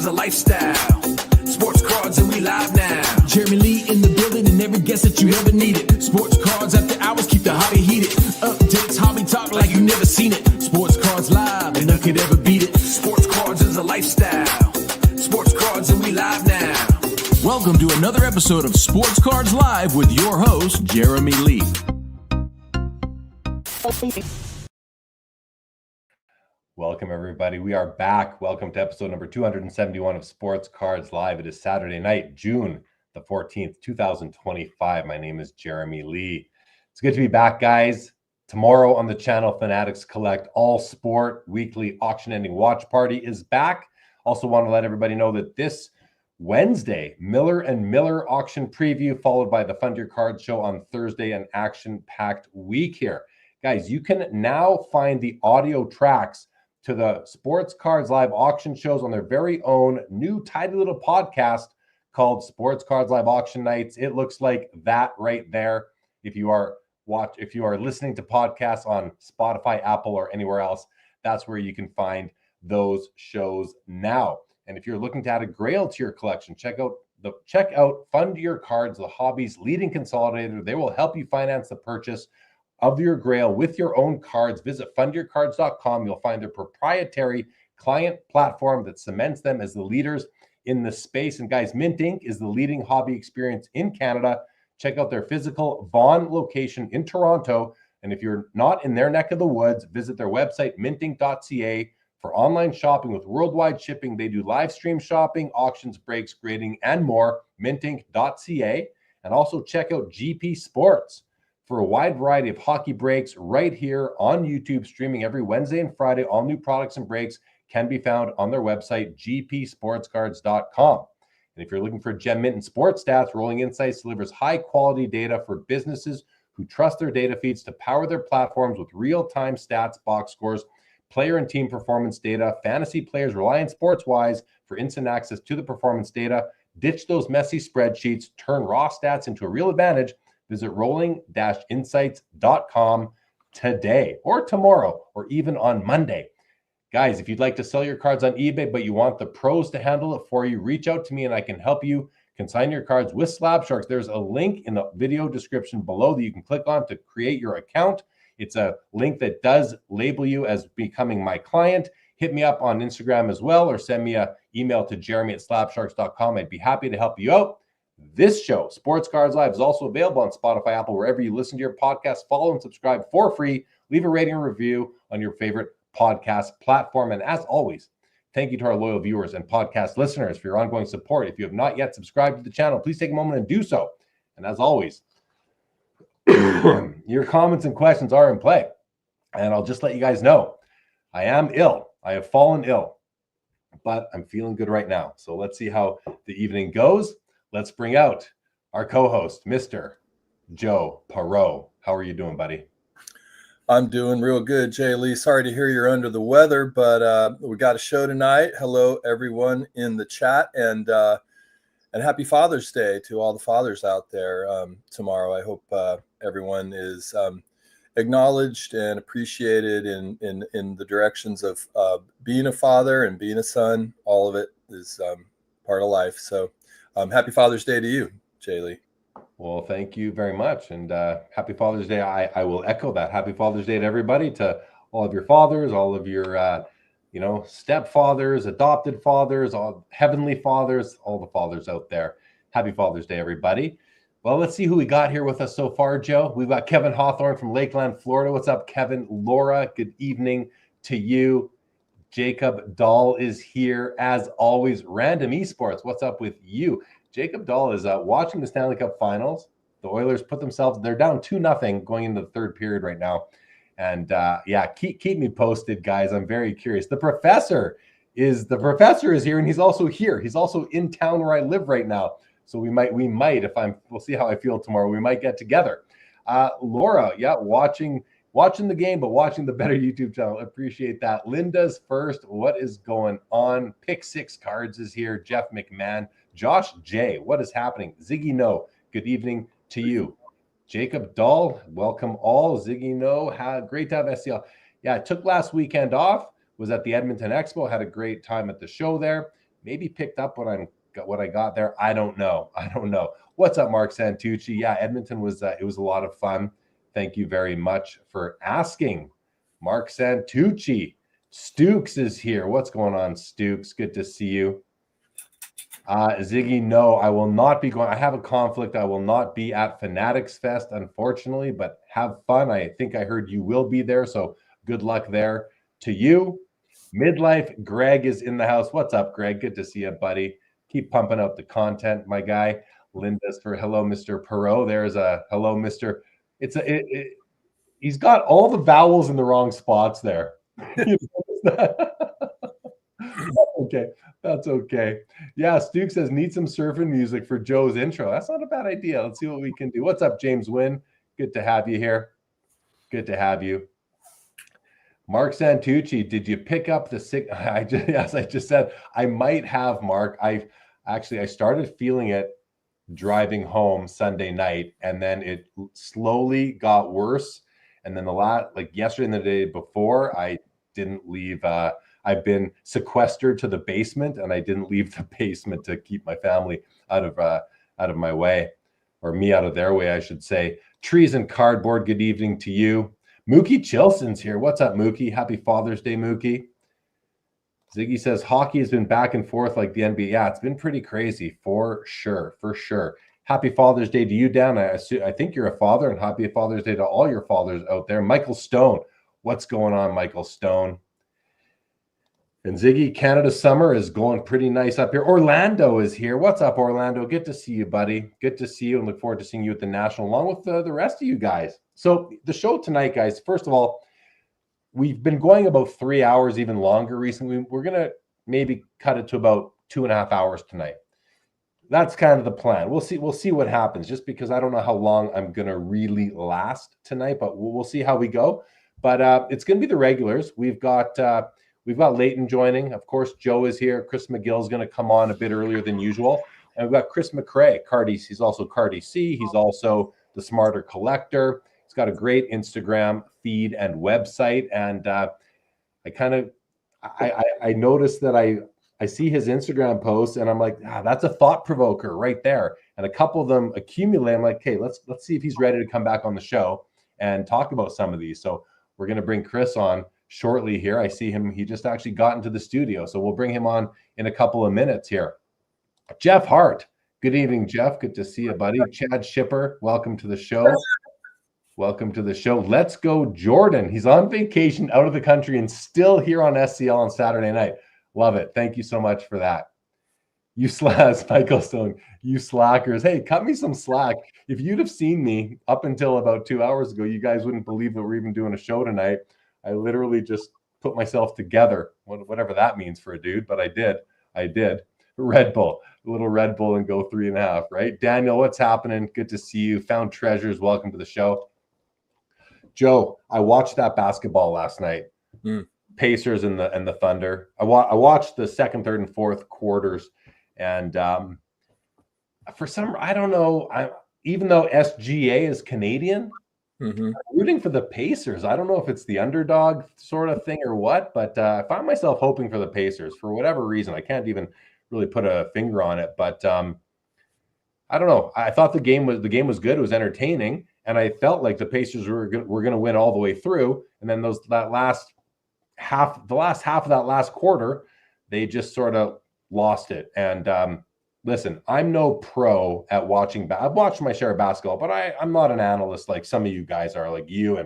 a lifestyle. Sports cards and we live now. Jeremy Lee in the building and every guest that you ever needed. Sports cards after hours keep the hobby heated. Updates, hobby talk like you never seen it. Sports cards live and none could ever beat it. Sports cards is a lifestyle. Sports cards and we live now. Welcome to another episode of Sports Cards Live with your host, Jeremy Lee. Welcome, everybody. We are back. Welcome to episode number 271 of Sports Cards Live. It is Saturday night, June the 14th, 2025. My name is Jeremy Lee. It's good to be back, guys. Tomorrow on the channel, Fanatics Collect All Sport Weekly Auction Ending Watch Party is back. Also want to let everybody know that this Wednesday, Miller & Miller auction preview, followed by the Fund Your Cards show on Thursday, an action-packed week here. Guys, you can now find the audio tracks to the Sports Cards Live auction shows on their very own new tidy little podcast called Sports Cards Live Auction Nights. It looks like that right there. If you are listening to podcasts on Spotify, Apple, or anywhere else, that's where you can find those shows now. And if you're looking to add a grail to your collection, check out Fund Your Cards, the hobby's leading consolidator. They will help you finance the purchase of your grail with your own cards. Visit fundyourcards.com. You'll find their proprietary client platform that cements them as the leaders in the space. And guys, Mint Inc. is the leading hobby experience in Canada. Check out their physical Vaughan location in Toronto. And if you're not in their neck of the woods, visit their website, mintinc.ca, for online shopping with worldwide shipping. They do live stream shopping, auctions, breaks, grading, and more, mintinc.ca. And also check out GP Sports for a wide variety of hockey breaks right here on YouTube, streaming every Wednesday and Friday. All new products and breaks can be found on their website, gpsportscards.com. And if you're looking for Gem Mint and Sports Stats, Rolling Insights delivers high-quality data for businesses who trust their data feeds to power their platforms with real-time stats, box scores, player and team performance data. Fantasy players rely on SportsWise for instant access to the performance data. Ditch those messy spreadsheets. Turn raw stats into a real advantage. Visit rolling-insights.com today or tomorrow or even on Monday. Guys, if you'd like to sell your cards on eBay, but you want the pros to handle it for you, reach out to me and I can help you consign your cards with Slab Sharks. There's a link in the video description below that you can click on to create your account. It's a link that does label you as becoming my client. Hit me up on Instagram as well, or send me an email to jeremy@slabsharks.com. I'd be happy to help you out. This show, Sports Cards Live, is also available on Spotify, Apple, wherever you listen to your podcast. Follow and subscribe for free. Leave a rating and review on your favorite podcast platform. And as always, thank you to our loyal viewers and podcast listeners for your ongoing support. If you have not yet subscribed to the channel, please take a moment and do so. And as always, your comments and questions are in play. And I'll just let you guys know, I am ill. I have fallen ill, but I'm feeling good right now. So let's see how the evening goes. Let's bring out our co-host, Mr. Joe Perau. How are you doing, buddy? I'm doing real good, Jay Lee. Sorry to hear you're under the weather, but we got a show tonight. Hello, everyone in the chat, and happy Father's Day to all the fathers out there tomorrow. I hope everyone is acknowledged and appreciated in the directions of being a father and being a son. All of it is part of life. So happy Father's Day to you, Jay Lee. Well, thank you very much. And happy Father's Day. I will echo that. Happy Father's Day to everybody, to all of your fathers, all of your, stepfathers, adopted fathers, all heavenly fathers, all the fathers out there. Happy Father's Day, everybody. Well, let's see who we got here with us so far, Joe. We've got Kevin Hawthorne from Lakeland, Florida. What's up, Kevin? Laura, good evening to you. Jacob Dahl is here, as always. Random Esports, what's up with you? Jacob Dahl is watching the Stanley Cup Finals. The Oilers they're down 2-0 going into the third period right now. And keep me posted, guys. I'm very curious. The professor is here, and he's also here. He's also in town where I live right now. So we might, we'll see how I feel tomorrow. We might get together. Laura, watching the game, but watching the better YouTube channel. Appreciate that. Linda's first. What is going on? Pick Six Cards is here. Jeff McMahon. Josh J. What is happening? Ziggy No. Good evening to you. Jacob Dahl. Welcome all. Ziggy No. Great to have SCL. Yeah, I took last weekend off. Was at the Edmonton Expo. Had a great time at the show there. maybe picked up what I got there. I don't know. What's up, Mark Santucci? Yeah, Edmonton was it was a lot of fun. Thank you very much for asking, Mark Santucci. Stukes is here. What's going on, Stukes? Good to see you. Ziggy, no, I will not be going. I have a conflict. I will not be at Fanatics Fest, unfortunately, but have fun. I think I heard you will be there, so good luck there to you. Midlife Greg is in the house. What's up, Greg? Good to see you, buddy. Keep pumping out the content, my guy. Linda's for hello, Mr. Perot. There's a hello, Mr. He's got all the vowels in the wrong spots there. Okay, that's okay. Yeah, Stu says need some surfing music for Joe's intro. That's not a bad idea. Let's see what we can do. What's up, James Wynn? Good to have you here. Good to have you. Mark Santucci, did you pick up the sick? Yes, I just said I might have, Mark. I started feeling it driving home Sunday night, and then it slowly got worse. And then yesterday and the day before, I didn't leave. I've been sequestered to the basement, and I didn't leave the basement to keep my family out of my way, or me out of their way, I should say. Trees and Cardboard, good evening to you. Mookie Chilson's here. What's up, Mookie? Happy Father's Day, Mookie. Ziggy says hockey has been back and forth like the NBA. Yeah, it's been pretty crazy for sure. Happy Father's Day to you, Dan. I think you're a father, and happy Father's Day to all your fathers out there. Michael Stone, what's going on, Michael Stone? And Ziggy, Canada summer is going pretty nice up here. Orlando is here. What's up, Orlando? Good to see you, buddy. Good to see you, and look forward to seeing you at the National along with the rest of you guys. So the show tonight, guys, first of all, we've been going about 3 hours, even longer recently. We're going to maybe cut it to about 2.5 hours tonight. That's kind of the plan. We'll see what happens, just because I don't know how long I'm going to really last tonight, but we'll see how we go. But it's going to be the regulars. We've got Leighton joining. Of course, Joe is here. Chris McGill is going to come on a bit earlier than usual. And we've got Chris McRae. He's also Cardi C. He's also the Smarter Collector. He's got a great Instagram feed and website. And I noticed that I see his Instagram posts, and I'm like, that's a thought provoker right there. And a couple of them accumulate. I'm like, hey, let's see if he's ready to come back on the show and talk about some of these. So we're going to bring Chris on shortly here. I see him. He just actually got into the studio. So we'll bring him on in a couple of minutes here. Jeff Hart. Good evening, Jeff. Good to see you, buddy. Chad Shipper, welcome to the show. Welcome to the show. Let's go, Jordan. He's on vacation out of the country and still here on SCL on Saturday night. Love it. Thank you so much for that. You Michael Stone, you slackers. Hey, cut me some slack. If you'd have seen me up until about 2 hours ago, you guys wouldn't believe that we're even doing a show tonight. I literally just put myself together, whatever that means for a dude, but I did. Red Bull, a little Red Bull and go 3.5, right? Daniel, what's happening? Good to see you. Found Treasures, welcome to the show. Joe, I watched that basketball last night. Pacers and the Thunder. I watched the second, third, and fourth quarters, and for some, I don't know. Even though SGA is Canadian, I'm rooting for the Pacers. I don't know if it's the underdog sort of thing or what, but I found myself hoping for the Pacers for whatever reason. I can't even really put a finger on it, but I don't know. I thought the game was good. It was entertaining, and I felt like the Pacers were going to win all the way through. And then the last half of that last quarter, they just sort of lost it. And listen, I'm no pro at watching. I've watched my share of basketball, but I'm not an analyst like some of you guys are, like you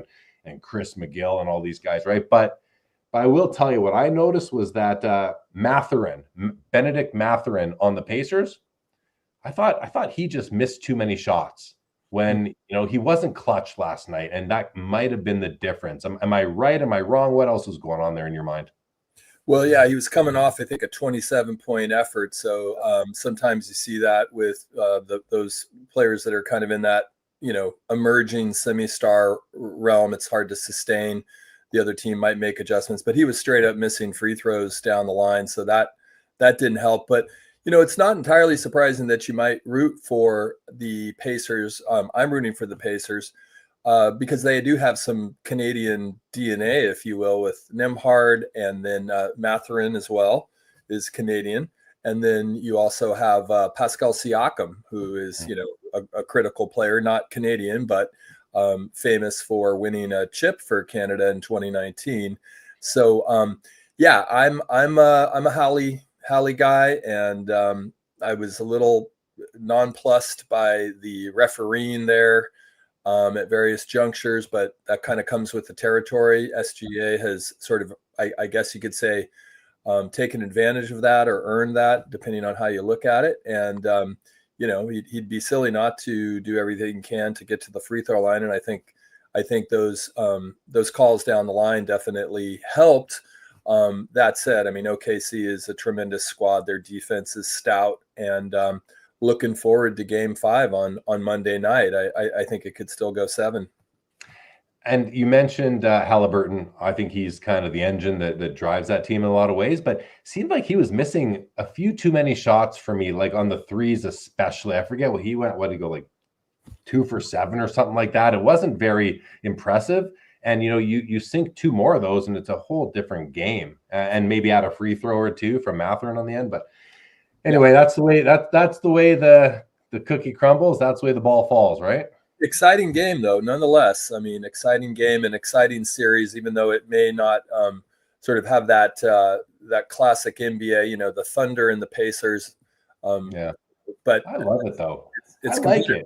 and Chris McGill and all these guys, right? But I will tell you what I noticed was that Benedict Mathurin on the Pacers, I thought he just missed too many shots when he wasn't clutch last night, and that might have been the difference. Am I right? Am I wrong? What else was going on there in your mind? Well, yeah, he was coming off, I think, a 27-point effort. So sometimes you see that with those players that are kind of in that, emerging semi-star realm. It's hard to sustain. The other team might make adjustments, but he was straight up missing free throws down the line. So that didn't help. But, it's not entirely surprising that you might root for the Pacers. I'm rooting for the Pacers. Because they do have some Canadian DNA, if you will, with Nembhard, and then Mathurin as well is Canadian. And then you also have Pascal Siakam, who is, you know, a critical player, not Canadian, but famous for winning a chip for Canada in 2019. So yeah, I'm a Hallie guy, and I was a little nonplussed by the refereeing there at various junctures, but that kind of comes with the territory. SGA has sort of, I guess you could say, taken advantage of that or earned that, depending on how you look at it. And you know, he'd be silly not to do everything he can to get to the free throw line. And I think those calls down the line definitely helped. That said, I mean, OKC is a tremendous squad. Their defense is stout, and looking forward to Game 5 on Monday night. I think it could still go 7. And you mentioned Halliburton. I think he's kind of the engine that drives that team in a lot of ways, but seemed like he was missing a few too many shots for me, like on the threes especially. I forget what he went, what did he go, like 2 for 7 or something like that. It wasn't very impressive. And, you know, you sink 2 more of those and it's a whole different game. And maybe add a free throw or 2 from Mathurin on the end. But anyway, that's the way the cookie crumbles. That's the way the ball falls, right? Exciting game, though, nonetheless. I mean, exciting game and exciting series, even though it may not sort of have that classic NBA, you know, the Thunder and the Pacers. Yeah, but I love it though. It's I like it.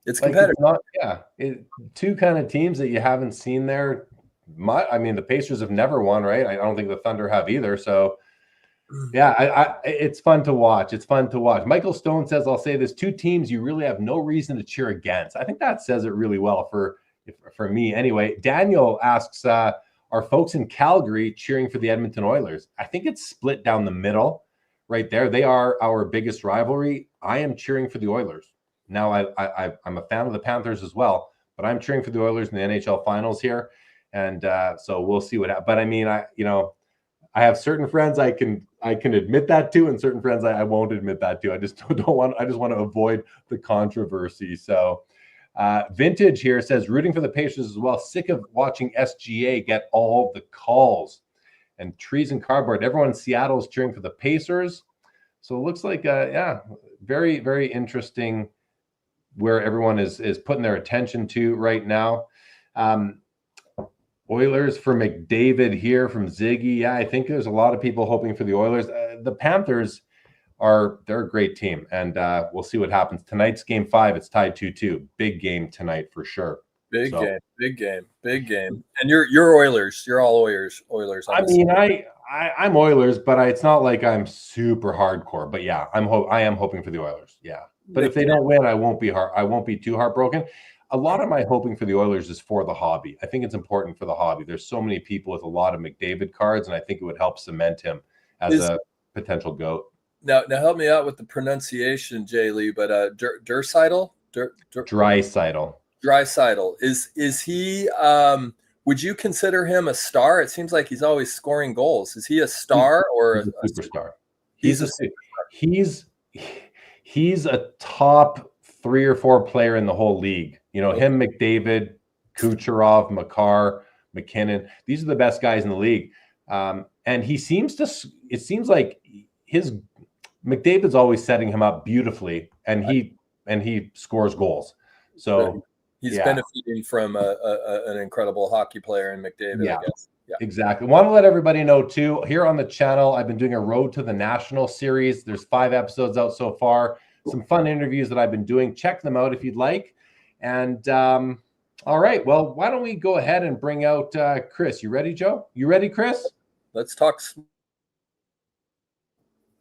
It's competitive. It's not, two kind of teams that you haven't seen there. I mean, the Pacers have never won, right? I don't think the Thunder have either. So. Yeah, it's fun to watch. It's fun to watch. Michael Stone says, I'll say this, 2 teams you really have no reason to cheer against. I think that says it really well for me anyway. Daniel asks, are folks in Calgary cheering for the Edmonton Oilers? I think it's split down the middle right there. They are our biggest rivalry. I am cheering for the Oilers. Now, I'm a fan of the Panthers as well, but I'm cheering for the Oilers in the NHL Finals here. And so we'll see what happens. But I mean, I have certain friends I can admit that to, and certain friends I won't admit that to. I just want to avoid the controversy. So Vintage here says, rooting for the Pacers as well. Sick of watching SGA get all the calls. And Trees and Cardboard, everyone in Seattle is cheering for the Pacers. So it looks like very, very interesting where everyone is putting their attention to right now. Oilers for McDavid here from Ziggy. Yeah, I think there's a lot of people hoping for the Oilers. The Panthers they're a great team, and we'll see what happens. Tonight's Game 5, it's tied 2-2. Big game tonight for sure. Big game. And you're Oilers. You're all Oilers. I mean, I'm Oilers, but it's not like I'm super hardcore. But yeah, I am hoping for the Oilers. Yeah, but if they don't win, I won't be too heartbroken. A lot of my hoping for the Oilers is for the hobby. I think it's important for the hobby. There's so many people with a lot of McDavid cards, and I think it would help cement him as a potential GOAT. Now help me out with the pronunciation, Jay Lee, but Draisaitl? Draisaitl. Is he would you consider him a star? It seems like he's always scoring goals. Is he a star or a superstar? He's a top 3 or 4 player in the whole league. You know, him, McDavid, Kucherov, Makar, McKinnon. These are the best guys in the league. And it seems like McDavid's always setting him up beautifully, and he scores goals. So he's benefiting from an incredible hockey player in McDavid, I guess. Yeah, exactly. Want to let everybody know too, here on the channel, I've been doing a Road to the National series. There's 5 episodes out so far. Some fun interviews that I've been doing. Check them out if you'd like. And all right, well, why don't we go ahead and bring out Chris? You ready, Joe? You ready, Chris? Let's talk.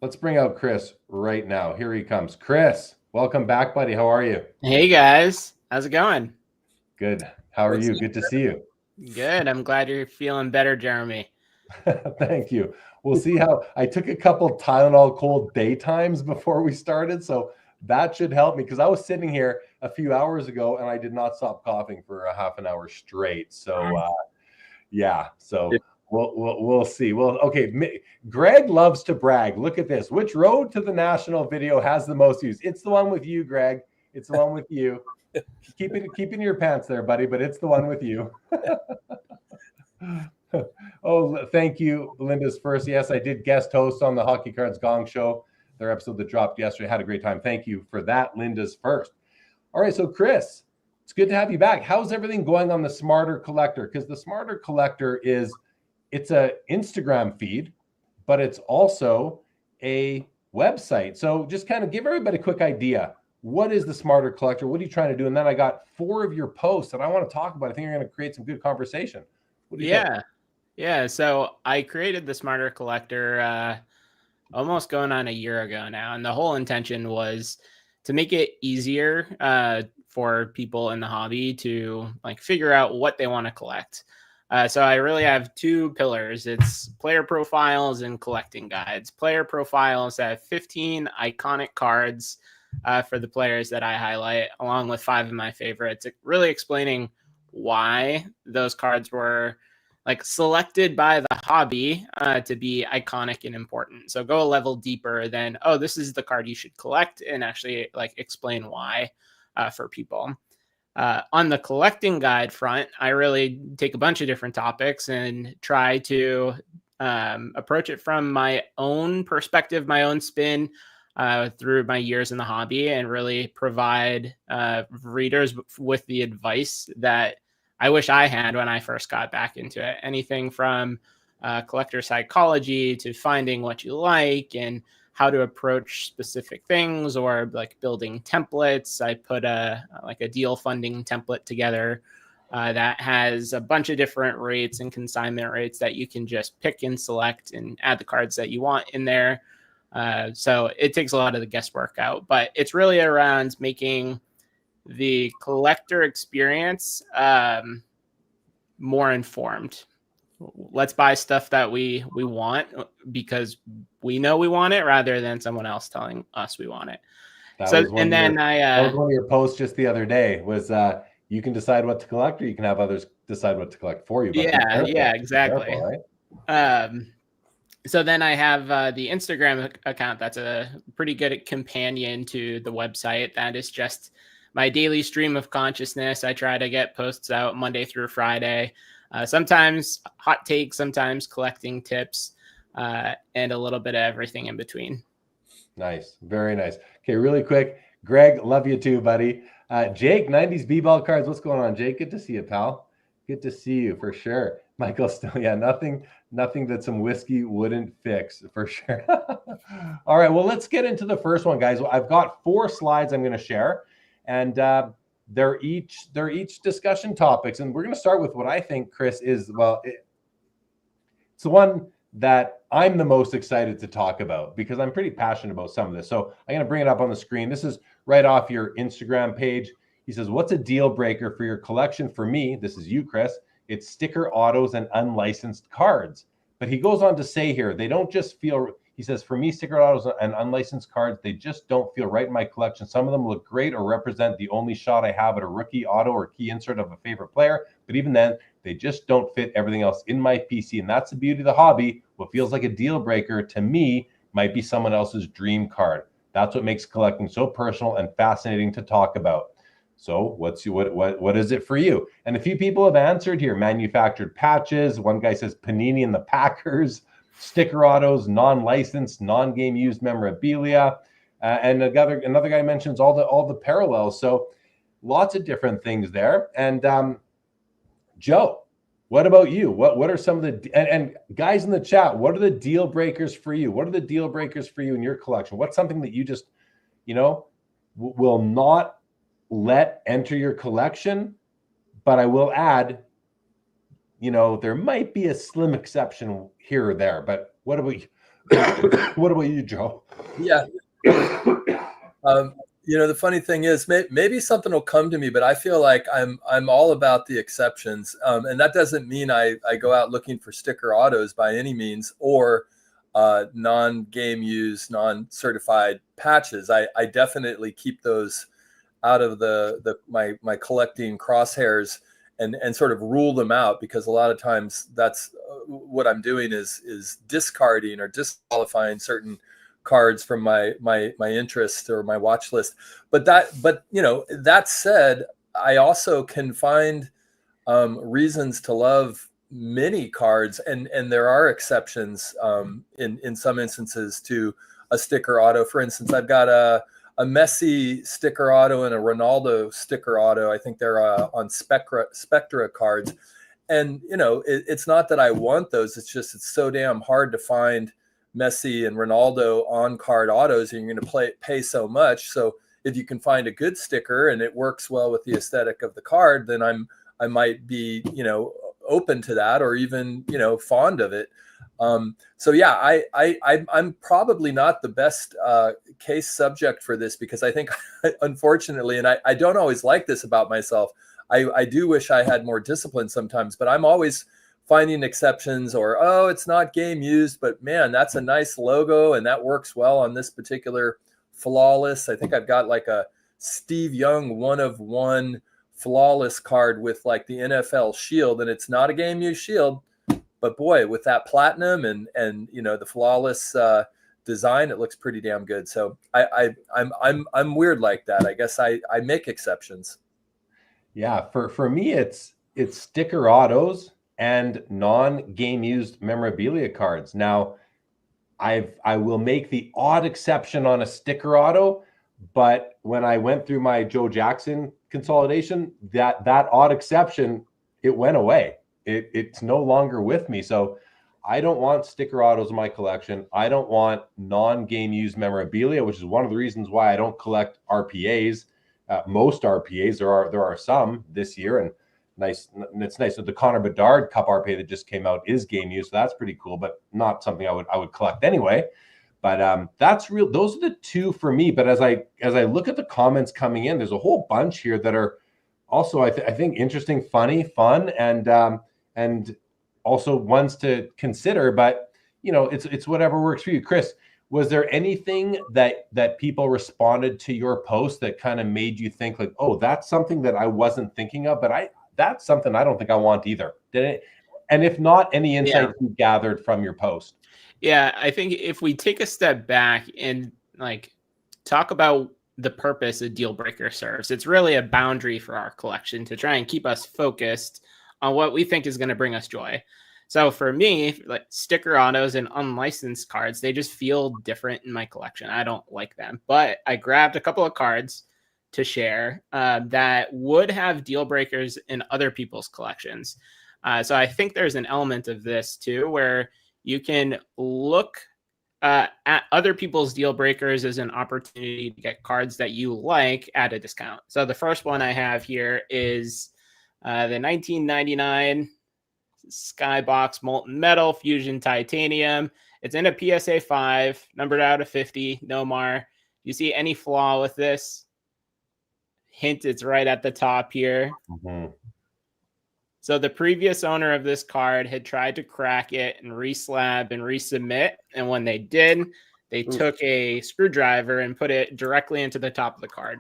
Let's bring out Chris right now. Here he comes. Chris, welcome back, buddy. How are you? Hey, guys. How's it going? Good. How are you? Good to see you. Good. I'm glad you're feeling better, Jeremy. Thank you. We'll see how I took a couple Tylenol cold daytimes before we started. So that should help me, because I was sitting here a few hours ago and I did not stop coughing for a half an hour straight. So so we'll see. Well, okay. Greg loves to brag. Look at this. Which Road to the National video has the most views? It's the one with you, Greg. It's the one with you. Keep it in your pants there, buddy, but it's the one with you. Oh, thank you, Linda's first. Yes, I did guest host on the Hockey Cards Gong Show their episode that dropped yesterday. Had a great time. Thank you for that, Linda's First. All right, so Chris, it's good to have you back. How's everything going on the Smarter Collector? Because the Smarter Collector it's a Instagram feed, but it's also a website. So just kind of give everybody a quick idea. What is the Smarter Collector? What are you trying to do? And then I got 4 of your posts that I want to talk about. I think you're going to create some good conversation. What do you think? Yeah. So I created the Smarter Collector almost going on a year ago now. And the whole intention was to make it easier for people in the hobby to like figure out what they want to collect. So I really have 2 pillars. It's player profiles and collecting guides. Player profiles have 15 iconic cards for the players that I highlight, along with 5 of my favorites, really explaining why those cards were like selected by the hobby to be iconic and important. So go a level deeper than, oh, this is the card you should collect, and actually like explain why for people. On the collecting guide front, I really take a bunch of different topics and try to approach it from my own perspective, my own spin through my years in the hobby, and really provide readers with the advice that I wish I had when I first got back into it. Anything from collector psychology to finding what you like and how to approach specific things, or like building templates. I put a deal funding template together that has a bunch of different rates and consignment rates that you can just pick and select and add the cards that you want in there. So it takes a lot of the guesswork out, but it's really around making the collector experience more informed. Let's buy stuff that we want because we know we want it, rather than someone else telling us we want it. That was one of your posts just the other day was you can decide what to collect, or you can have others decide what to collect for you. But yeah, exactly. Careful, right? So then I have the Instagram account that's a pretty good companion to the website. That is just my daily stream of consciousness. I try to get posts out Monday through Friday. Sometimes hot takes, sometimes collecting tips, and a little bit of everything in between. Nice. Very nice. Okay, really quick. Greg, love you too, buddy. Jake, 90s B-ball cards. What's going on, Jake? Good to see you, pal. Good to see you for sure. Michael still, nothing that some whiskey wouldn't fix for sure. All right, well, let's get into the first one, guys. I've got 4 slides I'm going to share, and they're each discussion topics, and we're going to start with what I think, Chris, is, well, it's the one that I'm the most excited to talk about because I'm pretty passionate about some of this. So I'm going to bring it up on the screen. This is right off your Instagram page. He says, what's a deal breaker for your collection? For me, this is you, Chris, it's sticker autos and unlicensed cards. But he goes on to say here, they don't just feel, he says, for me, sticker autos and unlicensed cards, they just don't feel right in my collection. Some of them look great or represent the only shot I have at a rookie auto or key insert of a favorite player. But even then, they just don't fit everything else in my PC. And that's the beauty of the hobby. What feels like a deal breaker to me might be someone else's dream card. That's what makes collecting so personal and fascinating to talk about. So what is it for you? And a few people have answered here. Manufactured patches. One guy says Panini and the Packers. Sticker autos, non-licensed, non-game used memorabilia. And another guy mentions all the parallels. So lots of different things there. And Joe, what about you? What are some of the, and guys in the chat, what are the deal breakers for you? What are the deal breakers for you in your collection? What's something that you just, will not let enter your collection? But I will add, there might be a slim exception here or there, but what about you? What about you, Joe? Yeah. The funny thing is maybe something will come to me, but I feel like I'm all about the exceptions. And that doesn't mean I go out looking for sticker autos by any means, or non-game used, non-certified patches. I definitely keep those out of my collecting crosshairs and sort of rule them out, because a lot of times that's what I'm doing is discarding or disqualifying certain cards from my interest or my watch list. But that said, I also can find reasons to love many cards, and there are exceptions in some instances to a sticker auto. For instance, I've got a Messi sticker auto and a Ronaldo sticker auto. I think they're on Spectra cards. And, it's not that I want those. It's just it's so damn hard to find Messi and Ronaldo on card autos, and you're going to pay so much. So if you can find a good sticker and it works well with the aesthetic of the card, then I might be, open to that, or even, fond of it. So yeah, I'm probably not the best case subject for this, because I think, unfortunately, and I don't always like this about myself, I do wish I had more discipline sometimes, but I'm always finding exceptions, or, oh, it's not game used, but man, that's a nice logo and that works well on this particular Flawless. I think I've got like a Steve Young 1-of-1 Flawless card with like the NFL shield, and it's not a game used shield, but boy, with that platinum and the Flawless design, it looks pretty damn good. So I'm weird like that. I guess I make exceptions. Yeah, for me, it's sticker autos and non-game used memorabilia cards. Now, I will make the odd exception on a sticker auto, but when I went through my Joe Jackson consolidation, that odd exception, it went away. It's no longer with me. So I don't want sticker autos in my collection. I don't want non-game used memorabilia, which is one of the reasons why I don't collect RPAs. Most RPAs, there are some this year, and it's nice that the Connor Bedard Cup RPA that just came out is game used, so that's pretty cool, but not something I would collect anyway. But that's real. Those are the two for me. But as I look at the comments coming in, there's a whole bunch here that are also I think interesting, funny, fun, and also ones to consider. But it's whatever works for you. Chris, was there anything that people responded to your post that kind of made you think like, oh, that's something that I wasn't thinking of, but that's something I don't think I want either? Did it? And if not, any insights you gathered from your post? Yeah, I think if we take a step back and like talk about the purpose a deal breaker serves, it's really a boundary for our collection to try and keep us focused on what we think is going to bring us joy. So for me, like sticker autos and unlicensed cards, they just feel different in my collection. I don't like them, but I grabbed a couple of cards to share that would have deal breakers in other people's collections. So I think there's an element of this too, where you can look at other people's deal breakers as an opportunity to get cards that you like at a discount. So the first one I have here is the 1999 Skybox Molten Metal Fusion Titanium. It's in a PSA 5, numbered out of 50, Nomar. You see any flaw with this? Hint, it's right at the top here. Mm-hmm. So the previous owner of this card had tried to crack it and reslab and resubmit. And when they did, they took a screwdriver and put it directly into the top of the card.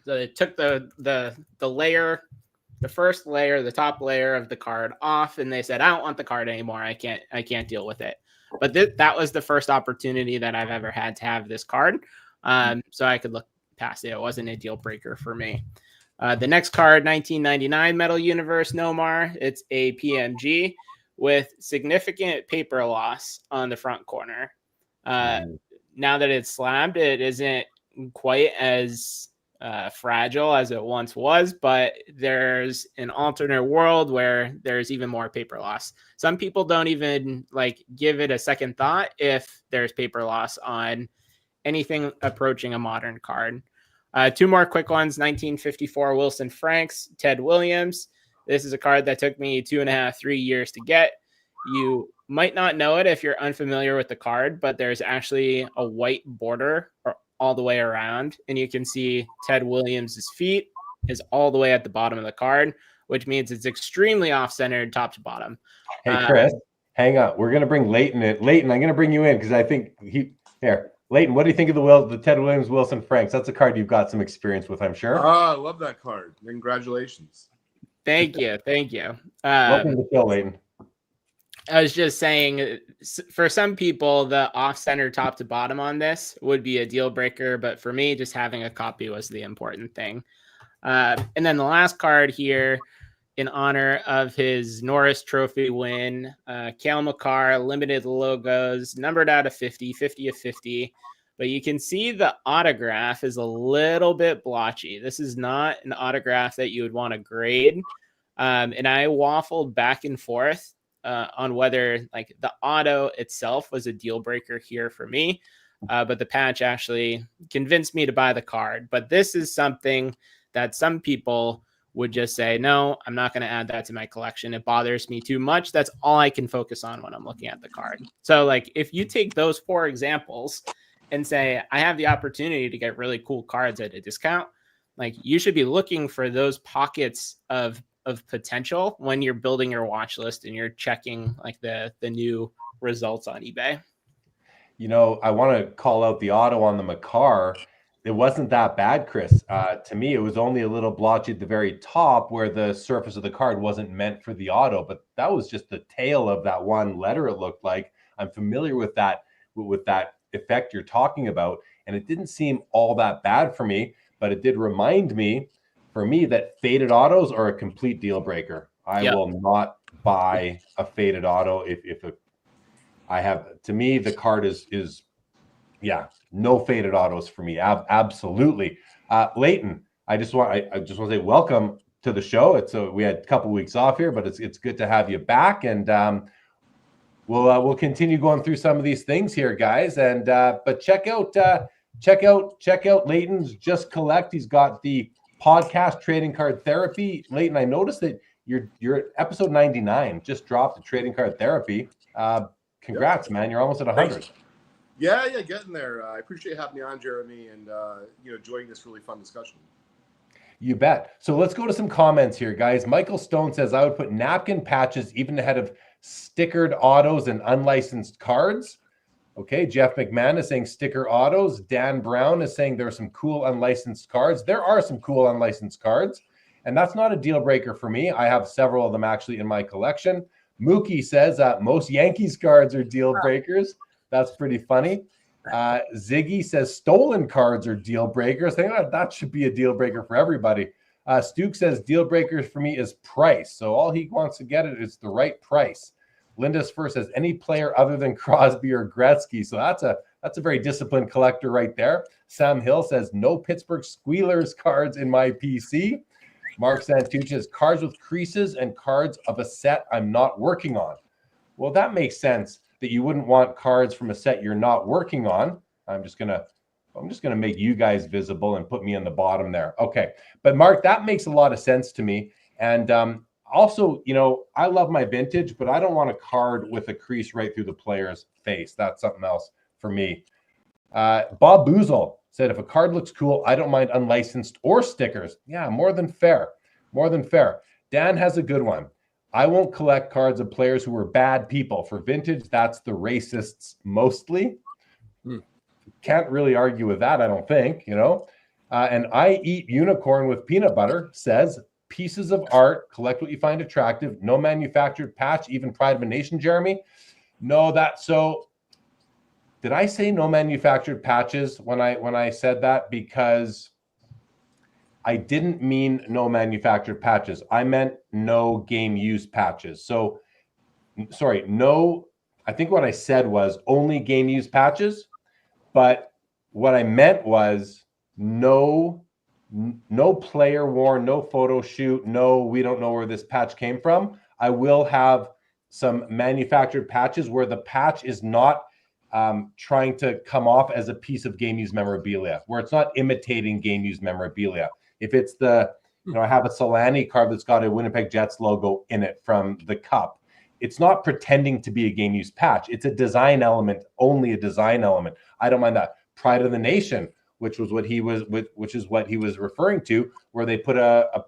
So they took the layer, the first layer, the top layer of the card off, and they said, I don't want the card anymore. I can't deal with it. But that was the first opportunity that I've ever had to have this card. So I could look past it. It wasn't a deal breaker for me. The next card, 1999 Metal Universe Nomar. It's a PMG with significant paper loss on the front corner. Now that it's slabbed, it isn't quite as fragile as it once was, but there's an alternate world where there's even more paper loss. Some people don't even give it a second thought if there's paper loss on anything approaching a modern card. Two more quick ones. 1954 Wilson Franks, Ted Williams. This is a card that took me 2.5-3 years to get. You might not know it if you're unfamiliar with the card, but there's actually a white border all the way around, and you can see Ted Williams' feet is all the way at the bottom of the card, which means it's extremely off-centered top to bottom. Hey, Chris, hang on. We're going to bring Leighton in. Leighton, I'm going to bring you in because I think here. Leighton, what do you think of the Ted Williams Wilson Franks? That's a card you've got some experience with, I'm sure. I love that card. Congratulations. Thank you. Welcome to the show, Leighton. I was just saying, for some people, the off-center top to bottom on this would be a deal breaker, but for me, just having a copy was the important thing. And then the last card here in honor of his Norris Trophy win. Cale Makar, limited logos, numbered out of 50, 50 of 50. But you can see the autograph is a little bit blotchy. This is not an autograph that you would want to grade. And I waffled back and forth on whether like the auto itself was a deal breaker here for me. But the patch actually convinced me to buy the card. But this is something that some people would just say, no, I'm not going to add that to my collection. It bothers me too much. That's all I can focus on when I'm looking at the card. So like if you take those 4 examples and say, I have the opportunity to get really cool cards at a discount, like you should be looking for those pockets of potential when you're building your watch list and you're checking like the new results on eBay. You know, I want to call out the auto on the Makar. It wasn't that bad, Chris. To me, it was only a little blotchy at the very top where the surface of the card wasn't meant for the auto, but that was just the tail of that one letter, it looked like. I'm familiar with that effect you're talking about, and it didn't seem all that bad for me, but it did remind me, for me, that faded autos are a complete deal breaker. I will not buy a faded auto if I have. To me, the card is no faded autos for me. Absolutely. Leighton, I just want to say welcome to the show. We had a couple weeks off here, but it's good to have you back, and we'll continue going through some of these things here, guys. And but check out Leighton's Just Collect. He's got the podcast Trading Card Therapy. Leighton, I noticed that you're at episode 99. Just dropped the Trading Card Therapy. Congrats, man! You're almost at 100. Thanks. Yeah, getting there. I appreciate having me on, Jeremy, and joining this really fun discussion. You bet. So let's go to some comments here, guys. Michael Stone says, I would put napkin patches even ahead of stickered autos and unlicensed cards. Okay, Jeff McMahon is saying sticker autos. Dan Brown is saying there are some cool unlicensed cards. There are some cool unlicensed cards, and that's not a deal breaker for me. I have several of them actually in my collection. Mookie says most Yankees cards are deal breakers. That's pretty funny. Ziggy says stolen cards are deal breakers. I think that should be a deal breaker for everybody. Stuke says deal breakers for me is price. So all he wants to get is the right price. Linda's first says any player other than Crosby or Gretzky. So that's a very disciplined collector right there. Sam Hill says no Pittsburgh Squealers cards in my PC. Mark Santucci says cards with creases and cards of a set I'm not working on. Well, that makes sense that you wouldn't want cards from a set you're not working on. I'm just gonna make you guys visible and put me in the bottom there. Okay, but Mark, that makes a lot of sense to me. And also, I love my vintage, but I don't want a card with a crease right through the player's face. That's something else for me. Bob Boozle said, if a card looks cool, I don't mind unlicensed or stickers. Yeah, more than fair. More than fair. Dan has a good one. I won't collect cards of players who were bad people. For vintage, that's the racists mostly. Can't really argue with that, I don't think, And I eat unicorn with peanut butter says, pieces of art, collect what you find attractive, no manufactured patch, even pride of a nation, Jeremy. No, did I say no manufactured patches when I said that? Because I didn't mean no manufactured patches. I meant no game use patches. So, sorry, no, I think what I said was only game use patches, but what I meant was no player worn, no photo shoot, no, we don't know where this patch came from. I will have some manufactured patches where the patch is not trying to come off as a piece of game use memorabilia, where it's not imitating game use memorabilia. If it's I have a Solani card that's got a Winnipeg Jets logo in it from the cup. It's not pretending to be a game use patch. It's a design element, only a design element. I don't mind that. Pride of the Nation, which is what he was referring to, where they put a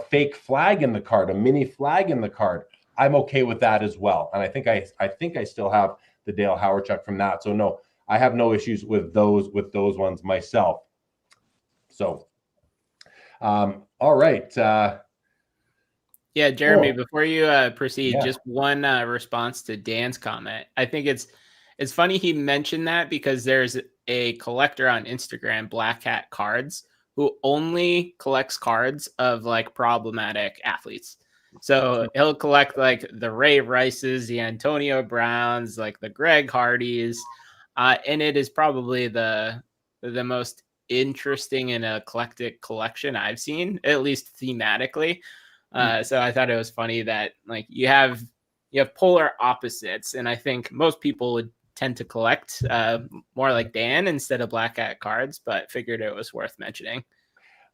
fake flag in the card, a mini flag in the card. I'm okay with that as well. And I think I still have the Dale Hawerchuk from that. So no, I have no issues with those ones myself. So all right. Yeah, Jeremy, before you proceed, Yeah. just one response to Dan's comment. I think it's funny he mentioned that because there's a collector on Instagram, Black Hat Cards, who only collects cards of like problematic athletes. So he'll collect like the Ray Rices, the Antonio Browns, like the Greg Hardys, and it is probably the most interesting and eclectic collection I've seen, at least thematically. So I thought it was funny that like you have polar opposites, and I think most people would tend to collect more like Dan instead of Black Hat cards, but figured it was worth mentioning.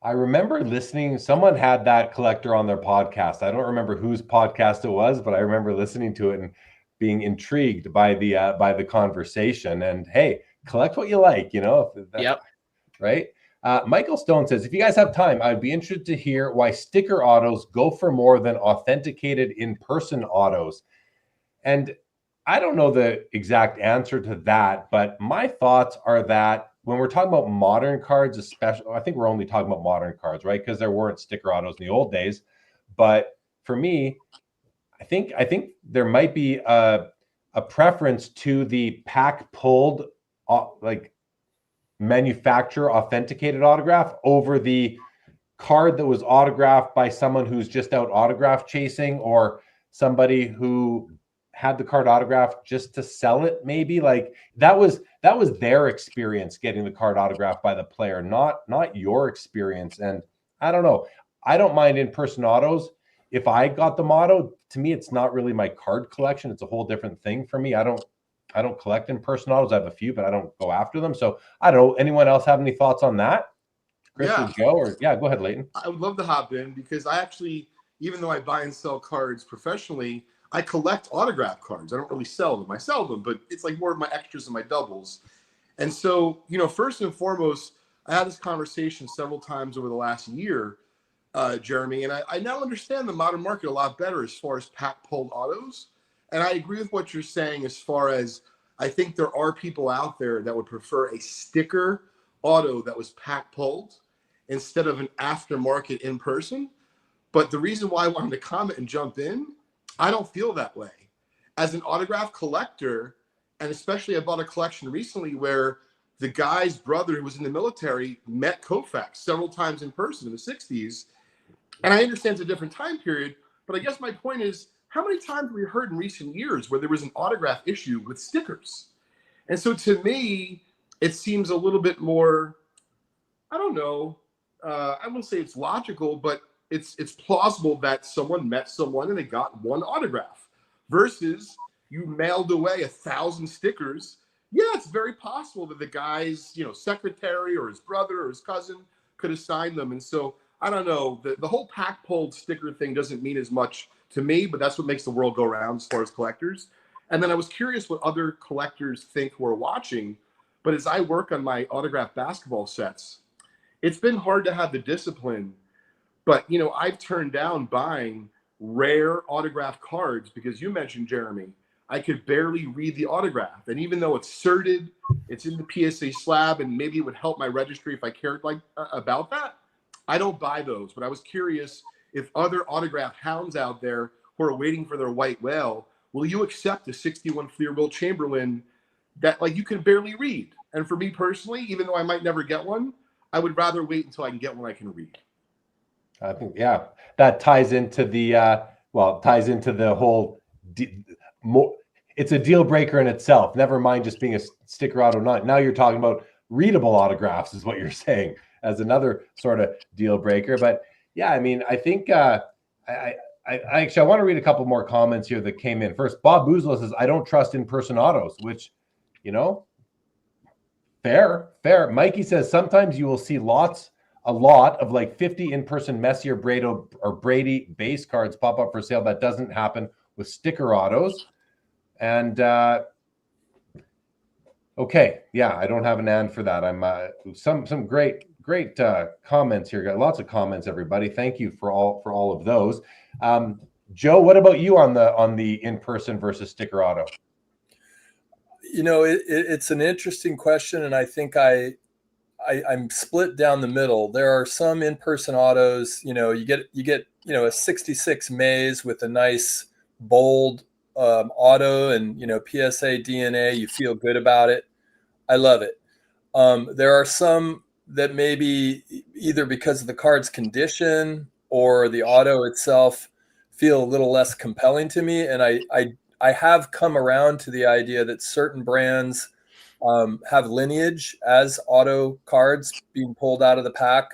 I remember listening, someone had that collector on their podcast. I don't remember whose podcast it was, but I remember listening to it and being intrigued by the conversation. And hey, collect what you like, Yep. Right. Michael Stone says, if you guys have time, I'd be interested to hear why sticker autos go for more than authenticated in-person autos. And I don't know the exact answer to that, but my thoughts are that when we're talking about modern cards, especially, I think we're only talking about modern cards, right? Because there weren't sticker autos in the old days. But for me, I think there might be a preference to the pack pulled, like manufacturer authenticated autograph over the card that was autographed by someone who's just out autograph chasing, or somebody who had the card autographed just to sell it. Maybe like that was their experience getting the card autographed by the player, not your experience. And I don't know, I don't mind in-person autos. If I got the auto, to me, it's not really my card collection. It's a whole different thing for me. I don't collect in-person autos. I have a few, but I don't go after them. So I don't know. Anyone else have any thoughts on that? Chris or Joe? Or go ahead, Leighton. I would love to hop in because I actually, even though I buy and sell cards professionally, I collect autograph cards. I don't really sell them. I sell them, but it's like more of my extras and my doubles. And so, first and foremost, I had this conversation several times over the last year, Jeremy, and I now understand the modern market a lot better as far as pack pulled autos. And I agree with what you're saying as far as I think there are people out there that would prefer a sticker auto that was pack pulled instead of an aftermarket in person. But the reason why I wanted to comment and jump in, I don't feel that way. As an autograph collector, and especially I bought a collection recently where the guy's brother who was in the military met Koufax several times in person in the 60s. And I understand it's a different time period, but I guess my point is, how many times have we heard in recent years where there was an autograph issue with stickers? And so to me, it seems a little bit more, I don't know, I wouldn't say it's logical, but it's plausible that someone met someone and they got one autograph versus you mailed away 1,000 stickers. Yeah, it's very possible that the guy's, secretary or his brother or his cousin could have signed them. And so I don't know, the whole pack pulled sticker thing doesn't mean as much to me, but that's what makes the world go round as far as collectors. And then I was curious what other collectors think who are watching. But as I work on my autographed basketball sets, it's been hard to have the discipline. But, I've turned down buying rare autographed cards because you mentioned, Jeremy, I could barely read the autograph. And even though it's certed, it's in the PSA slab, and maybe it would help my registry if I cared about that, I don't buy those. But I was curious if other autograph hounds out there who are waiting for their white whale, will you accept a 61 Fleer Will Chamberlain that you can barely read? And for me personally, even though I might never get one, I would rather wait until I can get one I can read. I think, that ties into the whole, it's a deal breaker in itself. Never mind just being a sticker auto. Now you're talking about readable autographs is what you're saying as another sort of deal breaker. But yeah, I think I want to read a couple more comments here that came in. First, Bob Boozler says, I don't trust in-person autos, which, fair. Mikey says, sometimes you will see a lot of 50 in-person Messi or Brady base cards pop up for sale. That doesn't happen with sticker autos. And okay, I don't have an and for that. I'm some great comments here. Got lots of comments, everybody. Thank you for all of those. Joe, what about you on the in-person versus sticker auto? It's an interesting question, and I think I'm split down the middle. There are some in-person autos, you get a 66 Maze with a nice bold auto and PSA DNA. You feel good about it. I love it. There are some that maybe either because of the card's condition or the auto itself feel a little less compelling to me. And I have come around to the idea that certain brands have lineage as auto cards being pulled out of the pack.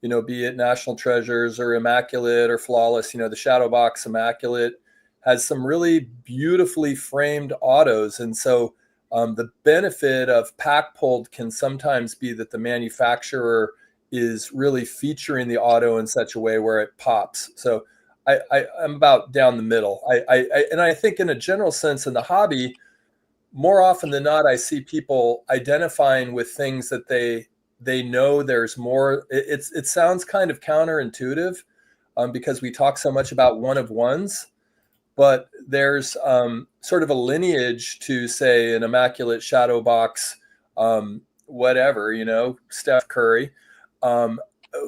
Be it National Treasures or Immaculate or Flawless. The Shadow Box Immaculate has some really beautifully framed autos. And so the benefit of pack pulled can sometimes be that the manufacturer is really featuring the auto in such a way where it pops. So I'm about down the middle. And I think in a general sense in the hobby, more often than not, I see people identifying with things that they know there's more. It sounds kind of counterintuitive because we talk so much about one of ones, but there's sort of a lineage to, say, an Immaculate Shadow Box, whatever, Steph Curry,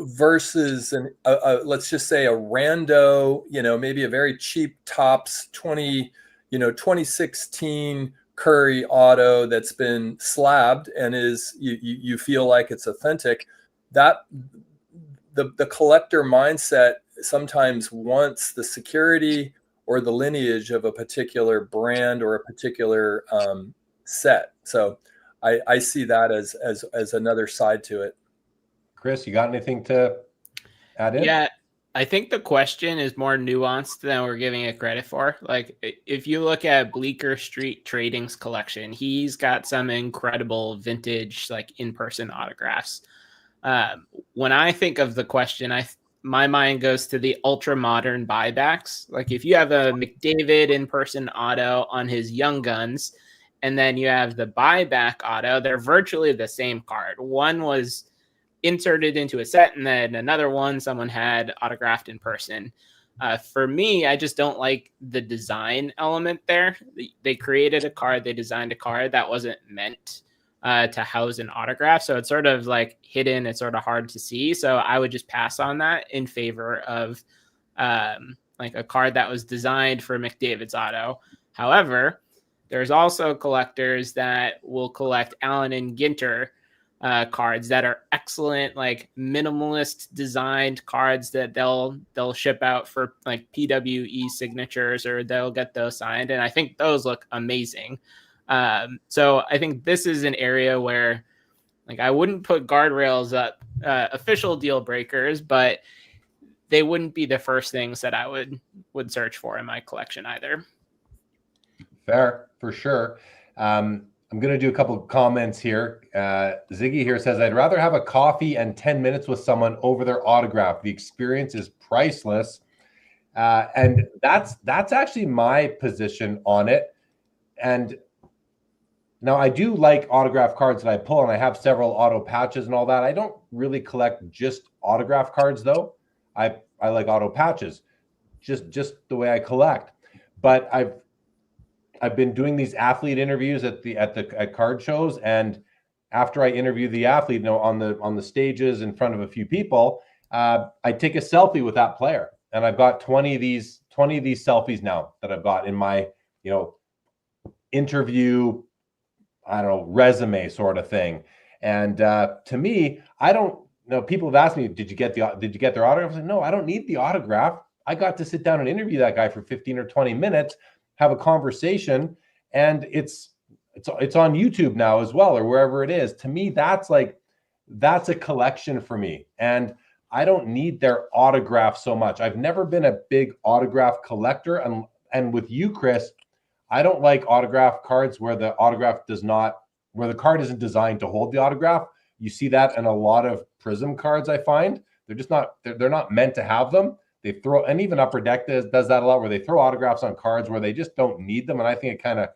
versus let's just say a rando, maybe a very cheap Topps 2016 Curry auto that's been slabbed and is you feel like it's authentic. That the collector mindset sometimes wants the security or the lineage of a particular brand or a particular set. So I see that as another side to it. Chris, you got anything to add in? Yeah, I think the question is more nuanced than we're giving it credit for. Like, if you look at Bleecker Street Trading's collection, he's got some incredible vintage, like, in-person autographs. When I think of the question, my mind goes to the ultra-modern buybacks. Like, if you have a McDavid in-person auto on his Young Guns, and then you have the buyback auto, they're virtually the same card. One was inserted into a set, and then another one someone had autographed in person. For me, I just don't like the design element there. They created a card, they designed a card that wasn't meant to house an autograph, so it's sort of like hidden, it's sort of hard to see. So I would just pass on that in favor of like a card that was designed for McDavid's auto. However, there's also collectors that will collect Allen and Ginter cards that are excellent, like minimalist designed cards that they'll ship out for like PWE signatures, or they'll get those signed, and I think those look amazing. So I think this is an area where, like, I wouldn't put guardrails up official deal breakers, but they wouldn't be the first things that I would search for in my collection either. Fair, for sure. I'm going to do a couple of comments here. Ziggy here says, I'd rather have a coffee and 10 minutes with someone over their autograph. The experience is priceless. And that's actually my position on it. And now I do like autograph cards that I pull, and I have several auto patches and all that. I don't really collect just autograph cards, though. I like auto patches, just the way I collect. But I've been doing these athlete interviews at card shows, and after I interview the athlete, on the stages in front of a few people, I take a selfie with that player, and I've got 20 of these selfies now that I've got in my interview, resume sort of thing. And to me, I don't know. People have asked me, did you get their autograph? I said, no, I don't need the autograph. I got to sit down and interview that guy for 15 or 20 minutes. Have a conversation, and it's on YouTube now as well, or wherever it is. To me, that's a collection for me, and I don't need their autograph so much. I've never been a big autograph collector, and with you, Chris, I don't like autograph cards where the card isn't designed to hold the autograph. You see that in a lot of Prism cards. I find they're not meant to have them. They throw, and even Upper Deck does that a lot, where they throw autographs on cards where they just don't need them. And I think it kind of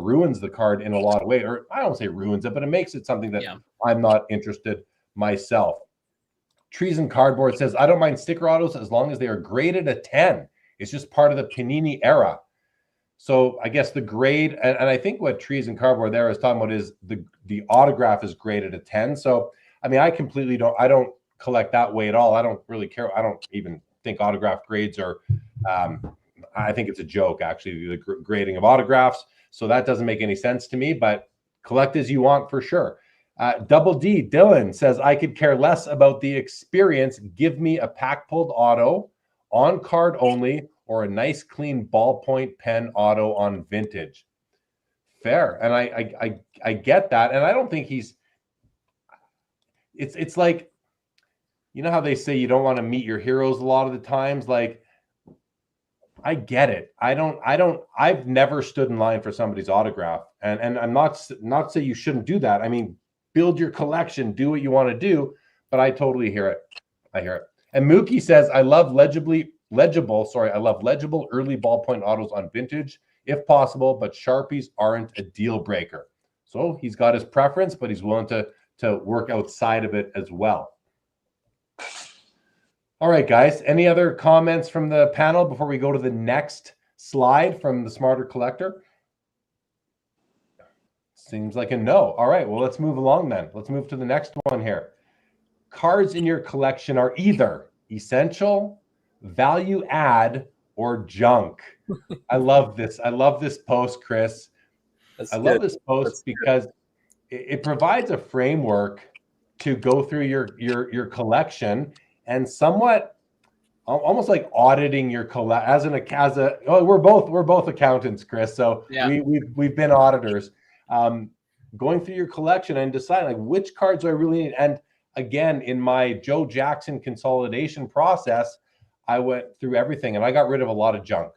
ruins the card in a lot of ways. Or I don't say ruins it, but it makes it something that I'm not interested myself. Trees and Cardboard says, I don't mind sticker autos as long as they are graded a 10. It's just part of the Panini era. So I guess the grade, and I think what Trees and Cardboard there is talking about is the autograph is graded a 10. So, I mean, I don't collect that way at all. I don't really care. I don't even think autograph grades are, I think it's a joke, actually, the grading of autographs. So that doesn't make any sense to me, but collect as you want for sure. Double D, Dylan says, I could care less about the experience. Give me a pack pulled auto on card only, or a nice clean ballpoint pen auto on vintage. Fair. And I get that. And I don't think it's like, you know how they say you don't want to meet your heroes a lot of the times? Like, I get it. I've never stood in line for somebody's autograph. And I'm not saying you shouldn't do that. I mean, build your collection, do what you want to do, but I totally hear it. I hear it. And Mookie says, I love legible early ballpoint autos on vintage, if possible, but Sharpies aren't a deal breaker. So he's got his preference, but he's willing to work outside of it as well. All right, guys, any other comments from the panel before we go to the next slide from the Smarter Collector? Seems like a no. All right, well, let's move along then. Let's move to the next one here. Cards in your collection are either essential, value add, or junk. I love this. I love this post, Chris. Love this post because it provides a framework to go through your collection and somewhat almost like auditing your we're both accountants, Chris. So yeah. we've been auditors, going through your collection and deciding like which cards do I really need. And again, in my Joe Jackson consolidation process, I went through everything and I got rid of a lot of junk.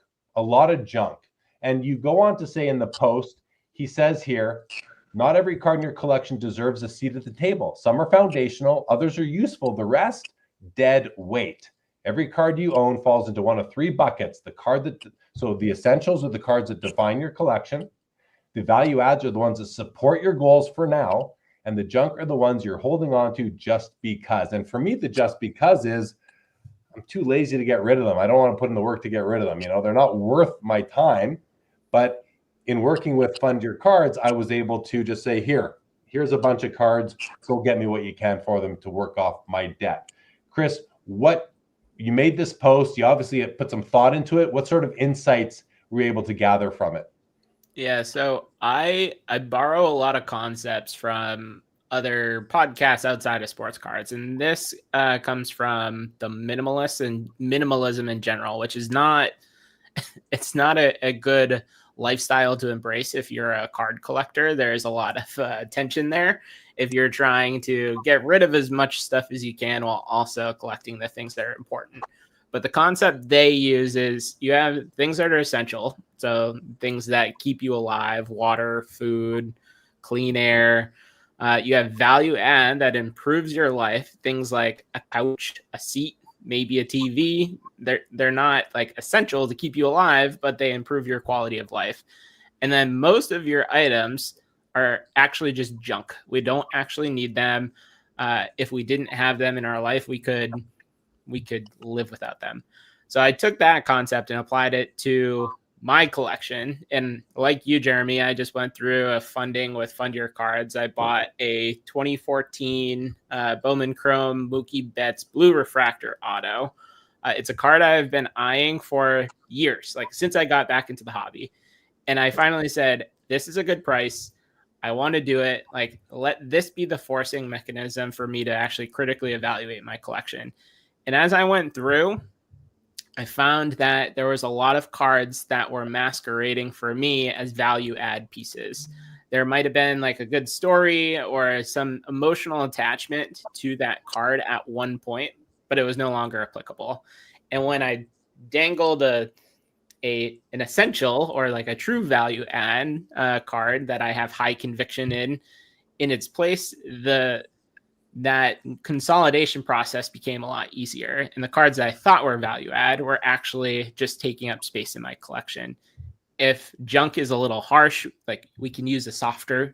And you go on to say in the post, he says here, not every card in your collection deserves a seat at the table. Some are foundational, others are useful. The rest, dead weight. Every card you own falls into one of three buckets. So the essentials are the cards that define your collection. The value adds are the ones that support your goals for now. And the junk are the ones you're holding on to just because. And for me, the just because is I'm too lazy to get rid of them. I don't want to put in the work to get rid of them. You know, they're not worth my time. But in working with Fund Your Cards, I was able to just say, here's a bunch of cards. Go get me what you can for them to work off my debt. Chris, you made this post, you obviously put some thought into it. What sort of insights were you able to gather from it? Yeah, so I borrow a lot of concepts from other podcasts outside of sports cards. And this comes from the minimalists and minimalism in general, which is it's not a good lifestyle to embrace if you're a card collector. There's a lot of tension there if you're trying to get rid of as much stuff as you can while also collecting the things that are important. But the concept they use is you have things that are essential. So things that keep you alive, water, food, clean air. You have value add that improves your life. Things like a couch, a seat, maybe a TV. They're not like essential to keep you alive, but they improve your quality of life. And then most of your items are actually just junk. We don't actually need them. If we didn't have them in our life, we could live without them. So I took that concept and applied it to my collection. And like you, Jeremy, I just went through a funding with Fund Your Cards. I bought a 2014 Bowman Chrome Mookie Betts Blue Refractor Auto. It's a card I've been eyeing for years, like since I got back into the hobby. And I finally said, this is a good price. I want to do it. Like, let this be the forcing mechanism for me to actually critically evaluate my collection. And as I went through, I found that there was a lot of cards that were masquerading for me as value add pieces. There might have been like a good story or some emotional attachment to that card at one point, but it was no longer applicable. And when I dangled an essential or like a true value add card that I have high conviction in its place, that consolidation process became a lot easier. And the cards that I thought were value add were actually just taking up space in my collection. If junk is a little harsh, like we can use a softer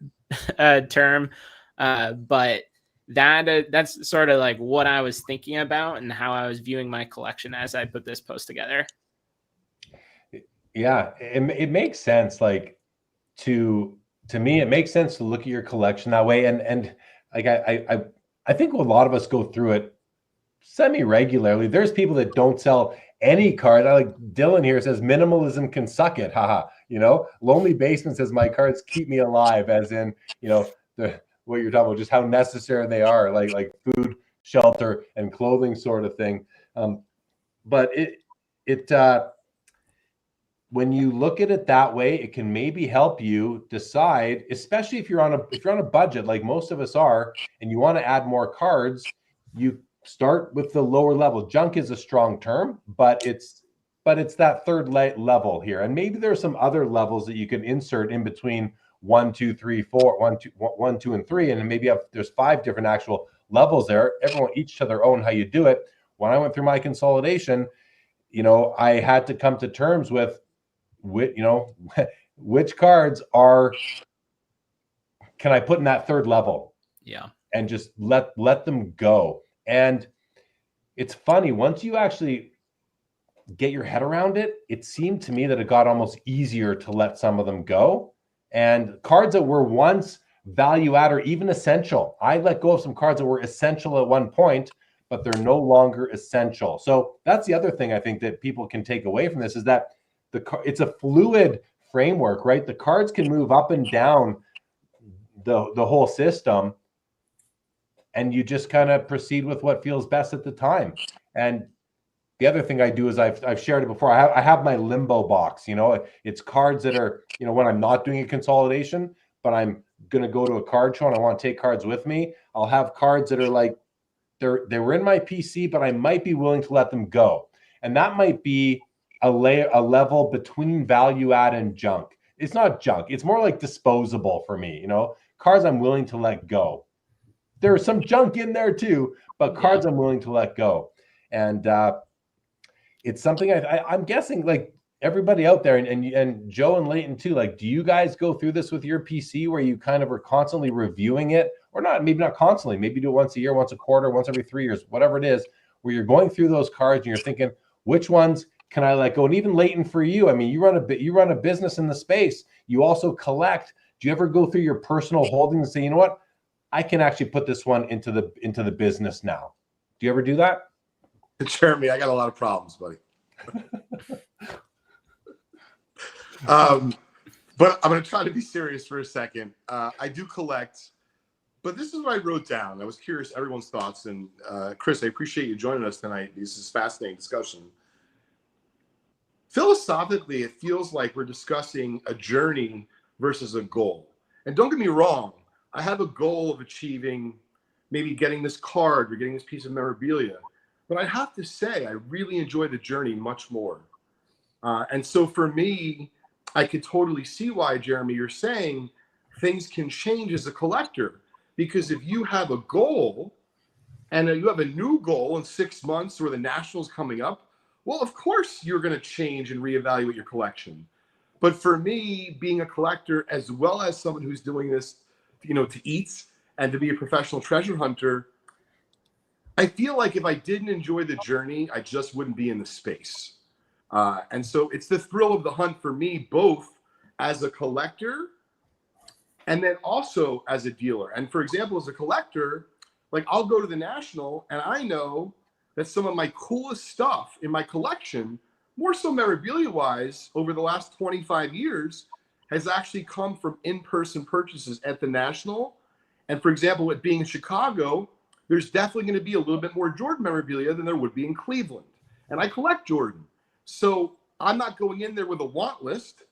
term, but that's sort of like what I was thinking about and how I was viewing my collection as I put this post together. Yeah, it makes sense. Like to me, it makes sense to look at your collection that way. And like I think a lot of us go through it semi-regularly. There's people that don't sell any card. I like Dylan here says minimalism can suck it. Haha. You know, Lonely Basement says my cards keep me alive, as in, you know, what you're talking about, just how necessary they are, like food, shelter, and clothing sort of thing. But when you look at it that way, it can maybe help you decide, especially if you're on a budget like most of us are, and you want to add more cards, you start with the lower level. Junk is a strong term, but it's that third level here. And maybe there's some other levels that you can insert in between 1, 2, 3, 4, 1, 2, and 3. And maybe there's 5 different actual levels there. Everyone each to their own how you do it. When I went through my consolidation, I had to come to terms with which cards can I put in that third level? Yeah. And just let them go. And it's funny, once you actually get your head around it, it seemed to me that it got almost easier to let some of them go. And cards that were once value add or even essential, I let go of some cards that were essential at one point, but they're no longer essential. So that's the other thing I think that people can take away from this, is that it's a fluid framework, right? The cards can move up and down the whole system, and you just kind of proceed with what feels best at the time. And the other thing I do is I've shared it before. I have my limbo box. It's cards that are, when I'm not doing a consolidation, but I'm going to go to a card show and I want to take cards with me, I'll have cards that are like, they were in my PC, but I might be willing to let them go. And that might be a level between value add and junk. It's not junk. It's more like disposable for me. Cards I'm willing to let go. There's some junk in there too, but cards I'm willing to let go. And it's something I'm guessing, like everybody out there, and Joe and Leighton too, like, do you guys go through this with your PC where you kind of are constantly reviewing it, or not, maybe not constantly, maybe do it once a year, once a quarter, once every 3 years, whatever it is, where you're going through those cards and you're thinking, which ones can I let go? And even Leighton, for you, I mean, you run a business in the space. You also collect. Do you ever go through your personal holdings and say, you know what, I can actually put this one into the business now? Do you ever do that? Jeremy, I got a lot of problems, buddy. But I'm going to try to be serious for a second. I do collect, but this is what I wrote down. I was curious everyone's thoughts. And Chris, I appreciate you joining us tonight. This is a fascinating discussion. Philosophically, it feels like we're discussing a journey versus a goal. And don't get me wrong, I have a goal of achieving, maybe getting this card or getting this piece of memorabilia. But I have to say, I really enjoy the journey much more. And so for me, I could totally see why, Jeremy, you're saying things can change as a collector. Because if you have a goal and you have a new goal in 6 months or the Nationals coming up, well, of course you're going to change and reevaluate your collection. But for me, being a collector, as well as someone who's doing this, to eat and to be a professional treasure hunter, I feel like if I didn't enjoy the journey, I just wouldn't be in the space. And so it's the thrill of the hunt for me, both as a collector and then also as a dealer. And for example, as a collector, like I'll go to the National and I know that some of my coolest stuff in my collection, more so memorabilia wise, over the last 25 years, has actually come from in-person purchases at the National. And for example, it being in Chicago, there's definitely going to be a little bit more Jordan memorabilia than there would be in Cleveland. And I collect Jordan. So I'm not going in there with a want list,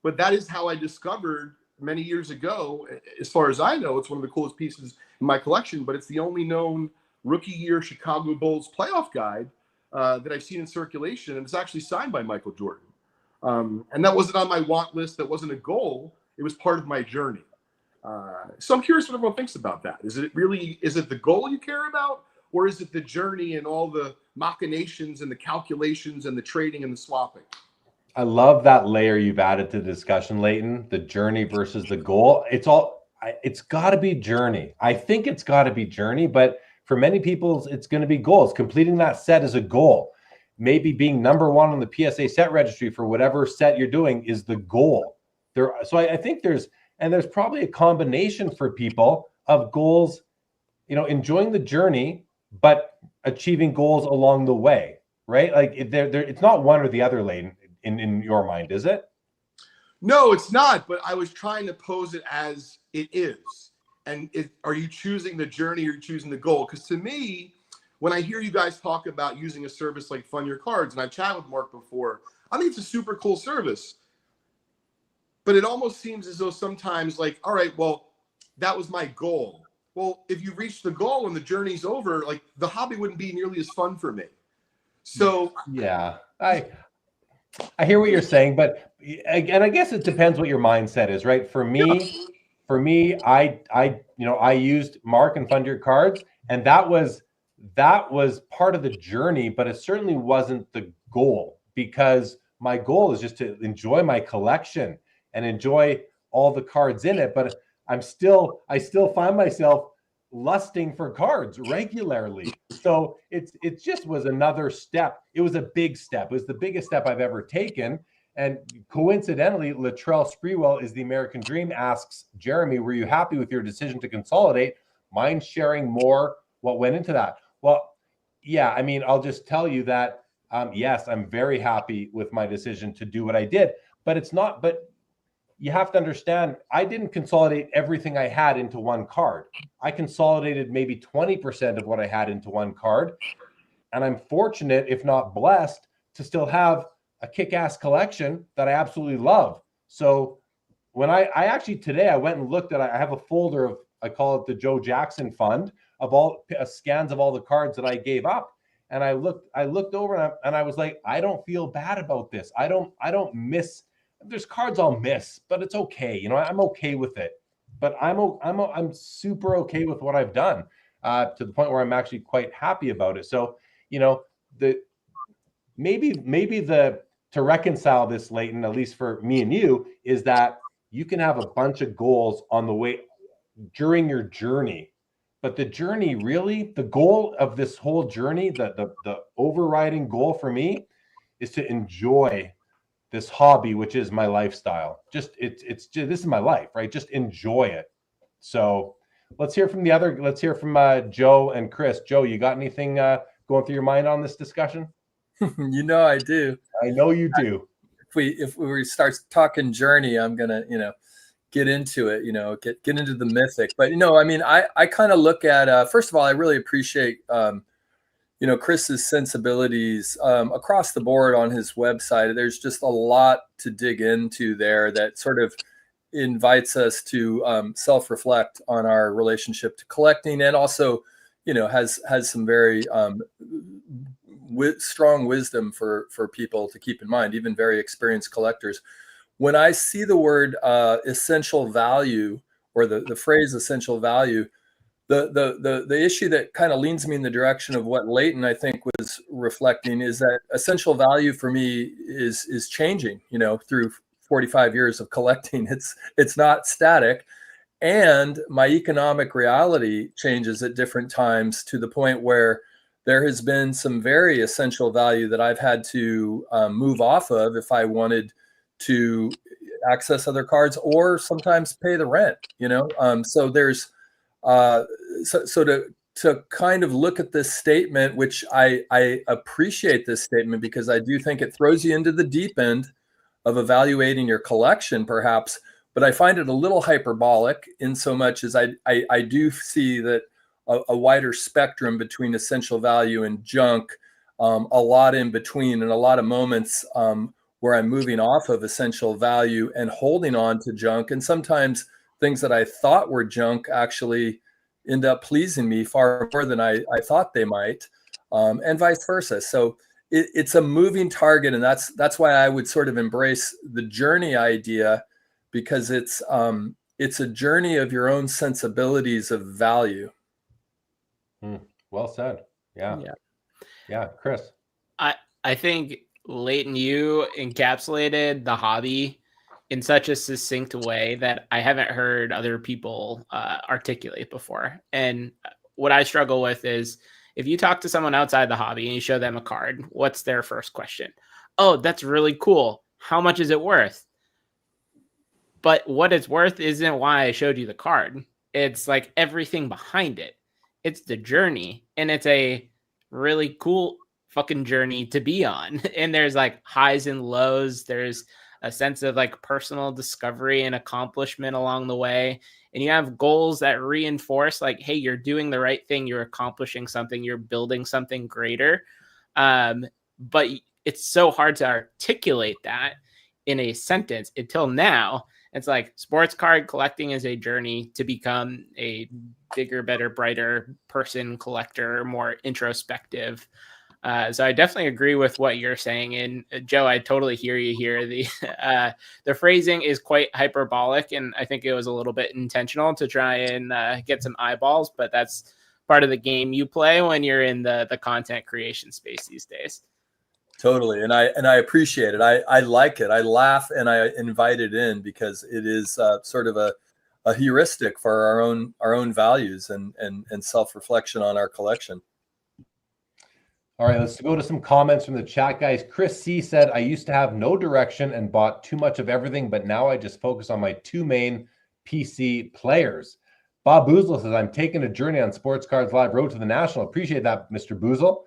but that is how I discovered many years ago. As far as I know, it's one of the coolest pieces in my collection, but it's the only known rookie year Chicago Bulls playoff guide that I've seen in circulation. And it's actually signed by Michael Jordan. And that wasn't on my want list. That wasn't a goal. It was part of my journey. So I'm curious what everyone thinks about that. Is it the goal you care about, or is it the journey and all the machinations and the calculations and the trading and the swapping? I love that layer you've added to the discussion, Leighton, the journey versus the goal. It's got to be journey. I think it's got to be journey, but for many people, it's going to be goals. Completing that set is a goal. Maybe being number one on the PSA set registry for whatever set you're doing is the goal. So I think there's probably a combination for people of goals, enjoying the journey, but achieving goals along the way, right? Like it's not one or the other, Leighton, in your mind, is it? No, it's not. But I was trying to pose it as it is. And are you choosing the journey or are you choosing the goal? Because to me, when I hear you guys talk about using a service like Fund Your Cards, and I've chatted with Mark before, I think it's a super cool service. But it almost seems as though sometimes like, all right, well, that was my goal. Well, if you reach the goal and the journey's over, like the hobby wouldn't be nearly as fun for me. So yeah, I hear what you're saying, but again, I guess it depends what your mindset is, right? For me, I used Mark and Fund Your Cards, and that was part of the journey, but it certainly wasn't the goal, because my goal is just to enjoy my collection and enjoy all the cards in it. But I still find myself lusting for cards regularly. So it just was another step. It was a big step. It was the biggest step I've ever taken. And coincidentally, Latrell Sprewell is the American Dream asks Jeremy, were you happy with your decision to consolidate? Mind sharing more what went into that? Well, yeah, I mean, I'll just tell you that, yes, I'm very happy with my decision to do what I did, but you have to understand, I didn't consolidate everything I had into one card. I consolidated maybe 20% of what I had into one card. And I'm fortunate, if not blessed, to still have a kick-ass collection that I absolutely love. So when I actually today, I went and looked at, I have a folder of, I call it the Joe Jackson Fund, of all scans of all the cards that I gave up. And I looked over and I was like, I don't feel bad about this. I don't miss. There's cards I'll miss, but it's okay. You know, I'm okay with it. But I'm super okay with what I've done, to the point where I'm actually quite happy about it. So, you know, maybe to reconcile this, Leighton, at least for me and you, is that you can have a bunch of goals on the way during your journey. But the journey, really, the goal of this whole journey, the overriding goal for me is to enjoy this hobby, which is my lifestyle. Just this is my life, right? Just enjoy it. So let's hear from Joe and Chris. Joe, you got anything going through your mind on this discussion? You know I do. I know you do. If we start talking journey, I'm gonna, get into it, get into the mythic. But I mean, I kind of look at first of all, I really appreciate Chris's sensibilities across the board on his website. There's just a lot to dig into there that sort of invites us to self-reflect on our relationship to collecting, and also, has some very strong wisdom for people to keep in mind, even very experienced collectors. When I see the word essential value, or the phrase essential value, the issue that kind of leans me in the direction of what Leighton, I think, was reflecting, is that essential value for me is changing, through 45 years of collecting. It's not static. And my economic reality changes at different times, to the point where there has been some very essential value that I've had to move off of if I wanted to access other cards, or sometimes pay the rent, so there's so to kind of look at this statement, which I appreciate this statement, because I do think it throws you into the deep end of evaluating your collection, perhaps, but I find it a little hyperbolic, in so much as I do see that a wider spectrum between essential value and junk, a lot in between, and a lot of moments where I'm moving off of essential value and holding on to junk. And sometimes things that I thought were junk actually end up pleasing me far more than I thought they might, and vice versa. So it's a moving target, and that's why I would sort of embrace the journey idea, because it's a journey of your own sensibilities of value. Well said. Yeah. Chris. I think, Leighton, you encapsulated the hobby in such a succinct way that I haven't heard other people articulate before. And what I struggle with is, if you talk to someone outside the hobby and you show them a card, what's their first question? Oh, that's really cool. How much is it worth? But what it's worth isn't why I showed you the card. It's like everything behind it. It's the journey, and it's a really cool fucking journey to be on. And there's like highs and lows. There's a sense of like personal discovery and accomplishment along the way. And you have goals that reinforce like, hey, you're doing the right thing. You're accomplishing something. You're building something greater. But it's so hard to articulate that in a sentence until now. It's like sports card collecting is a journey to become a bigger, better, brighter person, collector, more introspective. So I definitely agree with what you're saying. And Joe, I totally hear you here. The phrasing is quite hyperbolic, and I think it was a little bit intentional to try and get some eyeballs, but that's part of the game you play when you're in the content creation space these days. Totally. And I appreciate it. I like it. I laugh and I invite it in because it is sort of a heuristic for our own values and self-reflection on our collection. All right, let's go to some comments from the chat, guys. Chris C said, I used to have no direction and bought too much of everything, but now I just focus on my two main PC players. Bob Boozle says, I'm taking a journey on Sports Cards Live Road to the National. Appreciate that, Mr. Boozle.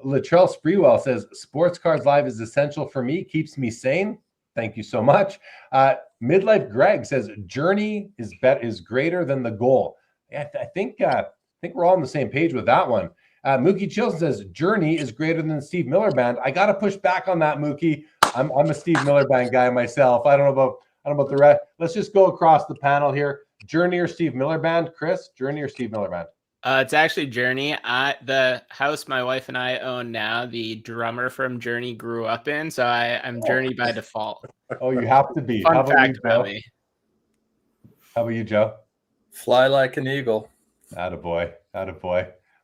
Latrell Spreewell says, Sports Cards Live is essential for me, keeps me sane. Thank you so much. Midlife Greg says, journey is greater than the goal. Yeah, I think we're all on the same page with that one. Mookie Chilson says, journey is greater than Steve Miller Band. I got to push back on that, Mookie. I'm a Steve Miller Band guy myself. I don't know about the rest. Let's just go across the panel here. Journey or Steve Miller Band? Chris, Journey or Steve Miller Band? It's actually Journey. The house my wife and I own now, the drummer from Journey grew up in, so I'm Journey by default. Oh, you have to be. Fun fact about me. How about you, Joe? Fly like an eagle. Attaboy.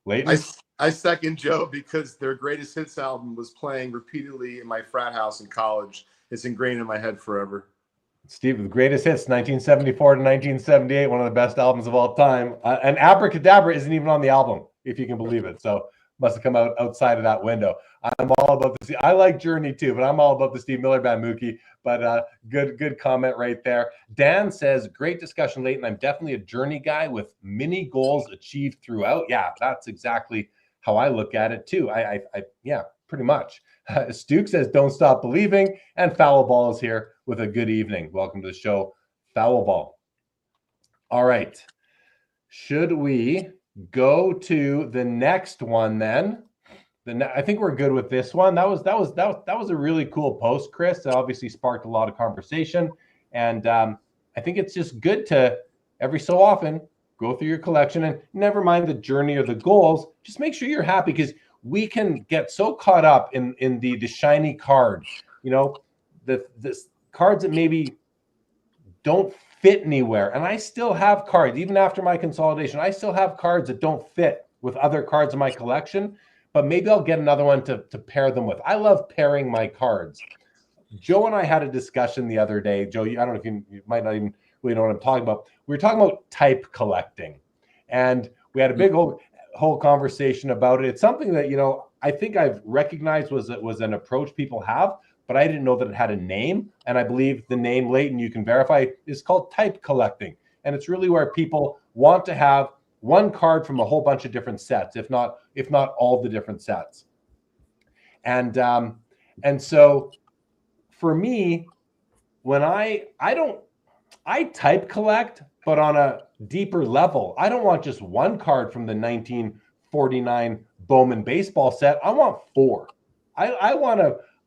Leighton? I second Joe because their greatest hits album was playing repeatedly in my frat house in college. It's ingrained in my head forever. Steve, the greatest hits, 1974 to 1978, one of the best albums of all time. And Abracadabra isn't even on the album, if you can believe it. So must have come out outside of that window. I'm all about this. I like Journey too, but I'm all about the Steve Miller Band, Mookie. But good comment right there. Dan says, great discussion, Leighton. I'm definitely a Journey guy with mini goals achieved throughout. Yeah, that's exactly how I look at it too. Yeah, pretty much. Stuke says, don't stop believing. And Foul Ball is here with a good evening. Welcome to the show, Foul Ball. All right. Should we go to the next one then? I think we're good with this one. That was a really cool post, Chris. It obviously sparked a lot of conversation. And I think it's just good to every so often go through your collection and never mind the journey or the goals. Just make sure you're happy, because we can get so caught up in the shiny card, the cards that maybe don't fit anywhere. And I still have cards, even after my consolidation, I still have cards that don't fit with other cards in my collection, but maybe I'll get another one to pair them with. I love pairing my cards. Joe and I had a discussion the other day. Joe, I don't know if you might not even really know what I'm talking about. We were talking about type collecting, and we had a big whole conversation about it. It's something that, I think I've recognized was an approach people have, but I didn't know that it had a name. And I believe the name, Leighton, you can verify, is called type collecting. And it's really where people want to have one card from a whole bunch of different sets, if not all the different sets. And so for me, when I type collect, but on a deeper level. I don't want just one card from the 1949 Bowman baseball set. I want 4. I want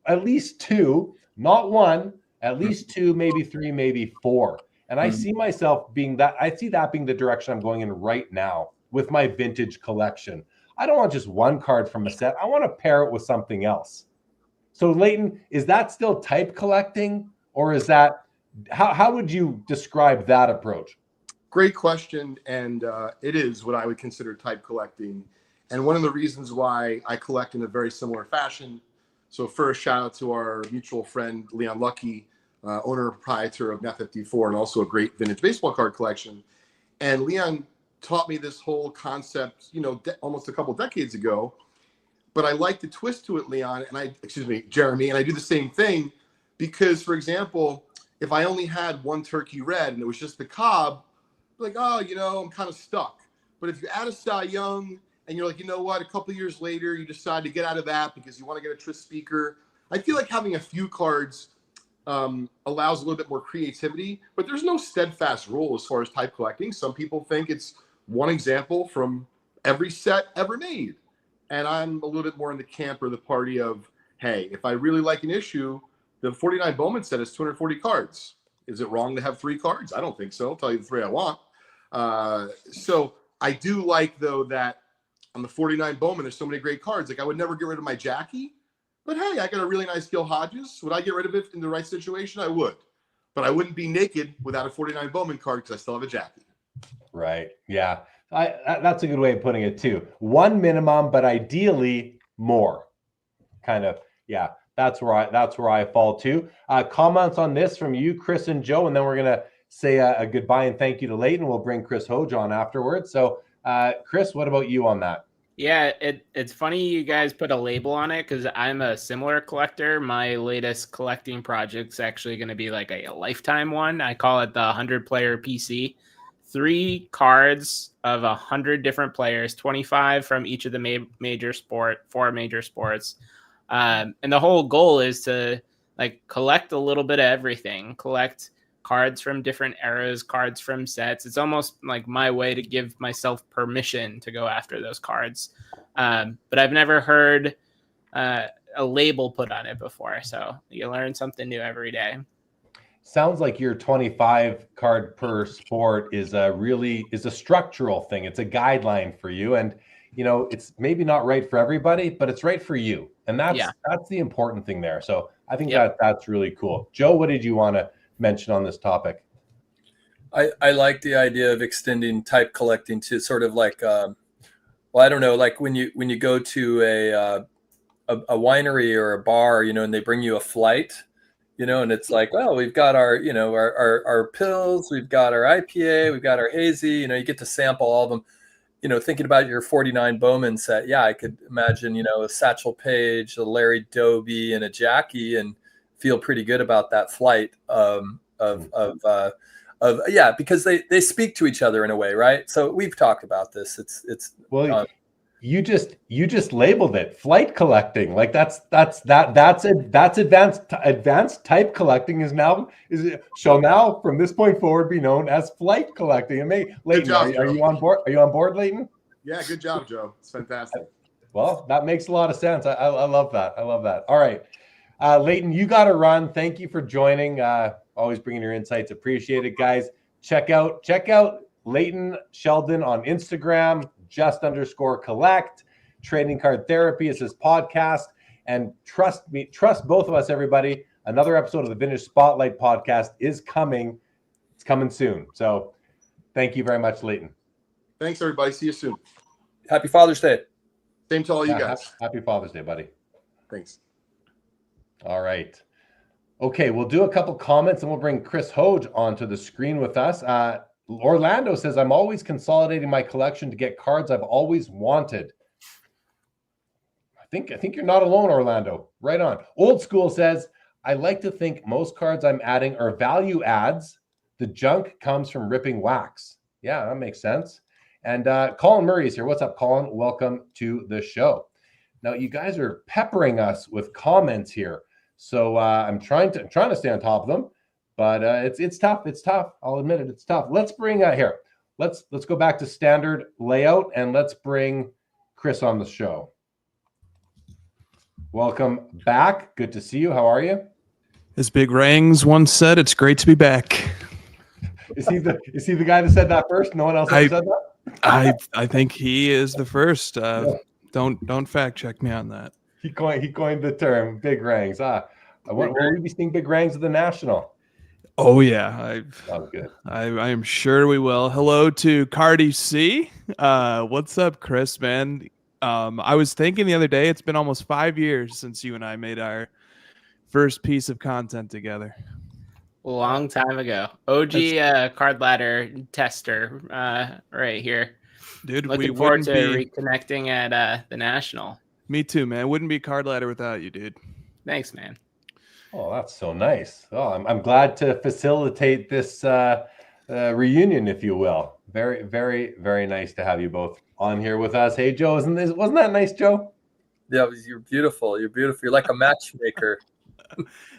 at least 2, not 1, at least 2, maybe 3, maybe 4. And I see myself being that. I see that being the direction I'm going in right now with my vintage collection. I don't want just one card from a set. I want to pair it with something else. So Leighton, is that still type collecting, or is that, how would you describe that approach? Great question. And it is what I would consider type collecting. And one of the reasons why I collect in a very similar fashion. So first, shout out to our mutual friend, Leon Lucky, owner and proprietor of Net 54, and also a great vintage baseball card collection. And Leon taught me this whole concept, almost a couple decades ago. But I like the twist to it, Leon, and Jeremy, and I do the same thing because, for example, if I only had one turkey red and it was just the cob, like, I'm kind of stuck. But if you add a Cy Young and you're like, you know what, a couple of years later, you decide to get out of that because you want to get a Tris speaker. I feel like having a few cards allows a little bit more creativity, but there's no steadfast rule as far as type collecting. Some people think it's one example from every set ever made. And I'm a little bit more in the camp or the party of, hey, if I really like an issue, the 49 Bowman set is 240 cards. Is it wrong to have 3 cards? I don't think so. I'll tell you the 3 I want. So I do like, though, that on the 49 Bowman, there's so many great cards. Like, I would never get rid of my Jackie. But hey, I got a really nice Gil Hodges. Would I get rid of it in the right situation? I would. But I wouldn't be naked without a 49 Bowman card because I still have a Jackie. Right. Yeah. That's a good way of putting it too. One minimum, but ideally more. Kind of. Yeah. That's where I fall too. Comments on this from you, Chris and Joe, and then we're gonna say a goodbye and thank you to Leighton. We'll bring Chris Hoge on afterwards. So, Chris, what about you on that? Yeah, it's funny you guys put a label on it because I'm a similar collector. My latest collecting project's actually going to be like a lifetime one. I call it the 100-player PC. 3 cards of 100 different players, 25 from each of the major sport, 4 major sports. And the whole goal is to like collect a little bit of everything, collect cards from different eras, cards from sets. It's almost like my way to give myself permission to go after those cards. But I've never heard a label put on it before. So you learn something new every day. Sounds like your 25 card per sport is a structural thing. It's a guideline for you. And, you know, it's maybe not right for everybody, but it's right for you. And that's the important thing there. So I think that's really cool. Joe, what did you want to mention on this topic? I like the idea of extending type collecting to sort of like, well, I don't know, like when you go to a winery or a bar, you know, and they bring you a flight, you know, and it's like, well, we've got our, you know, our pills, we've got our IPA, we've got our hazy, you know, you get to sample all of them. You know, thinking about your 49 Bowman set, yeah, I could imagine, you know, a Satchel Paige, a Larry Doby, and a Jackie, and feel pretty good about that flight because they speak to each other in a way, right? So we've talked about this. It's well, you just labeled it flight collecting. Like that's advanced type collecting shall now from this point forward be known as flight collecting. And Leighton, are you on board? Are you on board, Leighton? Yeah, good job, Joe. It's fantastic. Well, that makes a lot of sense. I love that. I love that. All right. Leighton, you got to run. Thank you for joining. Always bringing your insights. Appreciate it, guys. Check out Leighton Sheldon on Instagram, _collect. Trading Card Therapy is his podcast. And trust both of us, everybody. Another episode of the Vintage Spotlight podcast is coming. It's coming soon. So thank you very much, Leighton. Thanks, everybody. See you soon. Happy Father's Day. Same to all you guys. Happy Father's Day, buddy. Thanks. All right. Okay, we'll do a couple comments and we'll bring Chris Hoge onto the screen with us. Orlando says, I'm always consolidating my collection to get cards I've always wanted. I think you're not alone, Orlando. Right on. Old School says, I like to think most cards I'm adding are value adds. The junk comes from ripping wax. Yeah, that makes sense. And Colin Murray is here. What's up, Colin? Welcome to the show. Now, you guys are peppering us with comments here. So I'm trying to stay on top of them, but it's tough. It's tough. I'll admit it. It's tough. Let's bring here. Let's go back to standard layout and let's bring Chris on the show. Welcome back. Good to see you. How are you? As Big Rangs once said, it's great to be back. Is he the guy that said that first? No one else ever said that? I think he is the first. Don't fact check me on that. He coined the term Big Rangs. Will we be seeing Big Rangs at the National? Oh yeah, Sounds good. I am sure we will. Hello to Cardi C. What's up, Chris? Man, I was thinking the other day, it's been almost 5 years since you and I made our first piece of content together. A long time ago. OG card ladder tester right here. Dude, looking forward to reconnecting at the National. Me too, man. Wouldn't be card ladder without you, dude. Thanks, man. Oh, that's so nice. Oh, I'm glad to facilitate this reunion, if you will. Very, very, very nice to have you both on here with us. Hey, Joe, wasn't that nice, Joe? Yeah, you're beautiful. You're beautiful. You're like a matchmaker.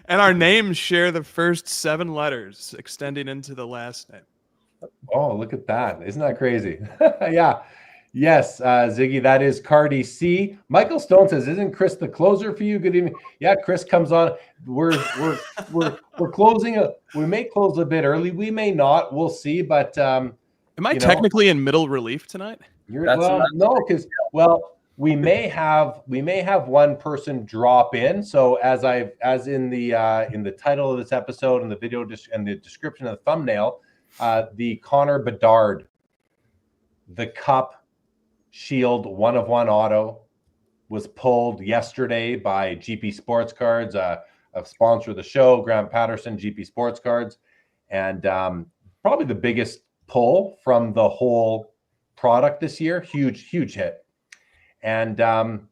And our names share the first 7 letters, extending into the last name. Oh, look at that. Isn't that crazy? Yeah. Yes, Ziggy, that is Cardi C. Michael Stone says, "Isn't Chris the closer for you?" Good evening. Yeah, Chris comes on. We're closing. We may close a bit early. We may not. We'll see. But am I technically in middle relief tonight? No, because we may have one person drop in. So as in the title of this episode and the video and the description of the thumbnail, the Connor Bedard, the Cup Shield 1-of-1 auto was pulled yesterday by GP Sports Cards, a sponsor of the show, Grant Patterson, GP Sports Cards, and probably the biggest pull from the whole product this year. Huge hit. And an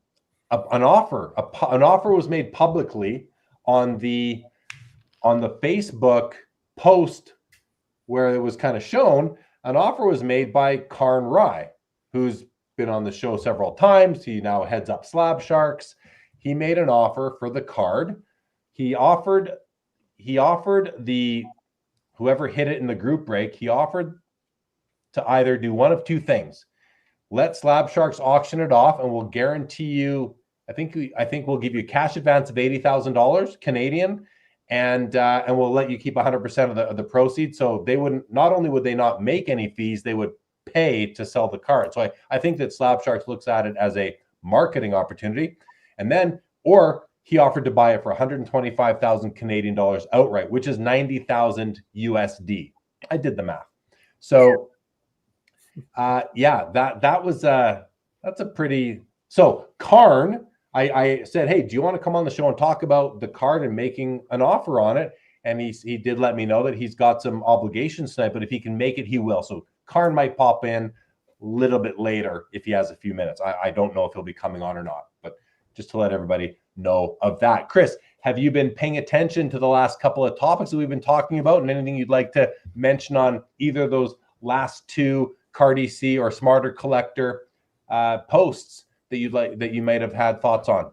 offer was made publicly on the Facebook post where it was kind of shown. An offer was made by Karn Rai, who's been on the show several times. He now heads up Slab Sharks. He made an offer for the card. He offered the whoever hit it in the group break, he offered to either do one of two things. Let Slab Sharks auction it off, and we'll guarantee you, I think we'll give you a cash advance of $80,000 Canadian, and we'll let you keep 100% of the proceeds. So they wouldn't, not only would they not make any fees, they would pay to sell the card. So I think that Slab Sharks looks at it as a marketing opportunity. And then, or he offered to buy it for 125,000 Canadian dollars outright, which is 90,000 USD. I did the math. So that's a pretty, so Karn, I said, hey, do you want to come on the show and talk about the card and making an offer on it? And he did let me know that he's got some obligations tonight, but if he can make it, he will. So Karn might pop in a little bit later if he has a few minutes. I don't know if he'll be coming on or not, but just to let everybody know of that. Chris, have you been paying attention to the last couple of topics that we've been talking about, and anything you'd like to mention on either of those last two Cardi C or Smarter Collector posts that you might have had thoughts on?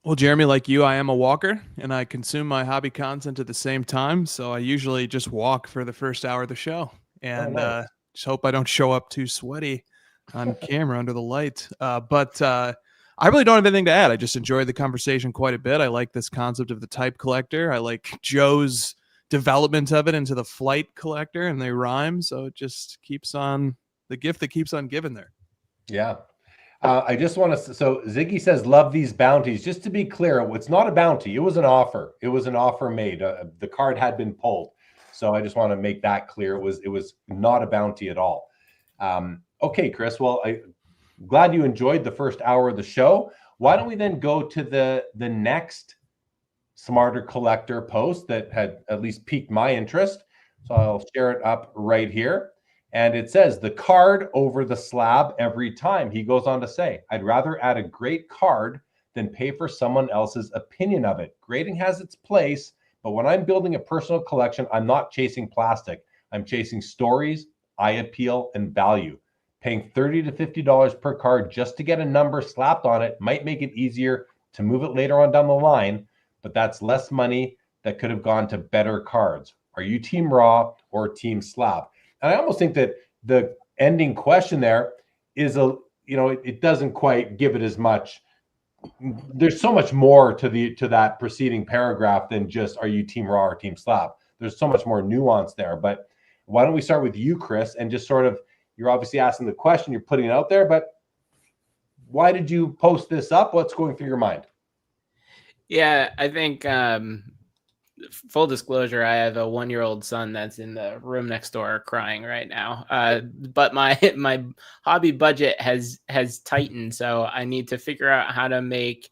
Well, Jeremy, like you, I am a walker, and I consume my hobby content at the same time. So I usually just walk for the first hour of the show, and just hope I don't show up too sweaty on camera under the light. But I really don't have anything to add. I just enjoyed the conversation quite a bit. I like this concept of the type collector. I like Joe's development of it into the flight collector, and they rhyme. So it just keeps on the gift that keeps on giving there. Yeah. I just want to, so Ziggy says, love these bounties. Just to be clear, it's not a bounty. It was an offer. It was an offer made. The card had been pulled. So I just want to make that clear. It was not a bounty at all. Okay, Chris. Well, I'm glad you enjoyed the first hour of the show. Why don't we then go to the next Smarter Collector post that had at least piqued my interest. So I'll share it up right here. And it says, the card over the slab every time. He goes on to say, I'd rather add a great card than pay for someone else's opinion of it. Grading has its place, but when I'm building a personal collection, I'm not chasing plastic. I'm chasing stories, eye appeal, and value. Paying $30 to $50 per card just to get a number slapped on it might make it easier to move it later on down the line, but that's less money that could have gone to better cards. Are you Team Raw or Team Slab? And I almost think that the ending question there is it doesn't quite give it as much. There's so much more to that preceding paragraph than just, are you Team Raw or Team Slab? There's so much more nuance there. But why don't we start with you, Chris, and just sort of, you're obviously asking the question, you're putting it out there, but why did you post this up? What's going through your mind? Yeah, I think full disclosure, I have a 1-year-old son that's in the room next door crying right now. But my hobby budget has tightened, so I need to figure out how to make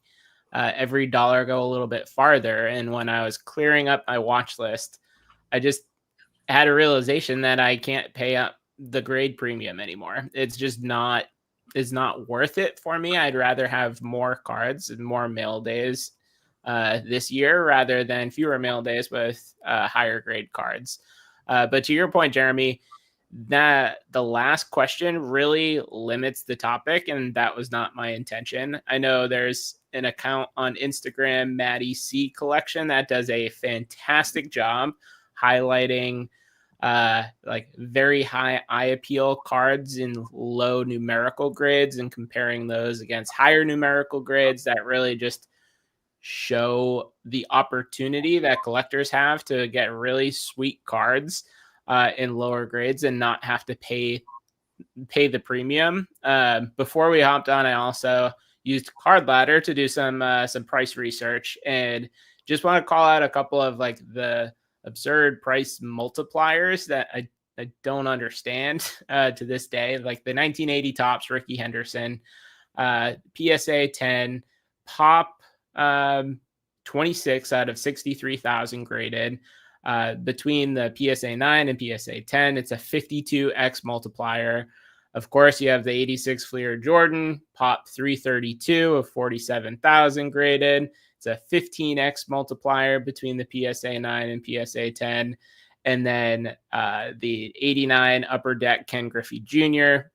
every dollar go a little bit farther. And when I was clearing up my watch list, I just had a realization that I can't pay up the grade premium anymore. It's not worth it for me. I'd rather have more cards and more mail days this year rather than fewer mail days with higher grade cards. But to your point, Jeremy, that the last question really limits the topic, and that was not my intention. I know there's an account on Instagram, Maddie C Collection, that does a fantastic job highlighting like very high eye appeal cards in low numerical grids and comparing those against higher numerical grids that really just show the opportunity that collectors have to get really sweet cards in lower grades and not have to pay the premium. Before we hopped on, I also used Card Ladder to do some price research, and just want to call out a couple of like the absurd price multipliers that I don't understand to this day. Like the 1980 Topps Ricky Henderson, PSA 10, Pop 26 out of 63,000 graded. Between the PSA 9 and PSA 10, it's a 52x multiplier. Of course, you have the 86 Fleer Jordan, Pop 332 of 47,000 graded. It's a 15x multiplier between the PSA 9 and PSA 10. And then the 89 Upper Deck Ken Griffey Jr.,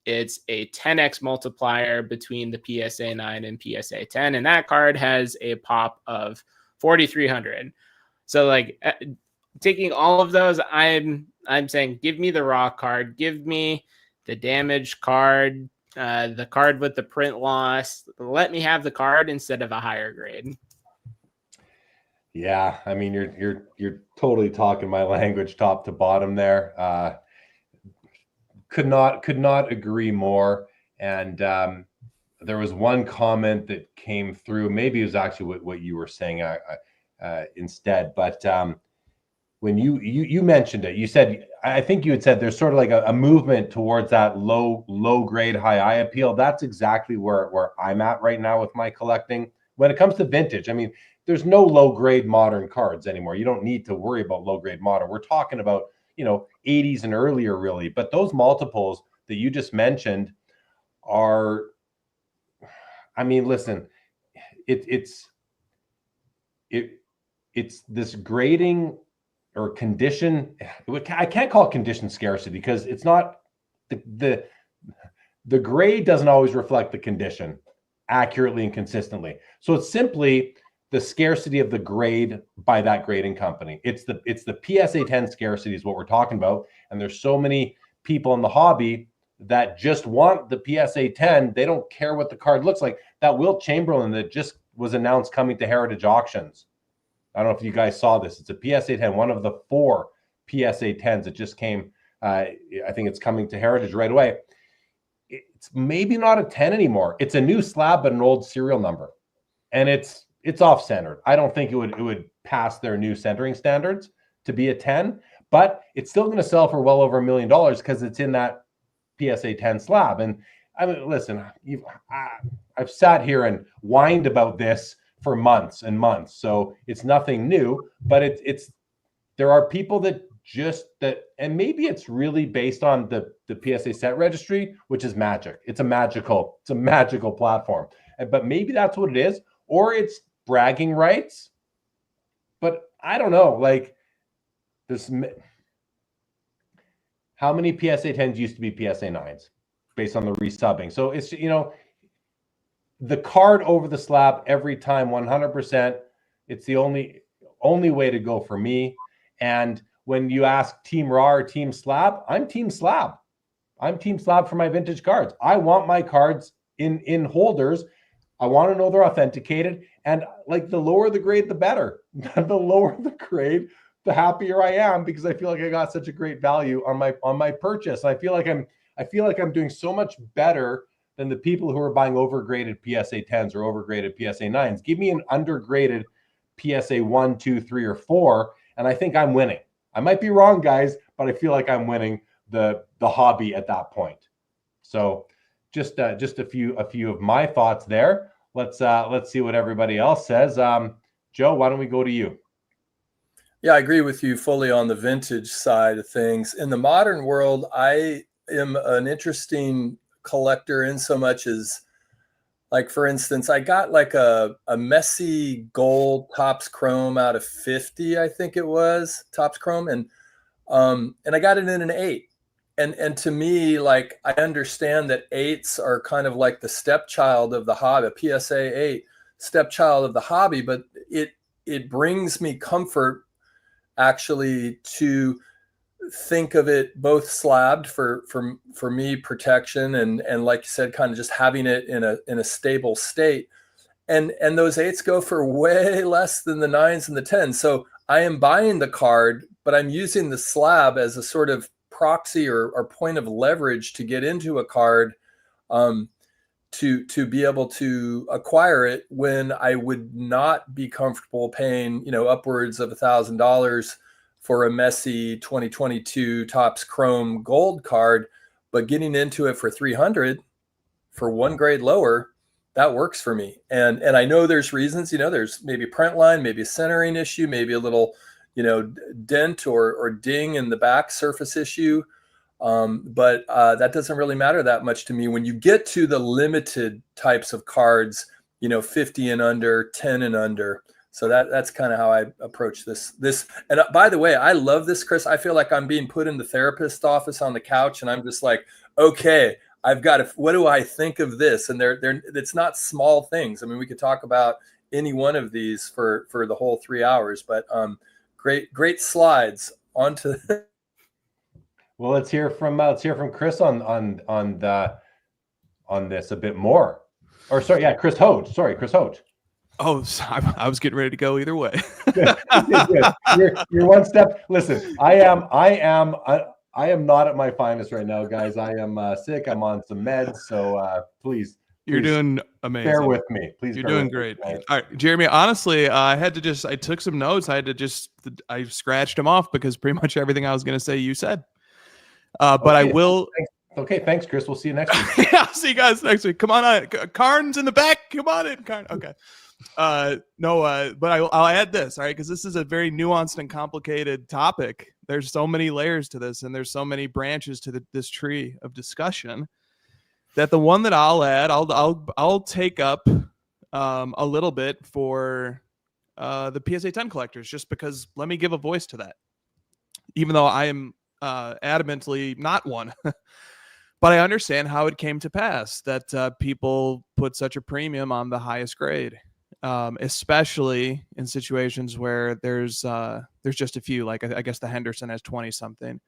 it's a 10x multiplier between the PSA 9 and PSA 10. And that card has a pop of 4,300. So like taking all of those, I'm saying, give me the raw card, give me the damaged card, the card with the print loss. Let me have the card instead of a higher grade. Yeah, I mean, you're totally talking my language, top to bottom there. Could not agree more. And there was one comment that came through. Maybe it was actually what you were saying instead. But when you mentioned it, you said, I think you had said there's sort of like a movement towards that low grade, high eye appeal. That's exactly where I'm at right now with my collecting. When it comes to vintage, I mean, there's no low grade modern cards anymore. You don't need to worry about low grade modern. We're talking about, 80s and earlier, really. But those multiples that you just mentioned are, I mean, listen, it's this grading or condition. I can't call it condition scarcity because it's not the grade doesn't always reflect the condition accurately and consistently. So it's simply the scarcity of the grade by that grading company. It's the PSA 10 scarcity is what we're talking about. And there's so many people in the hobby that just want the PSA 10. They don't care what the card looks like. That Wilt Chamberlain that just was announced coming to Heritage Auctions. I don't know if you guys saw this. It's a PSA 10, one of the 4 PSA 10s that just came. I think it's coming to Heritage right away. It's maybe not a 10 anymore. It's a new slab, but an old serial number. And it's off-centered. I don't think it would pass their new centering standards to be a 10, but it's still going to sell for well over $1 million because it's in that PSA 10 slab. And I mean, listen, I've sat here and whined about this for months and months, so it's nothing new. But there are people that and maybe it's really based on the PSA set registry, which is magic. It's a magical platform. But maybe that's what it is, or it's bragging rights. But I don't know, like this, how many PSA 10s used to be PSA 9s based on the resubbing? So it's, the card over the slab every time, 100%. It's the only way to go for me. And when you ask Team Raw or Team Slab, I'm Team Slab. I'm Team Slab for my vintage cards. I want my cards in holders. I want to know they're authenticated. And like the lower the grade, the better. The lower the grade, the happier I am, because I feel like I got such a great value on my purchase. I feel like I'm doing so much better than the people who are buying overgraded PSA 10s or overgraded PSA 9s. Give me an undergraded PSA 1, 2, 3, or 4, and I think I'm winning. I might be wrong, guys, but I feel like I'm winning the hobby at that point. So just a few of my thoughts there. Let's see what everybody else says. Joe, why don't we go to you? Yeah, I agree with you fully on the vintage side of things. In the modern world, I am an interesting collector in so much as, like, for instance, I got like a messy gold Topps Chrome out of 50, I think it was Topps Chrome, and I got it in an 8. And to me, like, I understand that 8s are kind of like the stepchild of the hobby, a PSA 8. stepchild of the hobby, but it brings me comfort actually to think of it both slabbed for me, protection, and like you said, kind of just having it in a stable state. And those 8s go for way less than the 9s and the 10s. So I am buying the card, but I'm using the slab as a sort of proxy or point of leverage to get into a card, to be able to acquire it when I would not be comfortable paying, upwards of $1,000 for a messy 2022 Topps Chrome Gold card, but getting into it for 300 for one grade lower, that works for me. And I know there's reasons, there's maybe print line, maybe a centering issue, maybe a little, dent or ding in the back surface issue. But that doesn't really matter that much to me. When you get to the limited types of cards, 50 and under, 10 and under. So that's kind of how I approach this. And by the way, I love this, Chris. I feel like I'm being put in the therapist's office on the couch, and I'm just like, okay, I've got to, what do I think of this? And it's not small things. I mean, we could talk about any one of these for the whole 3 hours, but great slides onto. Well, let's hear from Chris on this a bit more. Or sorry, yeah, Chris Hoge. Sorry, Chris Hoge. Oh, I was getting ready to go either way. You're one step. Listen, I am not at my finest right now, guys. I am sick. I'm on some meds, so please. You're doing amazing. Bear with me, please. You're doing great. All right, Jeremy. Honestly, I took some notes. I scratched them off because pretty much everything I was going to say you said. But okay, I will. Okay, thanks, Chris. We'll see you next week. Yeah, I'll see you guys next week. Come on, Karn's in the back. Come on in, Karn. Okay. But I'll add this, all right, because this is a very nuanced and complicated topic. There's so many layers to this, and there's so many branches to this tree of discussion, that the one that I'll add, I'll take up a little bit for the PSA 10 collectors, just because let me give a voice to that, even though I am adamantly not one. But I understand how it came to pass that people put such a premium on the highest grade, especially in situations where there's just a few. Like I guess the Henderson has 20 something,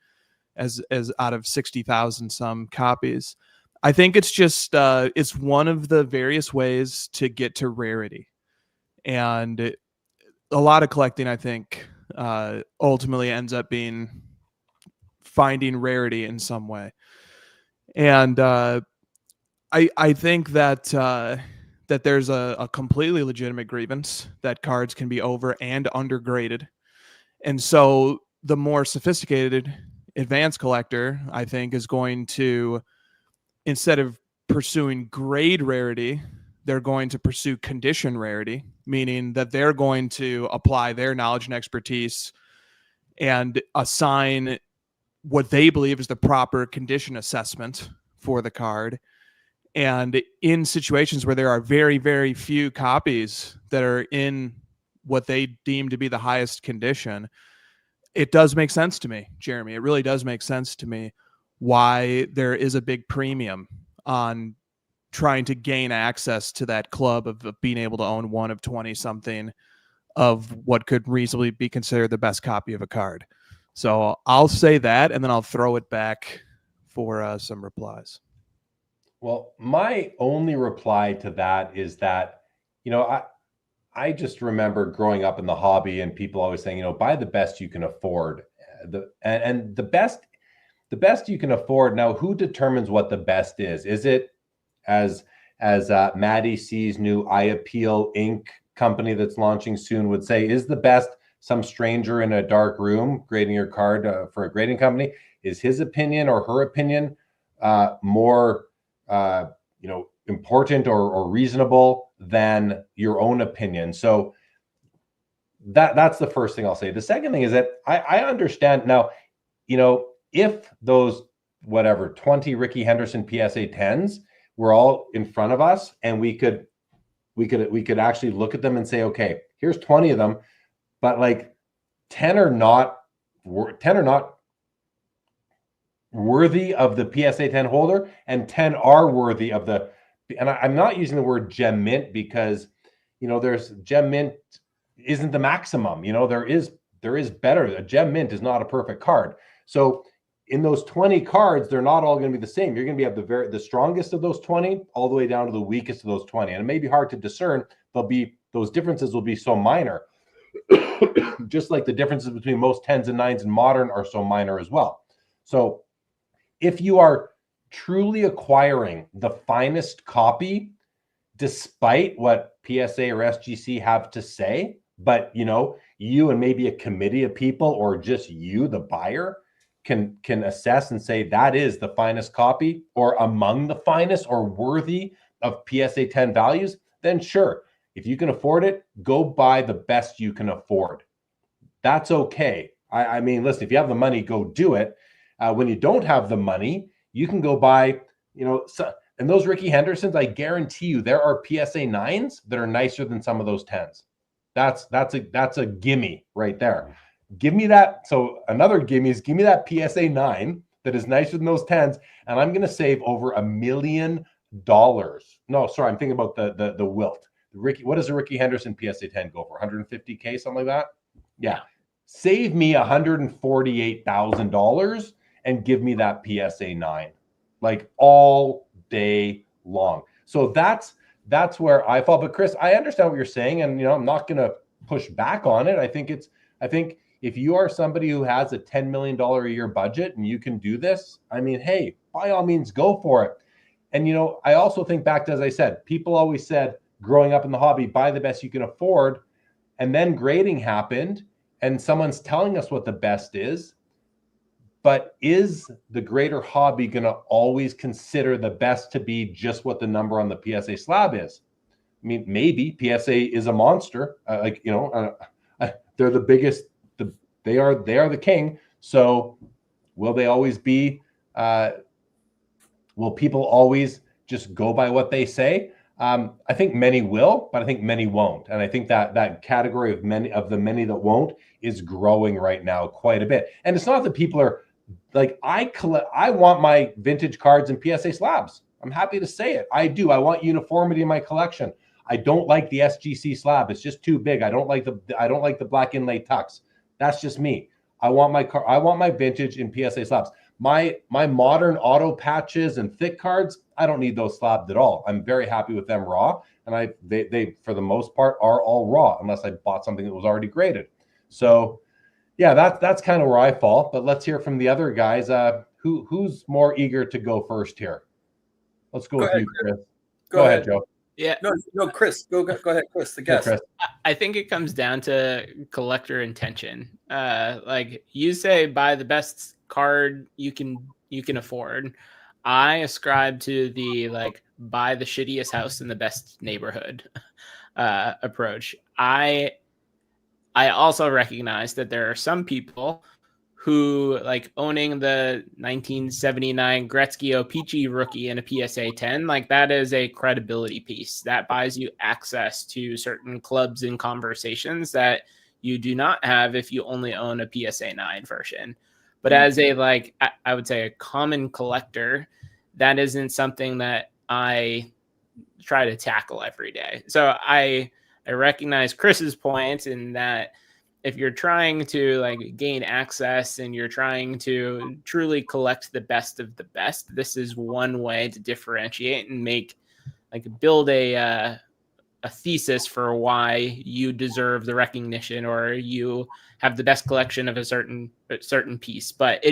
as out of 60,000 some copies. I think it's just it's one of the various ways to get to rarity, and a lot of collecting, I think, ultimately ends up being finding rarity in some way. And I think that that there's a completely legitimate grievance that cards can be over and undergraded. And so the more sophisticated advanced collector, I think, is going to, instead of pursuing grade rarity, they're going to pursue condition rarity, meaning that they're going to apply their knowledge and expertise and assign what they believe is the proper condition assessment for the card. And in situations where there are very, very few copies that are in what they deem to be the highest condition, it does make sense to me, Jeremy. It really does make sense to me why there is a big premium on trying to gain access to that club of being able to own one of 20 something of what could reasonably be considered the best copy of a card. So I'll say that, and then I'll throw it back for some replies. Well, my only reply to that is that, I just remember growing up in the hobby and people always saying, buy the best you can afford. And the best you can afford. Now, who determines what the best is? Is it as Maddie C's new I Appeal Inc. company that's launching soon would say, is the best some stranger in a dark room grading your card for a grading company? Is his opinion or her opinion more important or reasonable than your own opinion? So that's the first thing I'll say. The second thing is that I understand now, if those 20 Ricky Henderson PSA 10s were all in front of us, and we could actually look at them and say, okay, here's 20 of them, but like 10 are not worthy of the PSA 10 holder, and 10 are worthy of the, and I'm not using the word gem mint because, there's gem mint isn't the maximum. There is better. A gem mint is not a perfect card. So in those 20 cards, they're not all going to be the same. You're going to have the strongest of those 20 all the way down to the weakest of those 20. And it may be hard to discern. Those differences will be so minor, just like the differences between most 10s and 9s in modern are so minor as well. So if you are truly acquiring the finest copy, despite what PSA or SGC have to say, but you and maybe a committee of people, or just you, the buyer, can assess and say that is the finest copy, or among the finest, or worthy of PSA 10 values, then sure, if you can afford it, go buy the best you can afford. That's okay. I mean, listen, if you have the money, go do it. When you don't have the money, you can go buy, and those Ricky Hendersons, I guarantee you, there are PSA 9s that are nicer than some of those 10s. That's a gimme right there. Give me that. So another gimme is give me that PSA 9 that is nicer than those 10s, and I'm going to save over $1 million. No, sorry, I'm thinking about the wilt. What does a Ricky Henderson PSA 10 go for? 150K, something like that? Yeah. Save me $148,000 and give me that PSA 9, like all day long. So that's where I fall. But Chris, I understand what you're saying, and I'm not going to push back on it. I think if you are somebody who has a $10 million a year budget and you can do this, I mean, hey, by all means, go for it. And I also think back to, as I said, people always said growing up in the hobby, buy the best you can afford, and then grading happened, and someone's telling us what the best is. But is the greater hobby going to always consider the best to be just what the number on the PSA slab is? I mean, maybe PSA is a monster. They're the biggest. They are the king. So will they always be? Will people always just go by what they say? I think many will, but I think many won't. And I think that category of the many that won't is growing right now quite a bit. And it's not that people are like, I want my vintage cards in PSA slabs. I'm happy to say it. I do. I want uniformity in my collection. I don't like the SGC slab. It's just too big. I don't like the black inlay tux. That's just me. I want my vintage in PSA slabs. My modern auto patches and thick cards, I don't need those slabbed at all. I'm very happy with them raw, and they for the most part are all raw, unless I bought something that was already graded. So yeah, that's kind of where I fall. But let's hear from the other guys. Who's more eager to go first here? Let's go with you, Chris. Go ahead, Joe. Yeah. No, Chris. Go ahead, Chris, the guest. Chris. I think it comes down to collector intention. Like you say, buy the best card you can afford. I ascribe to the buy the shittiest house in the best neighborhood approach. I also recognize that there are some people who owning the 1979 Gretzky O-Pee-Chee rookie in a PSA 10, that is a credibility piece that buys you access to certain clubs and conversations that you do not have if you only own a PSA 9 version. But as a I would say a common collector, that isn't something that I try to tackle every day. So I recognize Chris's point in that if you're trying to gain access and you're trying to truly collect the best of the best, this is one way to differentiate and build a thesis for why you deserve the recognition or you have the best collection of a certain piece. But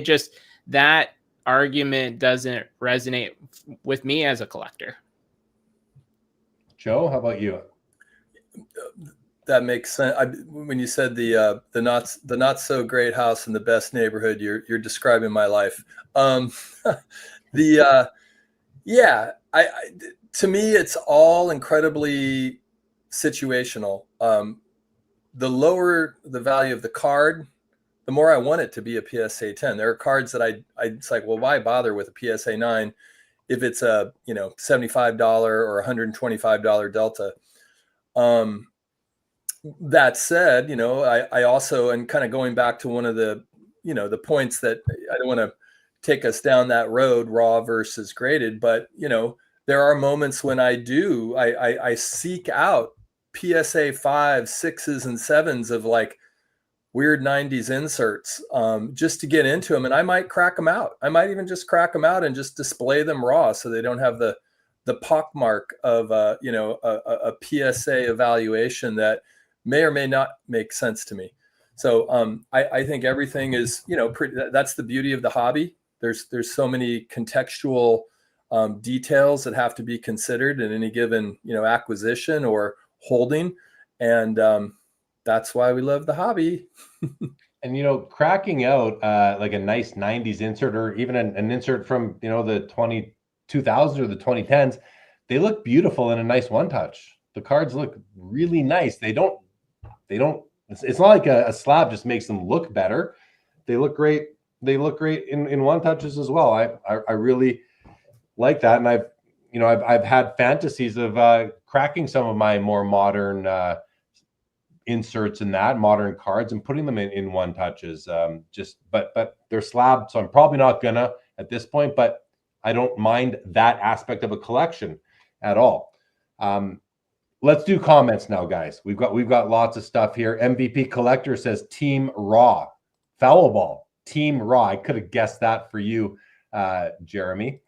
that argument doesn't resonate with me as a collector. Joe, how about you? That makes sense. When you said the not so great house in the best neighborhood, you're describing my life. To me, it's all incredibly situational. The lower the value of the card, the more I want it to be a PSA 10. There are cards that it's like, well, why bother with a PSA 9 if it's a $75 or $125 delta? That said, I also, and kind of going back to one of the points that I don't want to take us down that road, raw versus graded, but there are moments when I seek out PSA 5s, 6s, and 7s of like weird 90s inserts just to get into them. And I might crack them out. I might even just crack them out and just display them raw so they don't have the pockmark of a PSA evaluation that may or may not make sense to me. So I think everything is, that's the beauty of the hobby. There's so many contextual details that have to be considered in any given, acquisition or holding. And that's why we love the hobby. And, cracking out like a nice 90s insert, or even an insert from, the 2000s or the 2010s, they look beautiful in a nice one touch. The cards look really nice. It's not like a slab just makes them look better. They look great. They look great in one touches as well. I really like that. And I've had fantasies of cracking some of my more modern inserts in that, modern cards, and putting them in one touches. But they're slab, so I'm probably not gonna at this point, but I don't mind that aspect of a collection at all. Let's do comments now, guys. We've got lots of stuff here. MVP Collector says Team Raw. Foul ball, Team Raw. I could have guessed that for you, Jeremy.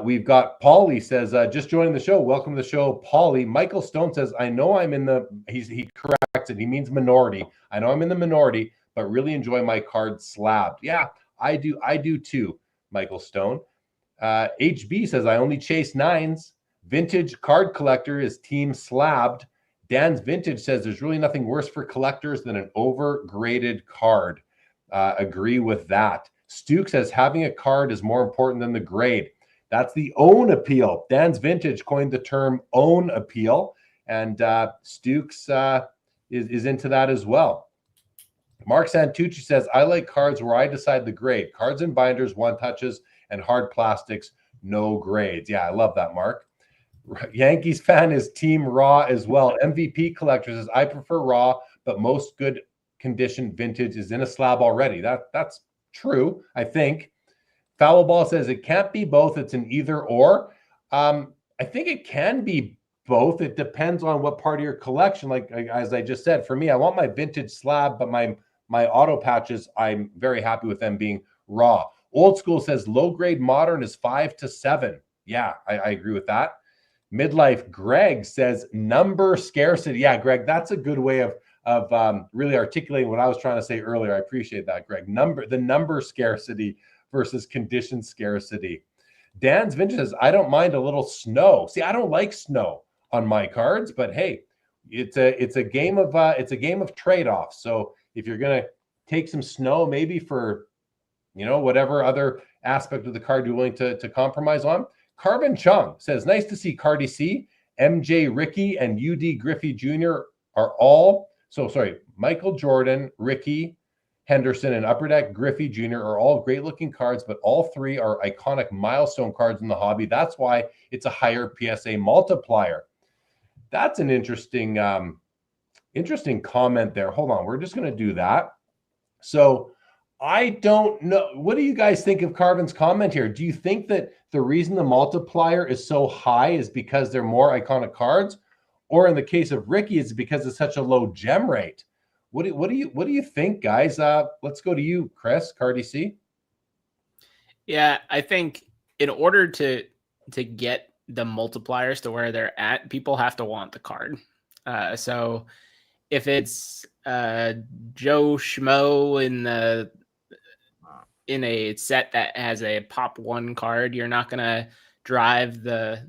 We've got Paulie says, just joining the show. Welcome to the show, Paulie. Michael Stone says, I know I'm in the, he corrects it. He means minority. I know I'm in the minority, but really enjoy my card slabbed. Yeah, I do too, Michael Stone. HB says, I only chase 9s. Vintage card collector is team slabbed. Dan's Vintage says, there's really nothing worse for collectors than an overgraded card. Agree with that. Stuke says, having a card is more important than the grade. That's the own appeal. Dan's Vintage coined the term own appeal, and Stukes is into that as well. Mark Santucci says, I like cards where I decide the grade. Cards and binders, one touches, and hard plastics, no grades. Yeah, I love that, Mark. Yankees fan is team raw as well. MVP Collector says, I prefer raw, but most good condition vintage is in a slab already. That's true, I think. Foul Ball says it can't be both. It's an either or. I think it can be both. It depends on what part of your collection. Like as I just said, for me, I want my vintage slab, but my auto patches, I'm very happy with them being raw. Old School says low grade modern is 5 to 7. Yeah, I agree with that. Midlife Greg says number scarcity. Yeah, Greg, that's a good way of really articulating what I was trying to say earlier. I appreciate that, Greg. The number scarcity versus condition scarcity. Dan's Vintage says, I don't mind a little snow. See, I don't like snow on my cards, but hey, it's a game of trade-offs. So if you're gonna take some snow, maybe for whatever other aspect of the card you're willing to compromise on. Carbon Chung says, nice to see Cardi C, MJ Ricky, and UD Griffey Jr. are all, Michael Jordan, Ricky Henderson, and Upper Deck Griffey Jr. are all great looking cards, but all three are iconic milestone cards in the hobby. That's why it's a higher PSA multiplier. That's an interesting comment there. Hold on, we're just going to do that. So I don't know. What do you guys think of Carbon's comment here? Do you think that the reason the multiplier is so high is because they're more iconic cards? Or in the case of Ricky, it's because it's such a low gem rate? What do you think, guys? Let's go to you, Chris, Cardi C. Yeah, I think in order to get the multipliers to where they're at, people have to want the card. So if it's Joe Schmo in a set that has a pop 1 card, you're not gonna drive the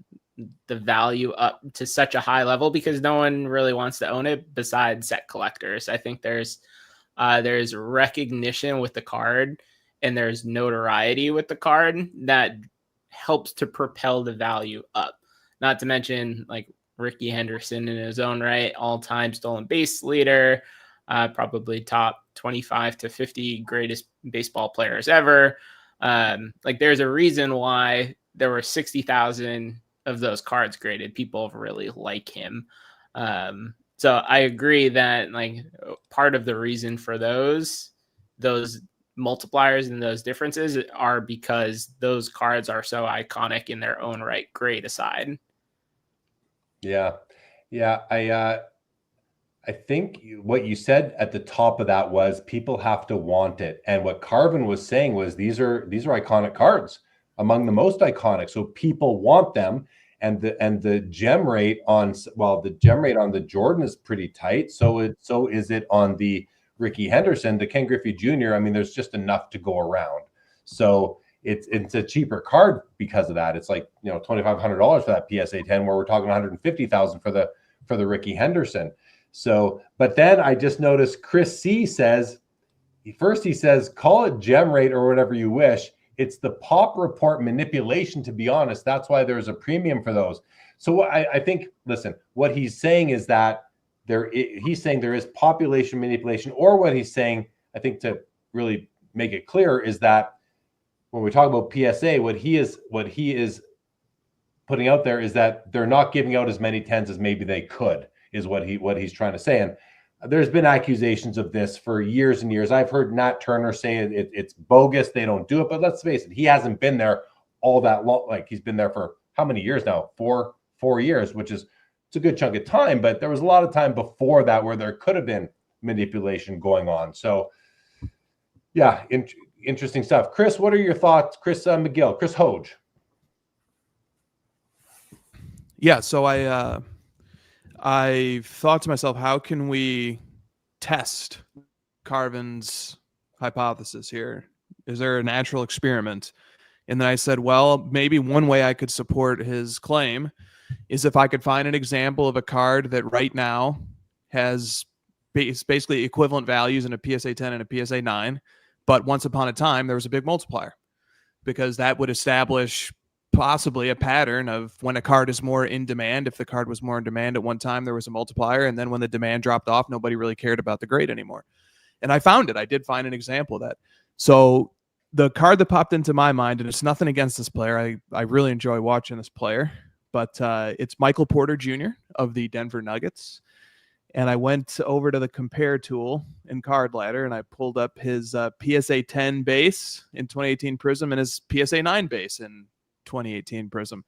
value up to such a high level because no one really wants to own it besides set collectors. I think there's recognition with the card and there's notoriety with the card that helps to propel the value up. Not to mention like Ricky Henderson in his own right, all-time stolen base leader, probably top 25 to 50 greatest baseball players ever. Like there's a reason why there were 60,000 of those cards graded. People really like him. So I agree that like part of the reason for those multipliers and those differences are because those cards are so iconic in their own right, grade aside. Yeah. Yeah, I think what you said at the top of that was people have to want it. And what Carvin was saying was these are iconic cards, among the most iconic. So people want them. And the gem rate on the Jordan is pretty tight. So is it on the Ricky Henderson, the Ken Griffey Jr. I mean, there's just enough to go around. So it's a cheaper card because of that. It's like, $2,500 for that PSA 10, where we're talking $150,000 for the Ricky Henderson. So, but then I just noticed Chris C says, he says, call it gem rate or whatever you wish. It's the pop report manipulation, to be honest. That's why there's a premium for those. So I think, listen, what he's saying is that he's saying there is population manipulation, or what he's saying, I think, to really make it clear, is that when we talk about PSA, what he is putting out there is that they're not giving out as many 10s as maybe they could, is what he's trying to say. And there's been accusations of this for years and years. I've heard Nat Turner say it's bogus, they don't do it. But let's face it, he hasn't been there all that long. Like, he's been there for how many years now? Four years, which is, it's a good chunk of time. But there was a lot of time before that where there could have been manipulation going on. So yeah, interesting stuff. Chris, what are your thoughts? Chris McGill, Chris Hoge. Yeah, so I thought to myself, how can we test Carvin's hypothesis here? Is there a natural experiment? And then I said, well, maybe one way I could support his claim is if I could find an example of a card that right now has basically equivalent values in a PSA 10 and a PSA 9, but once upon a time there was a big multiplier, because that would establish possibly a pattern of when a card is more in demand. If the card was more in demand at one time, there was a multiplier, and then when the demand dropped off, nobody really cared about the grade anymore. And I found it. I did find an example of that. So the card that popped into my mind, and it's nothing against this player, I really enjoy watching this player, but it's Michael Porter Jr. of the Denver Nuggets. And I went over to the compare tool in Card Ladder, and I pulled up his PSA 10 base in 2018 Prism and his PSA 9 base in 2018 Prism.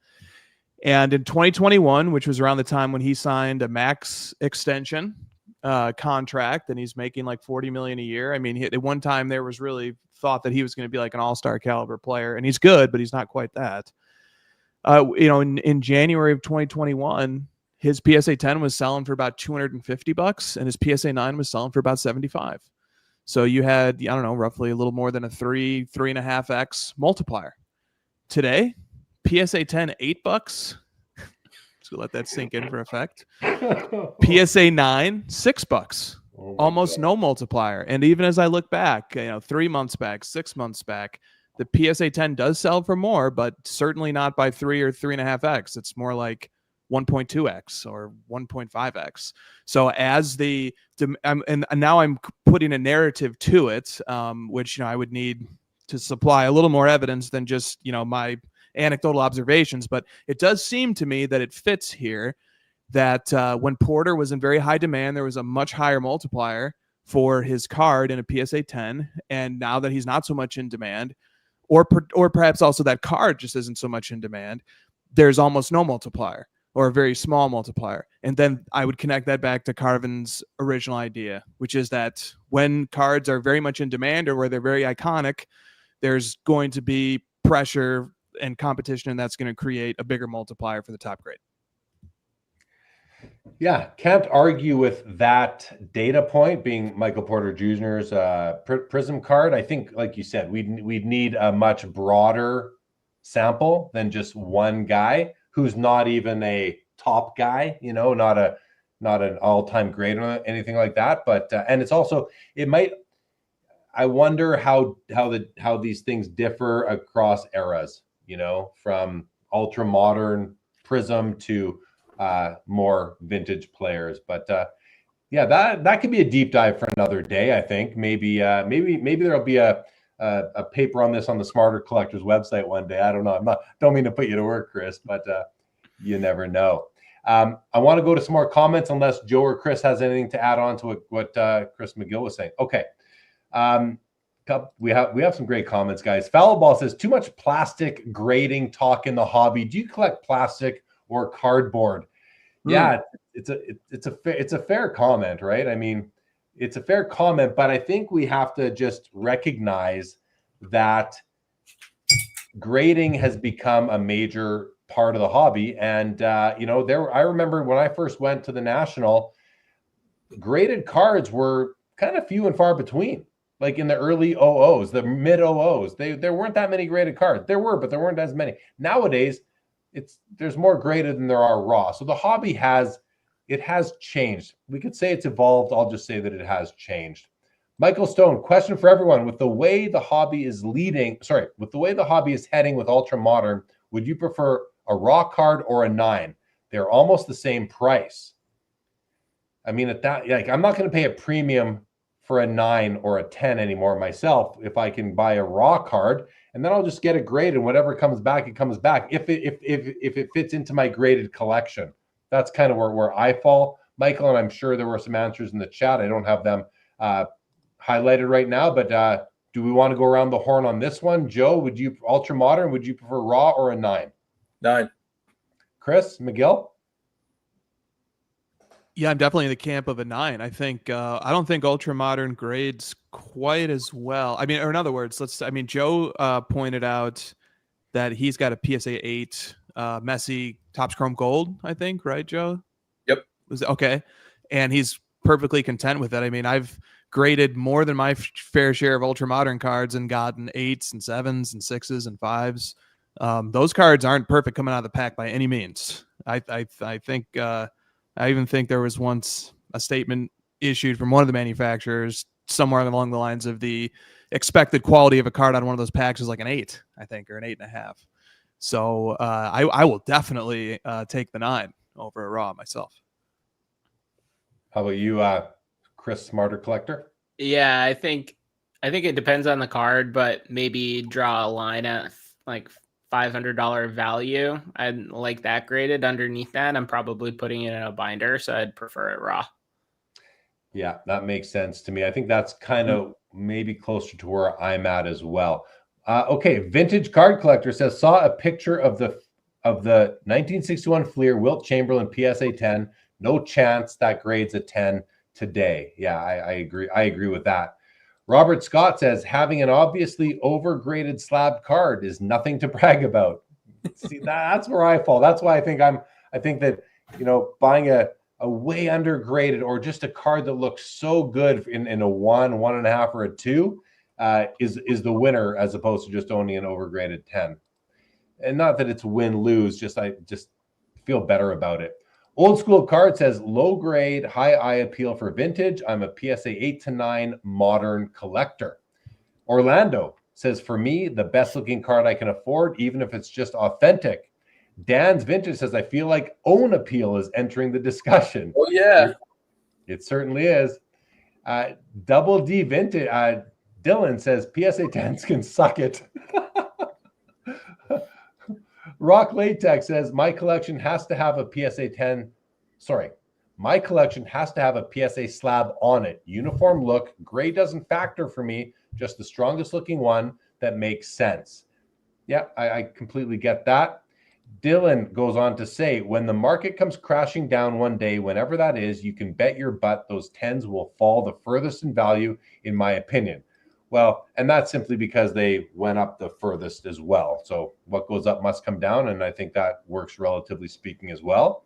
And in 2021, which was around the time when he signed a max extension contract, and he's making like $40 million a year. I mean, at one time there was really thought that he was going to be like an all-star caliber player, and he's good, but he's not quite that. In January of 2021, his PSA 10 was selling for about $250, and his PSA 9 was selling for about $75. So you had, I don't know, roughly a little more than a 3.5x multiplier. Today, PSA 10, $8. So let that sink in for effect. PSA 9, $6. Almost no multiplier. And even as I look back, 3 months back, 6 months back, the PSA 10 does sell for more, but certainly not by 3 or 3.5x. It's more like 1.2x or 1.5x. So as and now I'm putting a narrative to it, which I would need to supply a little more evidence than just my anecdotal observations, but it does seem to me that it fits here that when Porter was in very high demand, there was a much higher multiplier for his card in a PSA 10, and now that he's not so much in demand, or perhaps also that card just isn't so much in demand, there's almost no multiplier or a very small multiplier. And then I would connect that back to Carvin's original idea, which is that when cards are very much in demand or where they're very iconic, there's going to be pressure and competition, and that's going to create a bigger multiplier for the top grade. Yeah, can't argue with that data point, being Michael Porter Jr.'s Prism card. I think, like you said, we'd need a much broader sample than just one guy who's not even a top guy, not an all-time great or anything like that. But and it's also, I wonder how these things differ across eras, from ultra modern Prism to more vintage players. But yeah, that could be a deep dive for another day. I think maybe there'll be a paper on this on the Smarter Collectors website one day. I don't know. Don't mean to put you to work, Chris, but you never know. I want to go to some more comments unless Joe or Chris has anything to add on to what Chris McGill was saying. Okay. We have some great comments, guys. Foulball says, too much plastic grading talk in the hobby. Do you collect plastic or cardboard? Yeah, it's a fair comment, right? I mean, it's a fair comment, but I think we have to just recognize that grading has become a major part of the hobby. And I remember when I first went to the National, graded cards were kind of few and far between. Like in the early 00s, the mid 00s, there weren't that many graded cards. There were, but there weren't as many. Nowadays, there's more graded than there are raw. So the hobby has changed. We could say it's evolved. I'll just say that it has changed. Michael Stone, question for everyone. With the way the hobby is heading with ultra modern, would you prefer a raw card or a 9? They're almost the same price. I mean, at that, like, I'm not going to pay a premium for a 9 or a 10 anymore myself if I can buy a raw card, and then I'll just get it graded, and whatever comes back, it comes back. If it fits into my graded collection, that's kind of where I fall, Michael. And I'm sure there were some answers in the chat. I don't have them highlighted right now, but do we want to go around the horn on this one? Joe, would you ultra modern? Would you prefer raw or a 9? 9. Chris McGill? Yeah, I'm definitely in the camp of a 9. I think I don't think ultra modern grades quite as well. I mean, or in other words, Joe pointed out that he's got a PSA 8 Messi Topps Chrome Gold, I think, right, Joe? Yep. Okay. And he's perfectly content with it. I mean, I've graded more than my fair share of ultra modern cards and gotten 8s and 7s and 6s and 5s. Those cards aren't perfect coming out of the pack by any means. I think I even think there was once a statement issued from one of the manufacturers somewhere along the lines of the expected quality of a card on one of those packs is like an 8, I think, or an 8.5. So I will definitely take the 9 over a raw myself. How about you, Chris, smarter collector? Yeah, I think it depends on the card, but maybe draw a line at like $500 value. I'd like that graded. Underneath that, I'm probably putting it in a binder, so I'd prefer it raw. Yeah, that makes sense to me. I think that's kind of maybe closer to where I'm at as well. Okay, Vintage Card Collector says, saw a picture of the 1961 Fleer Wilt Chamberlain PSA 10. No chance that grades a 10 today. Yeah, I agree. I agree with that. Robert Scott says, having an obviously overgraded slab card is nothing to brag about. See, that's where I fall. That's why I think that, buying a way undergraded or just a card that looks so good in a 1, 1.5, or a 2 is the winner, as opposed to just owning an overgraded 10. And not that it's win-lose, I just feel better about it. Old School Card says, low grade, high eye appeal for vintage. I'm a PSA 8 to 9 modern collector. Orlando says, for me, the best looking card I can afford, even if it's just authentic. Dan's Vintage says, I feel like own appeal is entering the discussion. Oh, yeah. It certainly is. Double D Vintage, Dylan says, PSA 10s can suck it. Rock Latex says, my collection has to have a PSA 10. My collection has to have a PSA slab on it. Uniform look. Gray doesn't factor for me. Just the strongest looking one that makes sense. Yeah, I completely get that. Dylan goes on to say, when the market comes crashing down one day, whenever that is, you can bet your butt those 10s will fall the furthest in value, in my opinion. Well, and that's simply because they went up the furthest as well. So what goes up must come down, and I think that works relatively speaking as well.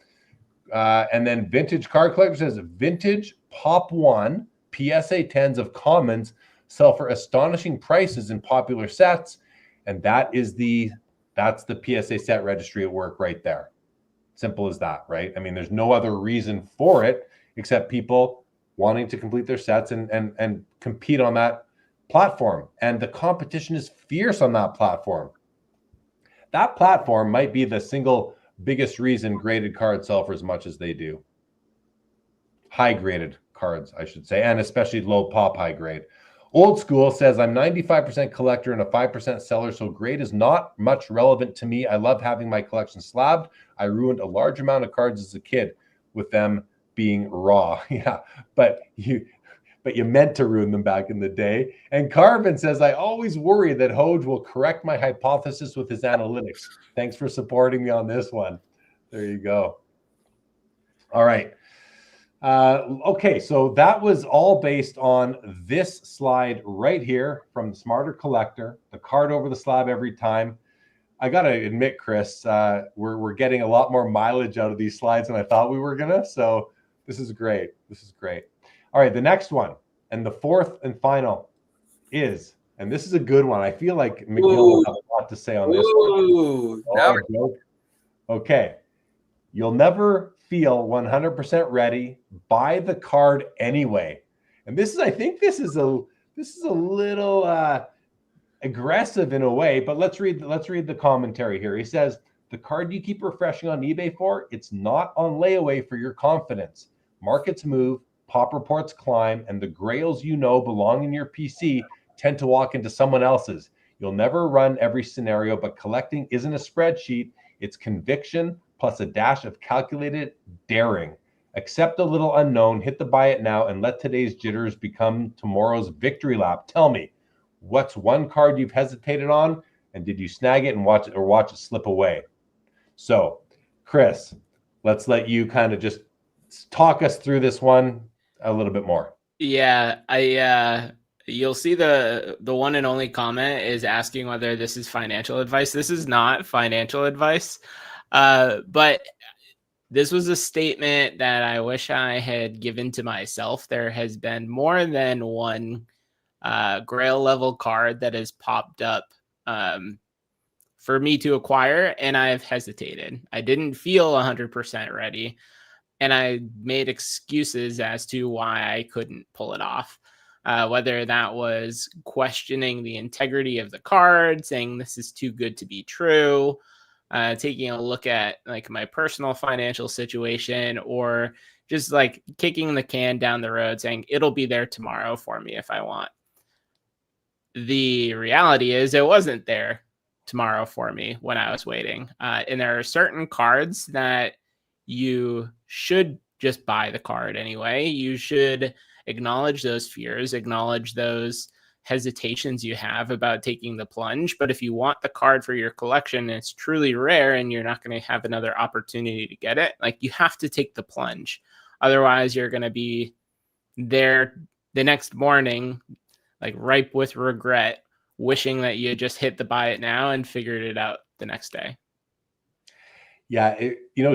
And then Vintage Card Collector says, vintage Pop 1 PSA 10s of commons sell for astonishing prices in popular sets, and that's the PSA set registry at work right there. Simple as that, right? I mean, there's no other reason for it except people wanting to complete their sets and compete on that platform, and the competition is fierce on that platform. That platform might be the single biggest reason graded cards sell for as much as they do. High graded cards, I should say, and especially low pop high grade. Old School says, I'm 95% collector and a 5% seller, so grade is not much relevant to me. I love having my collection slabbed. I ruined a large amount of cards as a kid with them being raw. Yeah, but you meant to ruin them back in the day. And Carvin says, I always worry that Hoge will correct my hypothesis with his analytics. Thanks for supporting me on this one. There you go. All right. Okay, so that was all based on this slide right here from the Smarter Collector, the card over the slab every time. I got to admit, Chris, we're getting a lot more mileage out of these slides than I thought we were going to. So this is great. This is great. All right, the next one and the fourth and final is, and this is a good one. I feel like McGill will have a lot to say on this Ooh, one. Okay. You'll never feel 100% ready. Buy the card anyway. And this is, I think this is a little aggressive in a way, but let's read the commentary here. He says, the card you keep refreshing on eBay for, it's not on layaway for your confidence. Markets move, pop reports climb, and the grails you know belong in your PC tend to walk into someone else's. You'll never run every scenario, but collecting isn't a spreadsheet. It's conviction plus a dash of calculated daring. Accept a little unknown, hit the buy it now, and let today's jitters become tomorrow's victory lap. Tell me, what's one card you've hesitated on, and did you snag it and watch it slip away? So, Chris, let's let you kind of just talk us through this one a little bit more. Yeah, you'll see the one and only comment is asking whether this is financial advice. This is not financial advice, but this was a statement that I wish I had given to myself. There has been more than one Grail level card that has popped up for me to acquire, and I've hesitated. I didn't feel 100% ready, and I made excuses as to why I couldn't pull it off. Whether that was questioning the integrity of the card, saying this is too good to be true, taking a look at like my personal financial situation, or just like kicking the can down the road saying it'll be there tomorrow for me if I want. The reality is it wasn't there tomorrow for me when I was waiting. And there are certain cards that you should just buy the card anyway. You should acknowledge those fears, acknowledge those hesitations you have about taking the plunge. But if you want the card for your collection and it's truly rare and you're not going to have another opportunity to get it, like you have to take the plunge. Otherwise, you're going to be there the next morning, like ripe with regret, wishing that you just hit the buy it now and figured it out the next day. Yeah,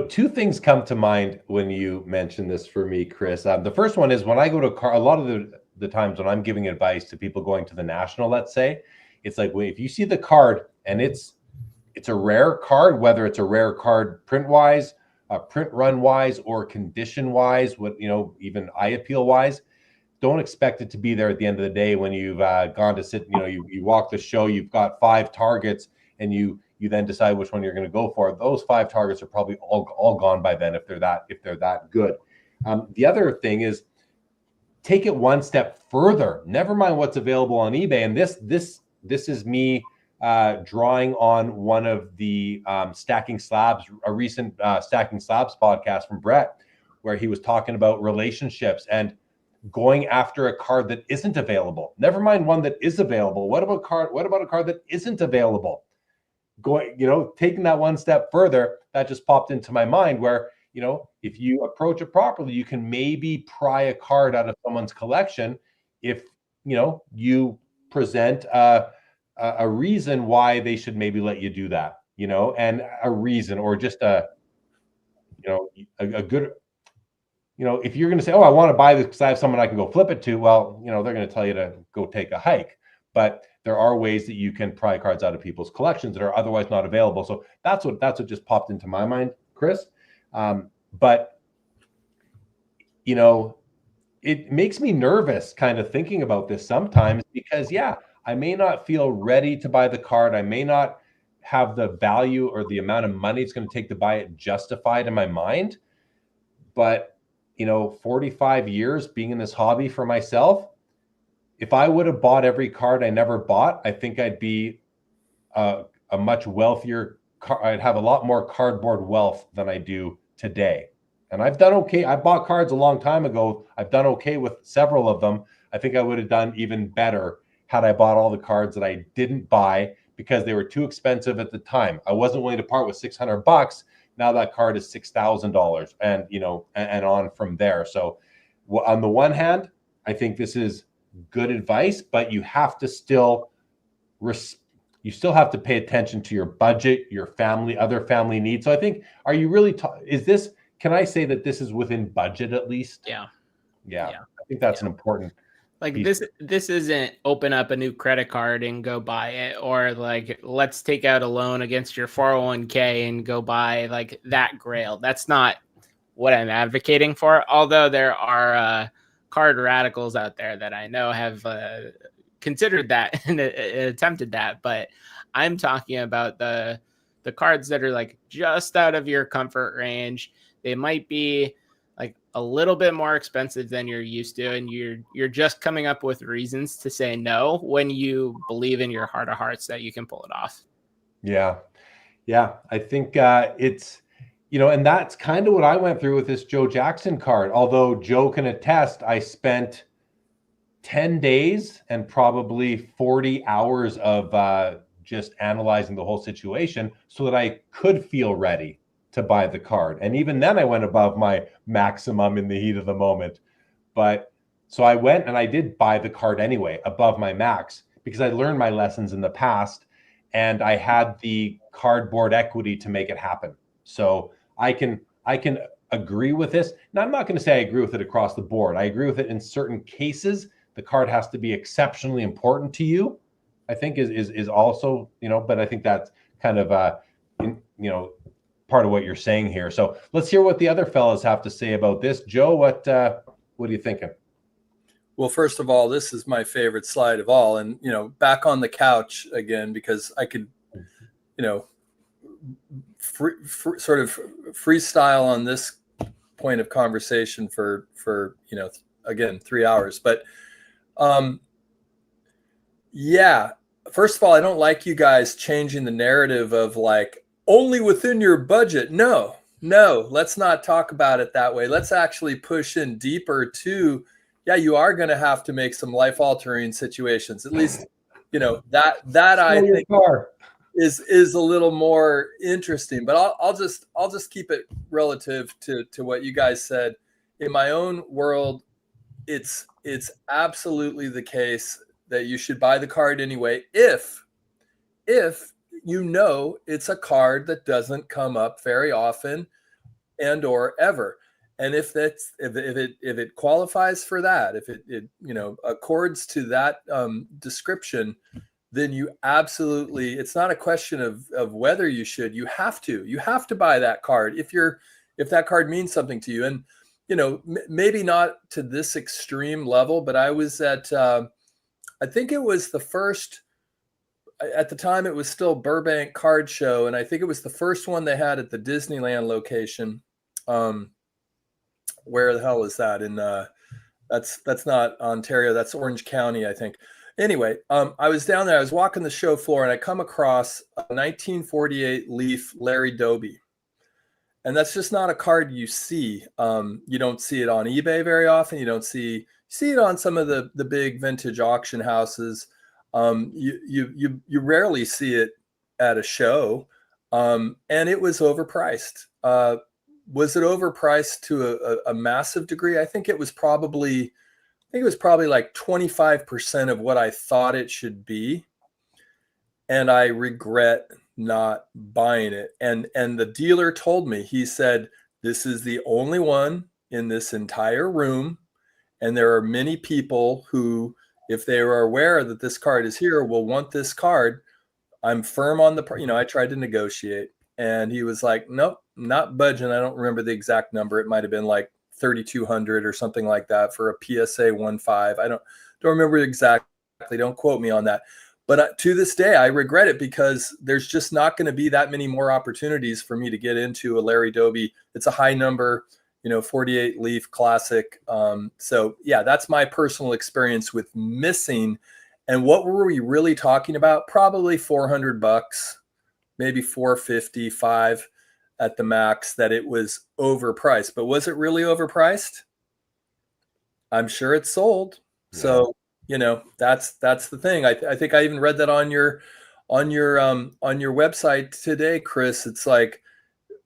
two things come to mind when you mention this for me, Chris. The first one is when I go to a lot of the times when I'm giving advice to people going to the National, let's say, it's like if you see the card and it's a rare card, whether it's a rare card print-wise, print run-wise, or condition-wise, even eye appeal-wise, don't expect it to be there at the end of the day when you've gone to sit, you walk the show, you've got 5 targets, and you then decide which one you're going to go for. Those 5 targets are probably all gone by then if they're that good. The other thing is take it one step further. Never mind what's available on eBay. And this is me drawing on one of the Stacking Slabs, a recent Stacking Slabs podcast from Brett, where he was talking about relationships and going after a card that isn't available. Never mind one that is available. What about a card that isn't available? Taking that one step further, that just popped into my mind where, if you approach it properly, you can maybe pry a card out of someone's collection if, you present a reason why they should maybe let you do that, and a reason, or just a good, if you're going to say, oh, I want to buy this because I have someone I can go flip it to, well, they're going to tell you to go take a hike. But there are ways that you can pry cards out of people's collections that are otherwise not available. So that's what just popped into my mind, Chris. But it makes me nervous kind of thinking about this sometimes because, I may not feel ready to buy the card. I may not have the value or the amount of money it's going to take to buy it justified in my mind. But, 45 years being in this hobby for myself, if I would have bought every card I never bought, I think I'd be a much wealthier. I'd have a lot more cardboard wealth than I do today. And I've done okay. I bought cards a long time ago. I've done okay with several of them. I think I would have done even better had I bought all the cards that I didn't buy because they were too expensive at the time. I wasn't willing to part with $600 Now that card is $6,000, and and on from there. So on the one hand, I think this is good advice, but you have to still have to pay attention to your budget, your family, other family needs. So I think, are you really can I say that this is within budget at least? Yeah. I think that's an important piece. This isn't open up a new credit card and go buy it, or like let's take out a loan against your 401k and go buy like that grail. That's not what I'm advocating for. Although there are card radicals out there that I know have considered that and attempted that, but I'm talking about the cards that are like just out of your comfort range. They might be like a little bit more expensive than you're used to, and you're just coming up with reasons to say no when you believe in your heart of hearts that you can pull it off. Yeah. I think it's, and that's kind of what I went through with this Joe Jackson card. Although Joe can attest, I spent 10 days and probably 40 hours of just analyzing the whole situation so that I could feel ready to buy the card. And even then I went above my maximum in the heat of the moment. But so I went and I did buy the card anyway, above my max, because I learned my lessons in the past and I had the cardboard equity to make it happen. So I can agree with this. Now, I'm not going to say I agree with it across the board. I agree with it in certain cases. The card has to be exceptionally important to you, I think is also, but I think that's kind of, part of what you're saying here. So let's hear what the other fellas have to say about this. Joe, what are you thinking? Well, first of all, this is my favorite slide of all. And, back on the couch again, because I could, sort of freestyle on this point of conversation for again, 3 hours. But first of all, I don't like you guys changing the narrative of like only within your budget. No, let's not talk about it that way. Let's actually push in deeper to, you are going to have to make some life altering situations. At least, that I think is a little more interesting, but I'll just keep it relative to what you guys said. In my own world, it's absolutely the case that you should buy the card anyway if it's a card that doesn't come up very often and or ever. And if it qualifies for that, if it accords to that description, then you absolutely, it's not a question of whether you have to buy that card if that card means something to you. And maybe not to this extreme level, but I was at I think it was the first, at the time it was still Burbank Card Show, and I think it was the first one they had at the Disneyland location. Where the hell is that? In that's not Ontario, that's Orange County, I think. Anyway, I was down there, I was walking the show floor, and I come across a 1948 Leaf Larry Doby. And that's just not a card you see. You don't see it on eBay very often. You don't see it on some of the big vintage auction houses. You rarely see it at a show. And it was overpriced. Was it overpriced to a massive degree? I think it was probably like 25% of what I thought it should be. And I regret not buying it. And the dealer told me, he said, this is the only one in this entire room. And there are many people who, if they are aware that this card is here, will want this card. I'm firm on I tried to negotiate, and he was like, nope, not budging. I don't remember the exact number. It might've been like 3,200 or something like that for a PSA 1.5. I don't remember exactly. Don't quote me on that. But to this day, I regret it because there's just not going to be that many more opportunities for me to get into a Larry Doby. It's a high number, 48 Leaf classic. So yeah, that's my personal experience with missing. And what were we really talking about? Probably $400, maybe $455 at the max, that it was overpriced. But was it really overpriced? I'm sure it sold. Yeah. So, that's the thing. I think I even read that on your website today, Chris. It's like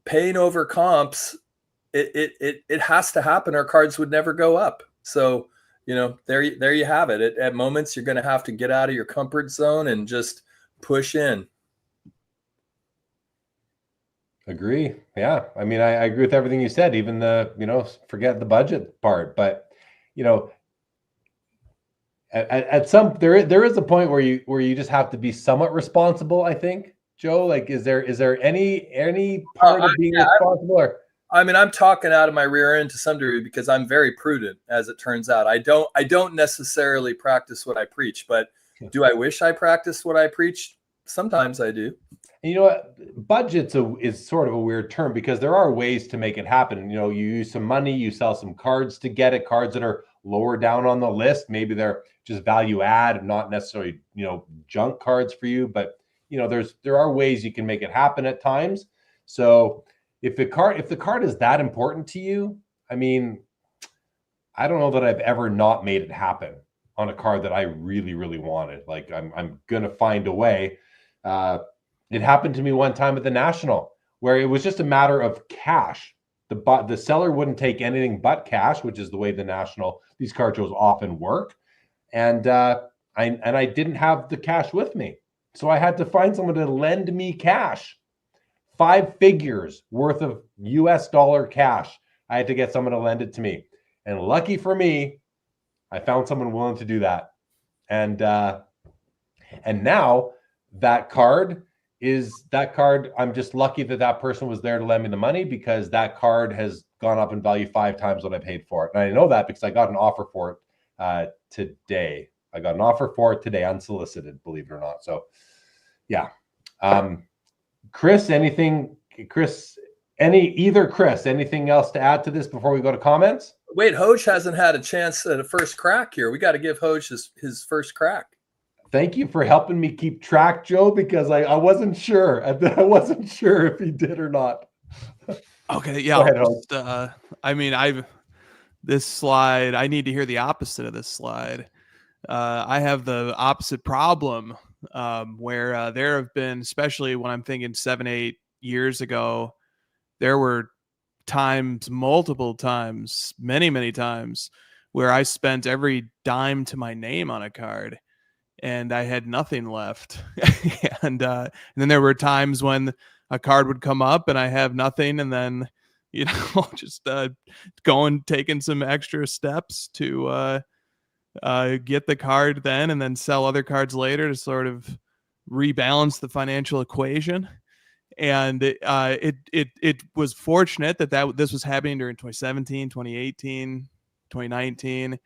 paying over comps, it has to happen. Our cards would never go up. So, there you have it. At moments, you're going to have to get out of your comfort zone and just push in. Agree. Yeah. I mean, I agree with everything you said, even forget the budget part, but at some, there is a point where you just have to be somewhat responsible, I think, Joe. Like, is there any part of being responsible? Or I'm talking out of my rear end to some degree because I'm very prudent, as it turns out. I don't necessarily practice what I preach, but do I wish I practiced what I preached? Sometimes I do. And you know what? Budgets is sort of a weird term because there are ways to make it happen. You use some money, you sell some cards to get it, cards that are lower down on the list. Maybe they're just value add, not necessarily, junk cards for you, but there are ways you can make it happen at times. So if the card is that important to you, I mean, I don't know that I've ever not made it happen on a card that I really, really wanted. Like I'm gonna find a way. It happened to me one time at the National where it was just a matter of cash. The seller wouldn't take anything but cash, which is the way these card shows often work. And I didn't have the cash with me. So I had to find someone to lend me cash. 5 figures worth of US dollar cash. I had to get someone to lend it to me. And lucky for me, I found someone willing to do that. And now that card, I'm just lucky that person was there to lend me the money, because that card has gone up in value 5 times what I paid for it. And I know that because I got an offer for it today. I got an offer for it today, unsolicited, believe it or not. So yeah. Chris, anything else to add to this before we go to comments? Wait, Hoge hasn't had a chance at a first crack here. We got to give Hoge his first crack. Thank you for helping me keep track, Joe, because I wasn't sure. I wasn't sure if he did or not. Okay, yeah. This slide, I need to hear the opposite of this slide. I have the opposite problem, where there have been, especially when I'm thinking 7-8 years ago, there were multiple times, many times, where I spent every dime to my name on a card and I had nothing left. and then there were times when a card would come up and I have nothing, and then just taking some extra steps to get the card then, and then sell other cards later to sort of rebalance the financial equation. And it was fortunate that this was happening during 2017, 2018, 2019.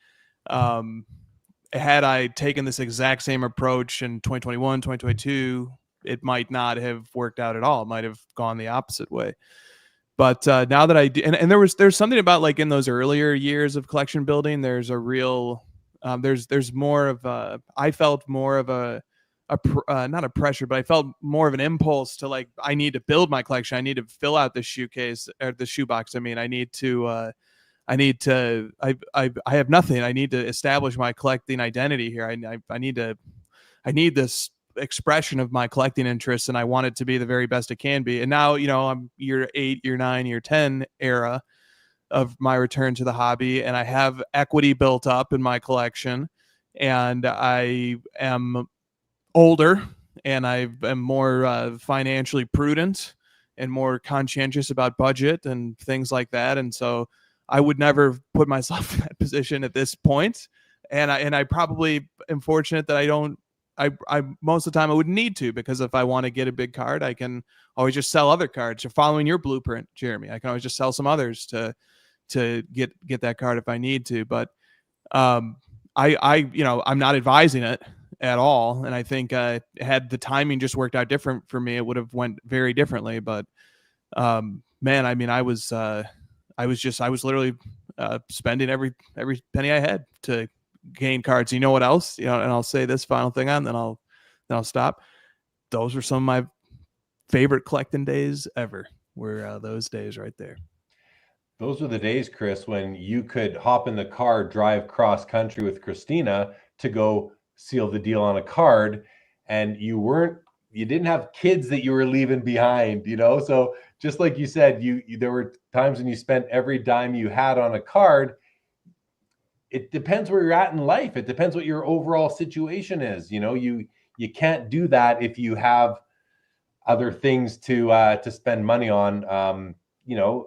Had I taken this exact same approach in 2021, 2022, it might not have worked out at all. It might have gone the opposite way. But now that I do, and there's something about, like, in those earlier years of collection building, there's a real there's more of I felt more of not a pressure, but I felt more of an impulse to, like, I need to build my collection. I need to fill out the shoebox. I mean, I have nothing. I need to establish my collecting identity here. I need this expression of my collecting interests, and I want it to be the very best it can be. And now, I'm year 8, year 9, year 10 era of my return to the hobby, and I have equity built up in my collection, and I am older, and I am more financially prudent and more conscientious about budget and things like that. And so I would never put myself in that position at this point. And I probably am fortunate that I most of the time I wouldn't need to, because if I want to get a big card, I can always just sell other cards. You're following your blueprint, Jeremy. I can always just sell some others to get that card if I need to. But I'm not advising it at all. And I think had the timing just worked out different for me, it would have went very differently. But man, I mean, I was literally spending every penny I had to gain cards. You know what else? And I'll say this final thing on, then I'll stop. Those were some of my favorite collecting days ever. Were those days right there. Those were the days, Chris, when you could hop in the car, drive cross country with Christina to go seal the deal on a card, and you weren't you didn't have kids that you were leaving behind, So just like you said, you there were times when you spent every dime you had on a card. It depends where you're at in life. It depends what your overall situation is. You can't do that if you have other things to spend money on,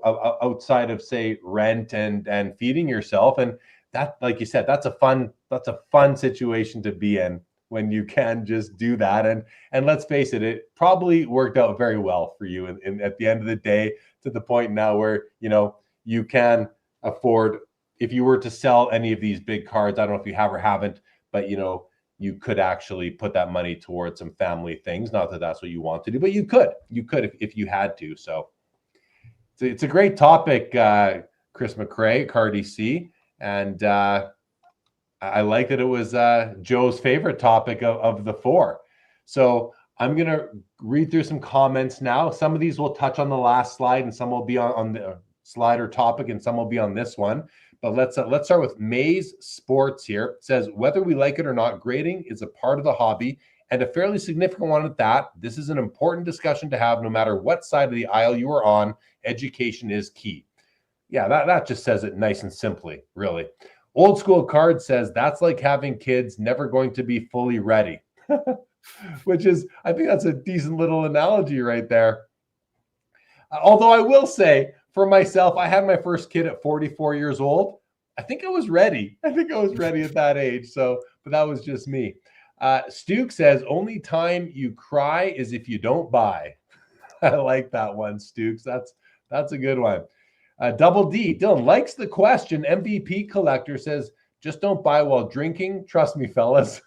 outside of, say, rent and feeding yourself. And that, like you said, that's a fun situation to be in when you can just do that. And let's face it, it probably worked out very well for you. And at the end of the day, to the point now where, you can afford, if you were to sell any of these big cards, I don't know if you have or haven't, but, you could actually put that money towards some family things. Not that that's what you want to do, but you could if you had to. So it's a great topic, Chris McRae, Cardi C. And I like that it was Joe's favorite topic of the four. So I'm going to read through some comments now. Some of these will touch on the last slide, and some will be on the slide or topic, and some will be on this one. But let's start with Maze Sports here. It says, whether we like it or not, grading is a part of the hobby, and a fairly significant one at that. This is an important discussion to have no matter what side of the aisle you are on. Education is key. Yeah, that just says it nice and simply, really. Old School Card says, that's like having kids, never going to be fully ready. Which is, I think that's a decent little analogy right there. Although I will say, for myself, I had my first kid at 44 years old. I think I was ready. at that age. So, but that was just me. Stuke says, only time you cry is if you don't buy. I like that one, Stukes. That's a good one. Double D, Dylan likes the question. MVP Collector says, just don't buy while drinking. Trust me, fellas.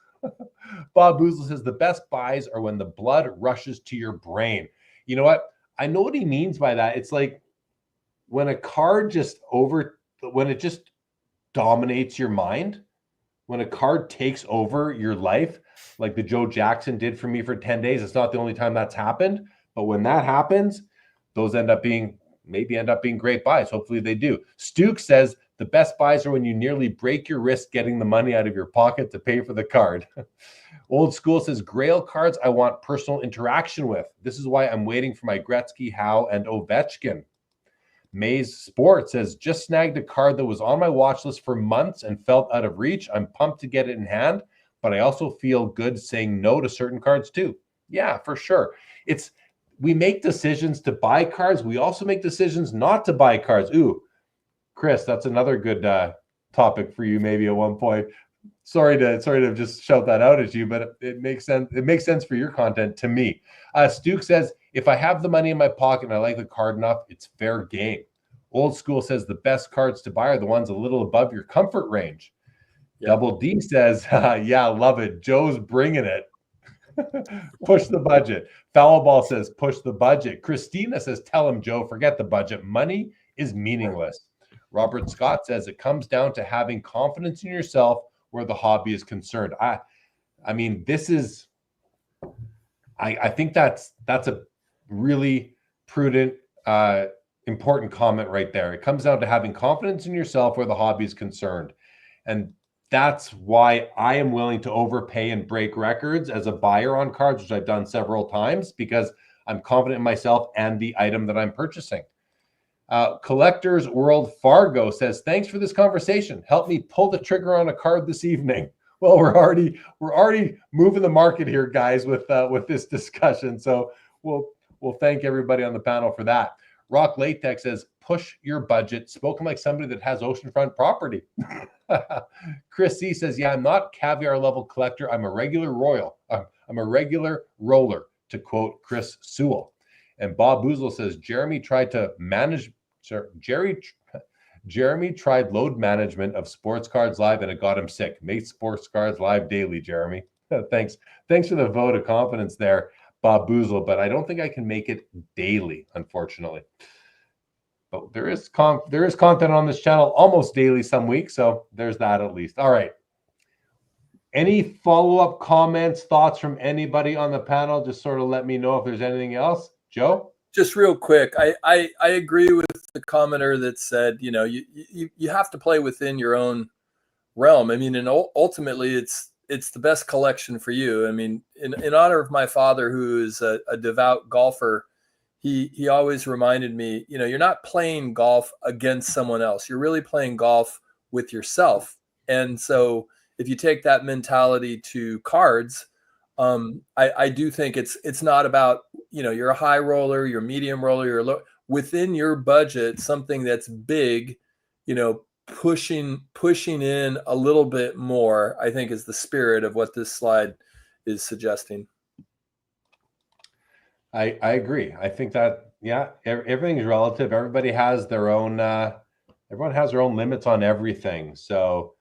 Bob Boozle says, the best buys are when the blood rushes to your brain. You know what? I know what he means by that. It's like, when a card when it just dominates your mind, when a card takes over your life, like the Joe Jackson did for me for 10 days, it's not the only time that's happened. But when that happens, those end up being great buys. Hopefully they do. Stuke says, the best buys are when you nearly break your wrist getting the money out of your pocket to pay for the card. Old School says, Grail cards I want personal interaction with. This is why I'm waiting for my Gretzky, Howe, and Ovechkin. Maze Sport says, just snagged a card that was on my watch list for months and felt out of reach. I'm pumped to get it in hand, but I also feel good saying no to certain cards too. Yeah, for sure. We make decisions to buy cards. We also make decisions not to buy cards. Ooh, Chris, that's another good topic for you maybe at one point. Sorry to just shout that out at you, but it makes sense. It makes sense for your content to me. Stuke says, if I have the money in my pocket and I like the card enough, it's fair game. Old School says the best cards to buy are the ones a little above your comfort range. Yep. Double D says, yeah, love it. Joe's bringing it. Push the budget. Foulball says, push the budget. Christina says, tell him, Joe, forget the budget. Money is meaningless. Robert Scott says, it comes down to having confidence in yourself where the hobby is concerned. I mean, this is, I think that's a really prudent, important comment right there. It comes down to having confidence in yourself where the hobby is concerned. And that's why I am willing to overpay and break records as a buyer on cards, which I've done several times, because I'm confident in myself and the item that I'm purchasing. Collectors World Fargo says, thanks for this conversation. Help me pull the trigger on a card this evening. Well, we're already moving the market here, guys, with this discussion. So we'll thank everybody on the panel for that. Rock Latex says, push your budget. Spoken like somebody that has oceanfront property. Chris C says, yeah, I'm not caviar level collector. I'm a regular I'm a regular roller, to quote Chris Sewell. And Bob Boozle says, Jeremy tried load management of Sports Cards Live and it got him sick. Make Sports Cards Live daily, Jeremy. Thanks for the vote of confidence there, Bob Boozle, but I don't think I can make it daily, unfortunately. But there is content on this channel almost daily some weeks, so there's that at least. All right. Any follow-up comments, thoughts from anybody on the panel? Just sort of let me know if there's anything else. Joe? Just real quick, I agree with the commenter that said, you have to play within your own realm. I mean, and ultimately it's it's the best collection for you. I mean, in honor of my father, who is a devout golfer, he always reminded me, you're not playing golf against someone else. You're really playing golf with yourself. And so if you take that mentality to cards, I do think it's not about, you're a high roller, you're a medium roller, you're low, within your budget, something that's big, pushing in a little bit more, I think, is the spirit of what this slide is suggesting. I agree. I think that, everything's relative. Everybody has their own, everyone has their own limits on everything. So,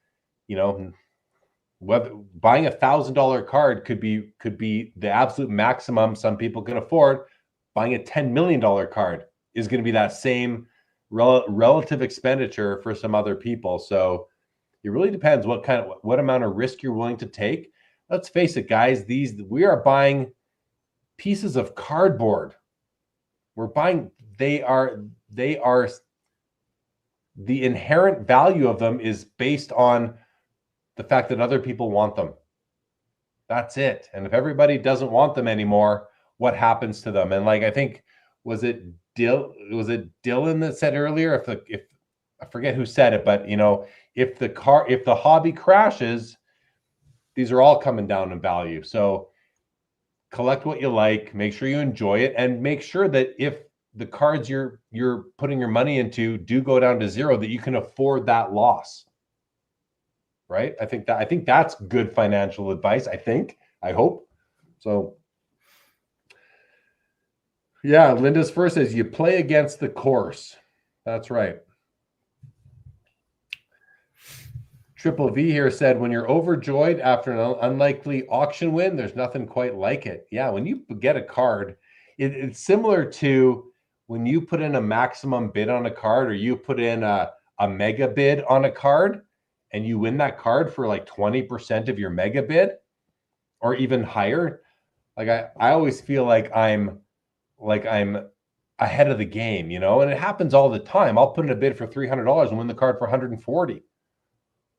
whether buying $1,000 card could be the absolute maximum some people can afford. Buying a $10 million card is going to be that same relative expenditure for some other people. So it really depends what amount of risk you're willing to take. Let's face it, guys, we are buying pieces of cardboard. They are the inherent value of them is based on the fact that other people want them. That's it. And if everybody doesn't want them anymore, what happens to them? And I think, was it Dylan that said earlier, if I forget who said it, but if the hobby crashes, these are all coming down in value. So collect what you like, make sure you enjoy it, and make sure that if the cards you're putting your money into do go down to zero, that you can afford that loss. Right? I think that's good financial advice. I hope. So yeah, Linda's first says you play against the course. That's right. Triple V here said, when you're overjoyed after an unlikely auction win, there's nothing quite like it. Yeah, when you get a card, it's similar to when you put in a maximum bid on a card, or you put in a mega bid on a card, and you win that card for 20% of your mega bid or even higher. I always feel like I'm ahead of the game, and it happens all the time. I'll put in a bid for $300 and win the card for $140.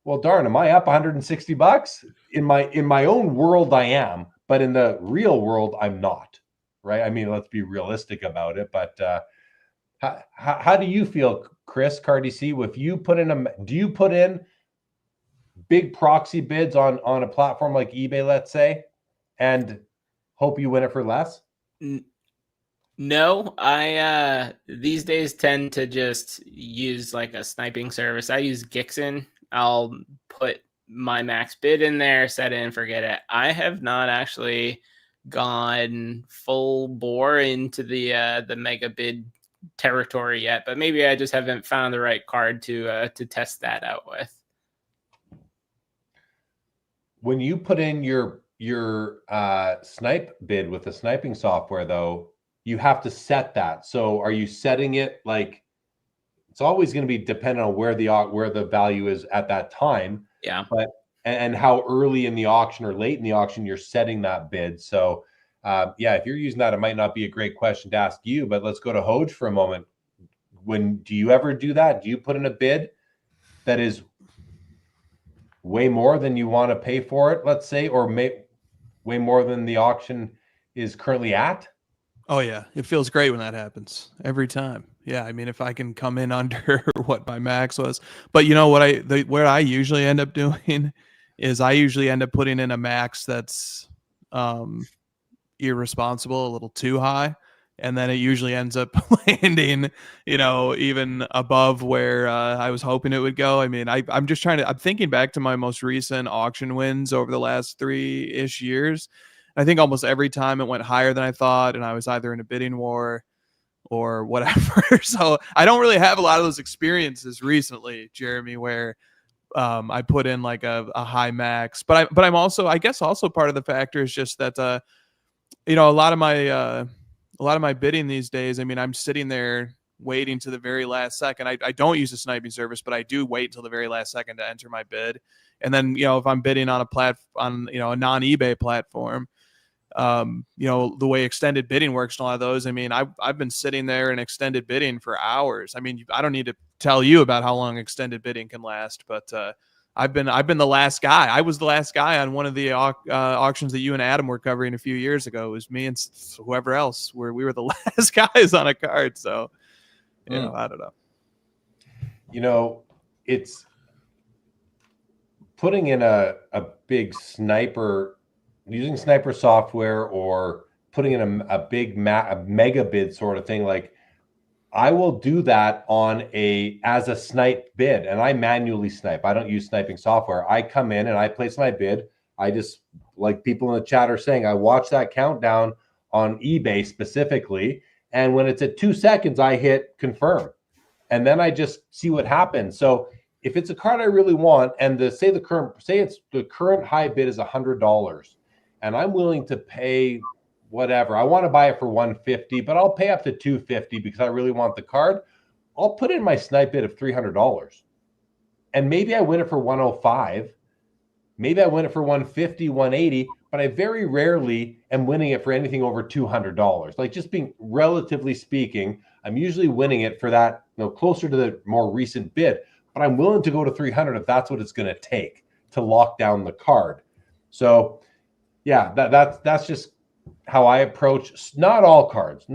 Well, darn, am I up $160? In my own world, I am, but in the real world, I'm not, right? I mean, let's be realistic about it. But how do you feel, Chris, CardDC? If you do you put in big proxy bids on a platform like eBay, let's say, and hope you win it for less? No, I these days tend to just use a sniping service. I use Gixxon. I'll put my max bid in there, set it and forget it. I have not actually gone full bore into the mega bid territory yet, but maybe I just haven't found the right card to test that out with. When you put in your snipe bid with the sniping software, though, you have to set that. So are you setting it it's always going to be dependent on where the value is at that time? Yeah. But and how early in the auction or late in the auction you're setting that bid. So if you're using that, it might not be a great question to ask you, but let's go to Hoge for a moment. Do you ever do that? Do you put in a bid that is way more than you want to pay for it, let's say, or way more than the auction is currently at? Oh yeah, it feels great when that happens every time. Yeah, I mean, if I can come in under what my max was, but where I usually end up doing is I usually end up putting in a max that's irresponsible, a little too high, and then it usually ends up landing, even above where I was hoping it would go. I mean, I'm thinking back to my most recent auction wins over the last 3-ish years. I think almost every time it went higher than I thought, and I was either in a bidding war or whatever. So I don't really have a lot of those experiences recently, Jeremy, where I put in a high max. But I'm also, I guess, also part of the factor is just that a lot of my bidding these days. I mean, I'm sitting there waiting to the very last second. I don't use a sniping service, but I do wait until the very last second to enter my bid. And then if I'm bidding on a non-eBay platform, the way extended bidding works and a lot of those, I mean, I've been sitting there in extended bidding for hours. I mean, I don't need to tell you about how long extended bidding can last, but I've been the last guy. I was the last guy on one of the auctions that you and Adam were covering a few years ago. It was me and whoever else. We were the last guys on a card. So, you know, I don't know. You know, it's putting in a big sniper, using sniper software, or putting in a big mega bid sort of thing. Like, I will do that as a snipe bid, and I manually snipe. I don't use sniping software. I come in and I place my bid. I just, like people in the chat are saying, I watch that countdown on eBay specifically, and when it's at 2 seconds, I hit confirm, and then I just see what happens. So if it's a card I really want, and say the current high bid is $100, and I'm willing to pay whatever, I want to buy it for $150, but I'll pay up to $250 because I really want the card. I'll put in my snipe bid of $300, and maybe I win it for $105, maybe I win it for $150, $180, but I very rarely am winning it for anything over $200. Like, just being relatively speaking, I'm usually winning it for that, you know, closer to the more recent bid, but I'm willing to go to 300 if that's what it's going to take to lock down the card. So yeah, that's just how I approach, not all cards,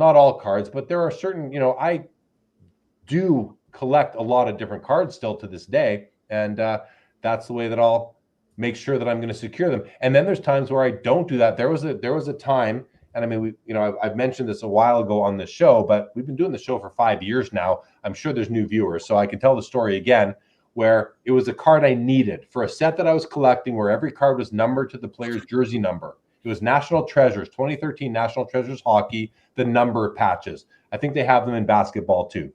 but there are certain, you know, I do collect a lot of different cards still to this day. And that's the way that I'll make sure that I'm going to secure them. And then there's times where I don't do that. There was a time, and I mean, I've mentioned this a while ago on this show, but we've been doing the show for 5 years now. I'm sure there's new viewers, so I can tell the story again, where it was a card I needed for a set that I was collecting, where every card was numbered to the player's jersey number. It was National Treasures, 2013 National Treasures hockey, the number patches. I think they have them in basketball too.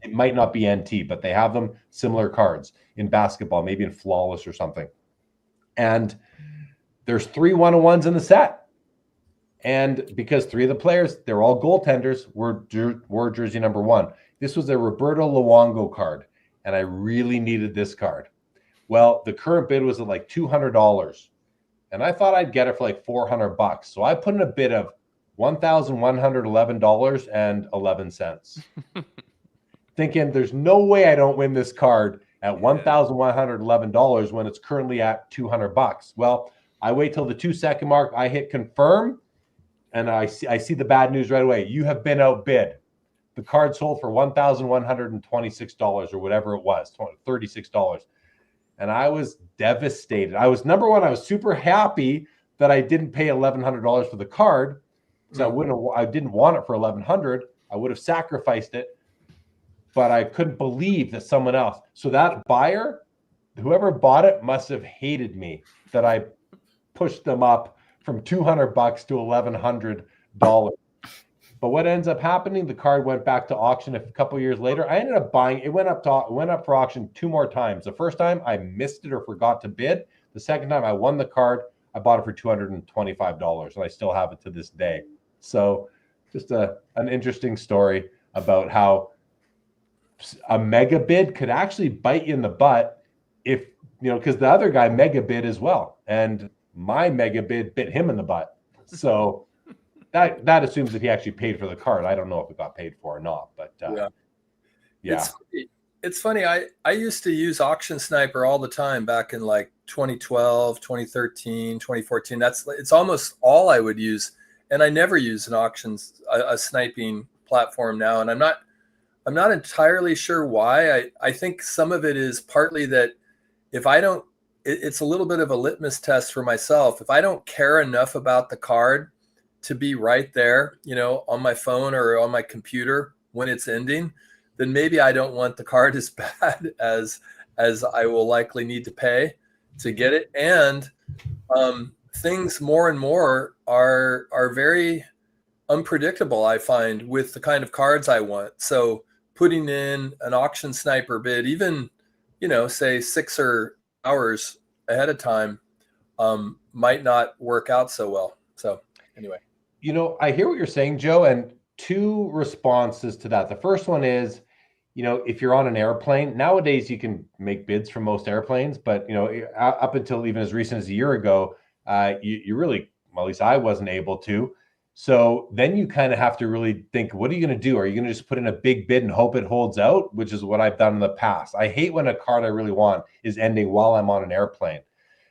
It might not be NT, but they have them, similar cards in basketball, maybe in Flawless or something. And there's 3 1-on-1s in the set. And because 3 of the players, they're all goaltenders, were jersey number 1. This was a Roberto Luongo card, and I really needed this card. Well, the current bid was at like $200. And I thought I'd get it for like $400. So I put in a bid of $1,111.11, thinking there's no way I don't win this card at $1,111 when it's currently at $200. Well, I wait till the 2 second mark. I hit confirm, and I see the bad news right away. You have been outbid. The card sold for $1,126 or whatever it was, $36. And I was devastated. Number one, I was super happy that I didn't pay $1,100 for the card, because I didn't want it for $1,100. I would have sacrificed it, but I couldn't believe that someone else. So that buyer, whoever bought it, must have hated me that I pushed them up from $200 to $1,100. But what ends up happening, the card went back to auction a couple of years later. I ended up buying it. It went up for auction 2 more times. The first time I missed it or forgot to bid. The second time I won the card. I bought it for $225, and I still have it to this day. So just an interesting story about how a mega bid could actually bite you in the butt if, because the other guy mega bid as well, and my mega bid bit him in the butt. So that assumes that he actually paid for the card. I don't know if it got paid for or not, but yeah. It's funny. I used to use Auction Sniper all the time back in like 2012, 2013, 2014. It's almost all I would use. And I never use a sniping platform now. And I'm not entirely sure why. I think some of it is partly that if I don't, it's a little bit of a litmus test for myself. If I don't care enough about the card to be right there, on my phone or on my computer when it's ending, then maybe I don't want the card as bad as I will likely need to pay to get it. And things more and more are very unpredictable, I find, with the kind of cards I want. So putting in an Auction Sniper bid, even, say 6 hours ahead of time, might not work out so well. So anyway. I hear what you're saying, Joe, and 2 responses to that. The first one is, if you're on an airplane, nowadays you can make bids from most airplanes, but, up until even as recent as a year ago, you really, well, at least I wasn't able to. So then you kind of have to really think, what are you going to do? Are you going to just put in a big bid and hope it holds out, which is what I've done in the past? I hate when a card I really want is ending while I'm on an airplane.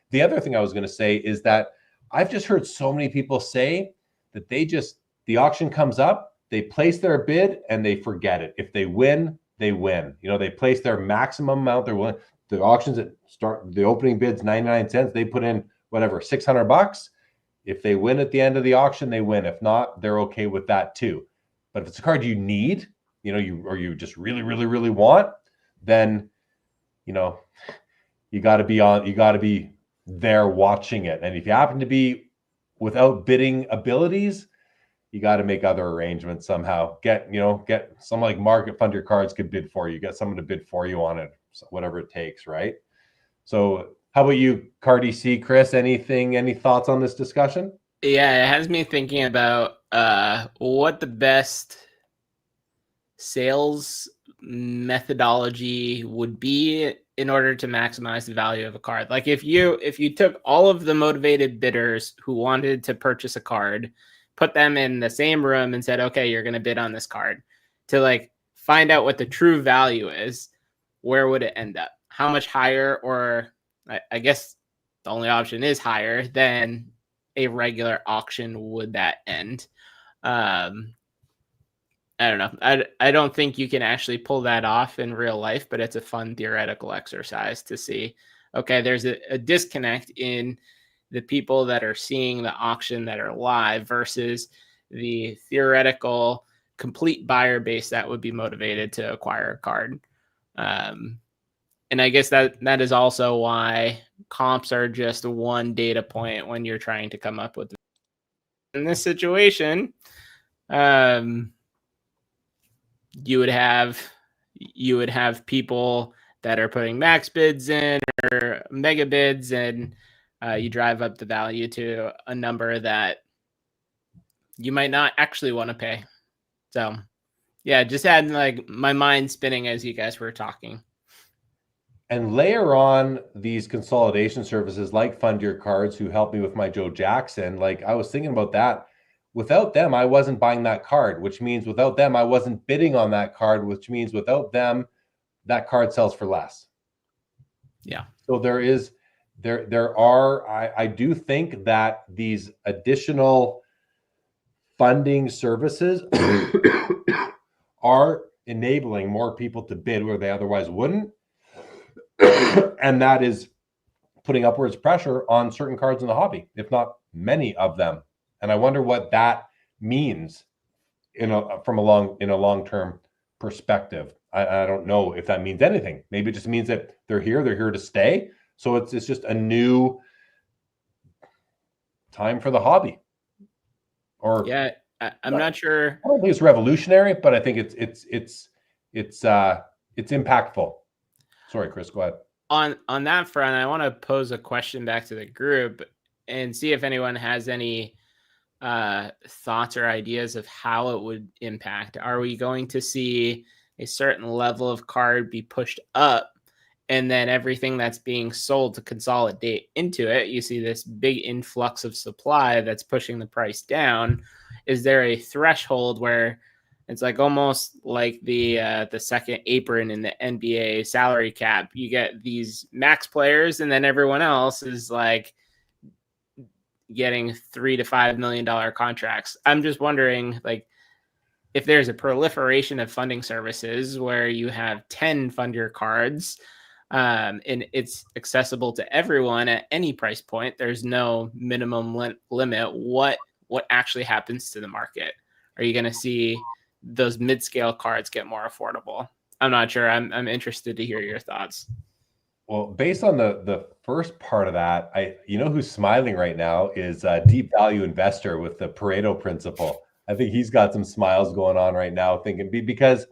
The other thing I was going to say is that I've just heard so many people say that the auction comes up, they place their bid and they forget it. If they win, they win. They place their maximum amount. They're willing. The auctions that start, the opening bid's 99 cents. They put in whatever, $600. If they win at the end of the auction, they win. If not, they're okay with that too. But if it's a card you need, you just really, really, really want, then, you got to be there watching it. And if you happen to be without bidding abilities, you got to make other arrangements somehow. Get someone like Market Fund Your Cards could bid for you. Get someone to bid for you on it, whatever it takes, right? So how about you, Cardi C? Chris, any thoughts on this discussion? Yeah, it has me thinking about what the best sales methodology would be in order to maximize the value of a card. Like if you took all of the motivated bidders who wanted to purchase a card, put them in the same room and said, okay, you're going to bid on this card, to like find out what the true value is, where would it end up? How much higher, or I guess the only option is higher than a regular auction would that end? I don't know. I don't think you can actually pull that off in real life, but it's a fun theoretical exercise to see, okay, there's a disconnect in the people that are seeing the auction that are live versus the theoretical complete buyer base that would be motivated to acquire a card. And I guess that is also why comps are just one data point when you're trying to come up with. In this situation, you would have people that are putting max bids in or mega bids, and you drive up the value to a number that you might not actually want to pay. So yeah, just had like my mind spinning as you guys were talking. And layer on these consolidation services like Fund Your Cards, who helped me with my Joe Jackson. Like I was thinking about that. Without them, I wasn't buying that card, which means without them, I wasn't bidding on that card, which means without them, that card sells for less. Yeah. So I do think that these additional funding services are enabling more people to bid where they otherwise wouldn't. And that is putting upwards pressure on certain cards in the hobby, if not many of them. And I wonder what that means in a long-term perspective. I don't know if that means anything. Maybe it just means that they're here to stay. So it's just a new time for the hobby. Or yeah, I'm not sure. I don't think it's revolutionary, but I think it's impactful. Sorry, Chris, go ahead. On that front, I want to pose a question back to the group and see if anyone has any thoughts or ideas of how it would impact. Are we going to see a certain level of card be pushed up, and then everything that's being sold to consolidate into it, you see this big influx of supply that's pushing the price down? Is there a threshold where it's like almost like the second apron in the NBA salary cap? You get these max players, and then everyone else is like getting $3 to $5 million contracts. I'm just wondering, like, if there's a proliferation of funding services where you have 10 Fund Your Cards, and it's accessible to everyone at any price point, there's no minimum limit. What actually happens to the market? Are you going to see those mid-scale cards get more affordable? I'm not sure. I'm interested to hear your thoughts. Well, based on the first part of that, who's smiling right now is a deep value investor with the Pareto principle. I think he's got some smiles going on right now, thinking, because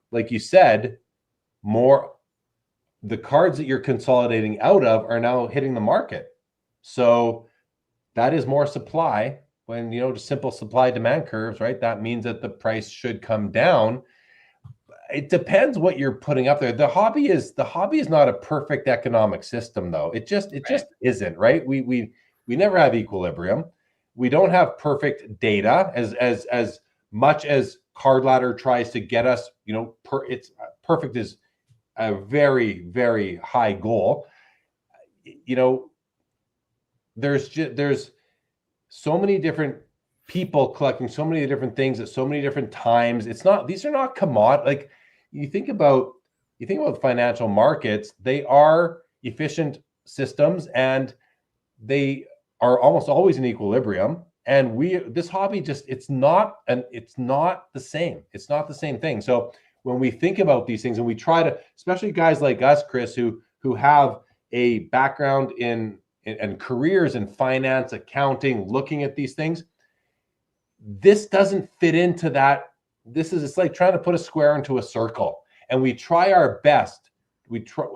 like you said, the cards that you're consolidating out of are now hitting the market. So that is more supply. When, just simple supply demand curves, right? That means that the price should come down. It depends what you're putting up there. The hobby is not a perfect economic system, though. It just isn't, right? We never have equilibrium. we don't have perfect data as much as Card Ladder tries to get us, it's perfect is a very, very high goal. There's so many different people collecting so many different things at so many different times. These are not commodity. Like you think about financial markets, they are efficient systems and they are almost always in equilibrium. And this hobby it's not the same. It's not the same thing. So when we think about these things and we try to, especially guys like us, Chris, who have a background in careers in finance, accounting, looking at these things, this doesn't fit into that. It's like trying to put a square into a circle. And we try our best.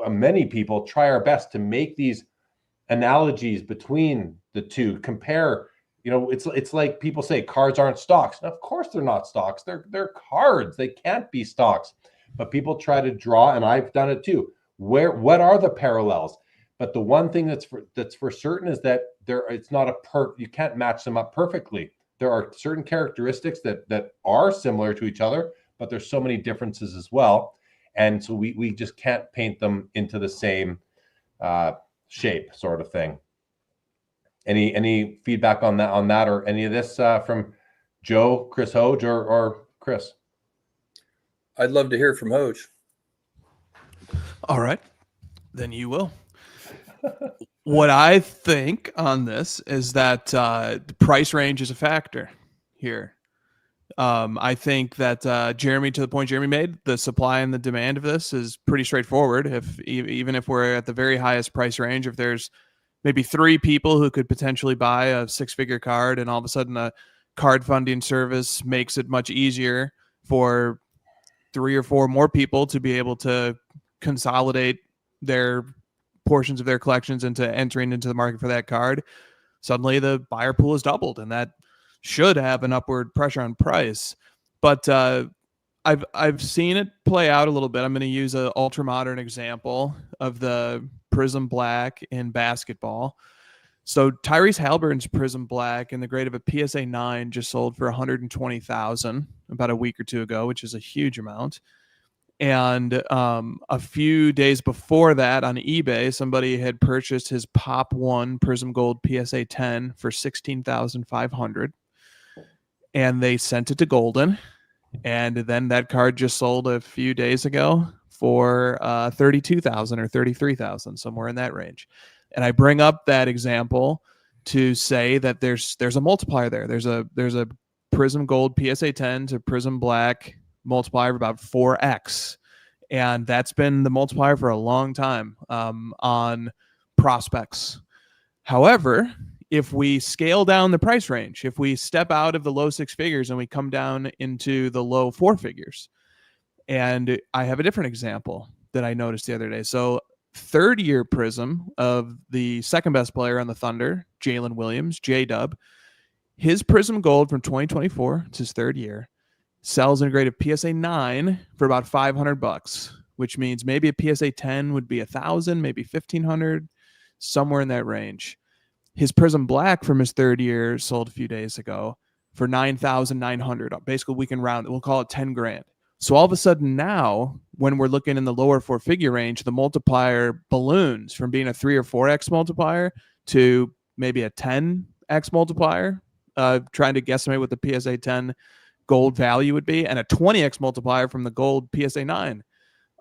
Many people try our best to make these analogies between the two, compare. It's like people say cards aren't stocks. Of course they're not stocks. They're cards. They can't be stocks. But people try to draw, and I've done it too. What are the parallels? But the one thing that's for certain is that you can't match them up perfectly. There are certain characteristics that are similar to each other, but there's so many differences as well. And so we just can't paint them into the same shape, sort of thing. Any feedback on that or any of this from Joe, Chris Hoge, or Chris? I'd love to hear from Hoge. All right, then you will. What I think on this is that the price range is a factor here. I think that Jeremy, to the point Jeremy made, the supply and the demand of this is pretty straightforward. Even if we're at the very highest price range, if there's maybe 3 people who could potentially buy a 6-figure card, and all of a sudden a card funding service makes it much easier for 3 or 4 more people to be able to consolidate their portions of their collections into entering into the market for that card, suddenly the buyer pool is doubled, and that should have an upward pressure on price. But I've seen it play out a little bit. I'm going to use an ultra modern example of the Prism Black in basketball. So Tyrese Halliburton's Prism Black in the grade of a PSA 9 just sold for $120,000 about a week or 2 ago, which is a huge amount. And a few days before that on eBay, somebody had purchased his Pop 1 Prism Gold PSA 10 for $16,500. And they sent it to Golden. And then that card just sold a few days ago for $32,000 or $33,000, somewhere in that range. And I bring up that example to say that there's a multiplier there. There's a Prism Gold PSA 10 to Prism Black multiplier of about 4x, and that's been the multiplier for a long time on prospects. However, if we scale down the price range, if we step out of the low 6 figures and we come down into the low 4 figures, and I have a different example that I noticed the other day. So 3rd-year Prism of the second best player on the Thunder, Jalen Williams, J-Dub, his Prism Gold from 2024, it's his 3rd year, sells in a grade of PSA 9 for about $500, which means maybe a PSA 10 would be $1,000, maybe $1,500, somewhere in that range. His Prism Black from his 3rd year sold a few days ago for $9,900. Basically, we can round it. We'll call it 10 grand. So all of a sudden now, when we're looking in the lower 4-figure range, the multiplier balloons from being a 3 or 4x multiplier to maybe a 10x multiplier, trying to guesstimate what the PSA 10 gold value would be, and a 20x multiplier from the gold PSA 9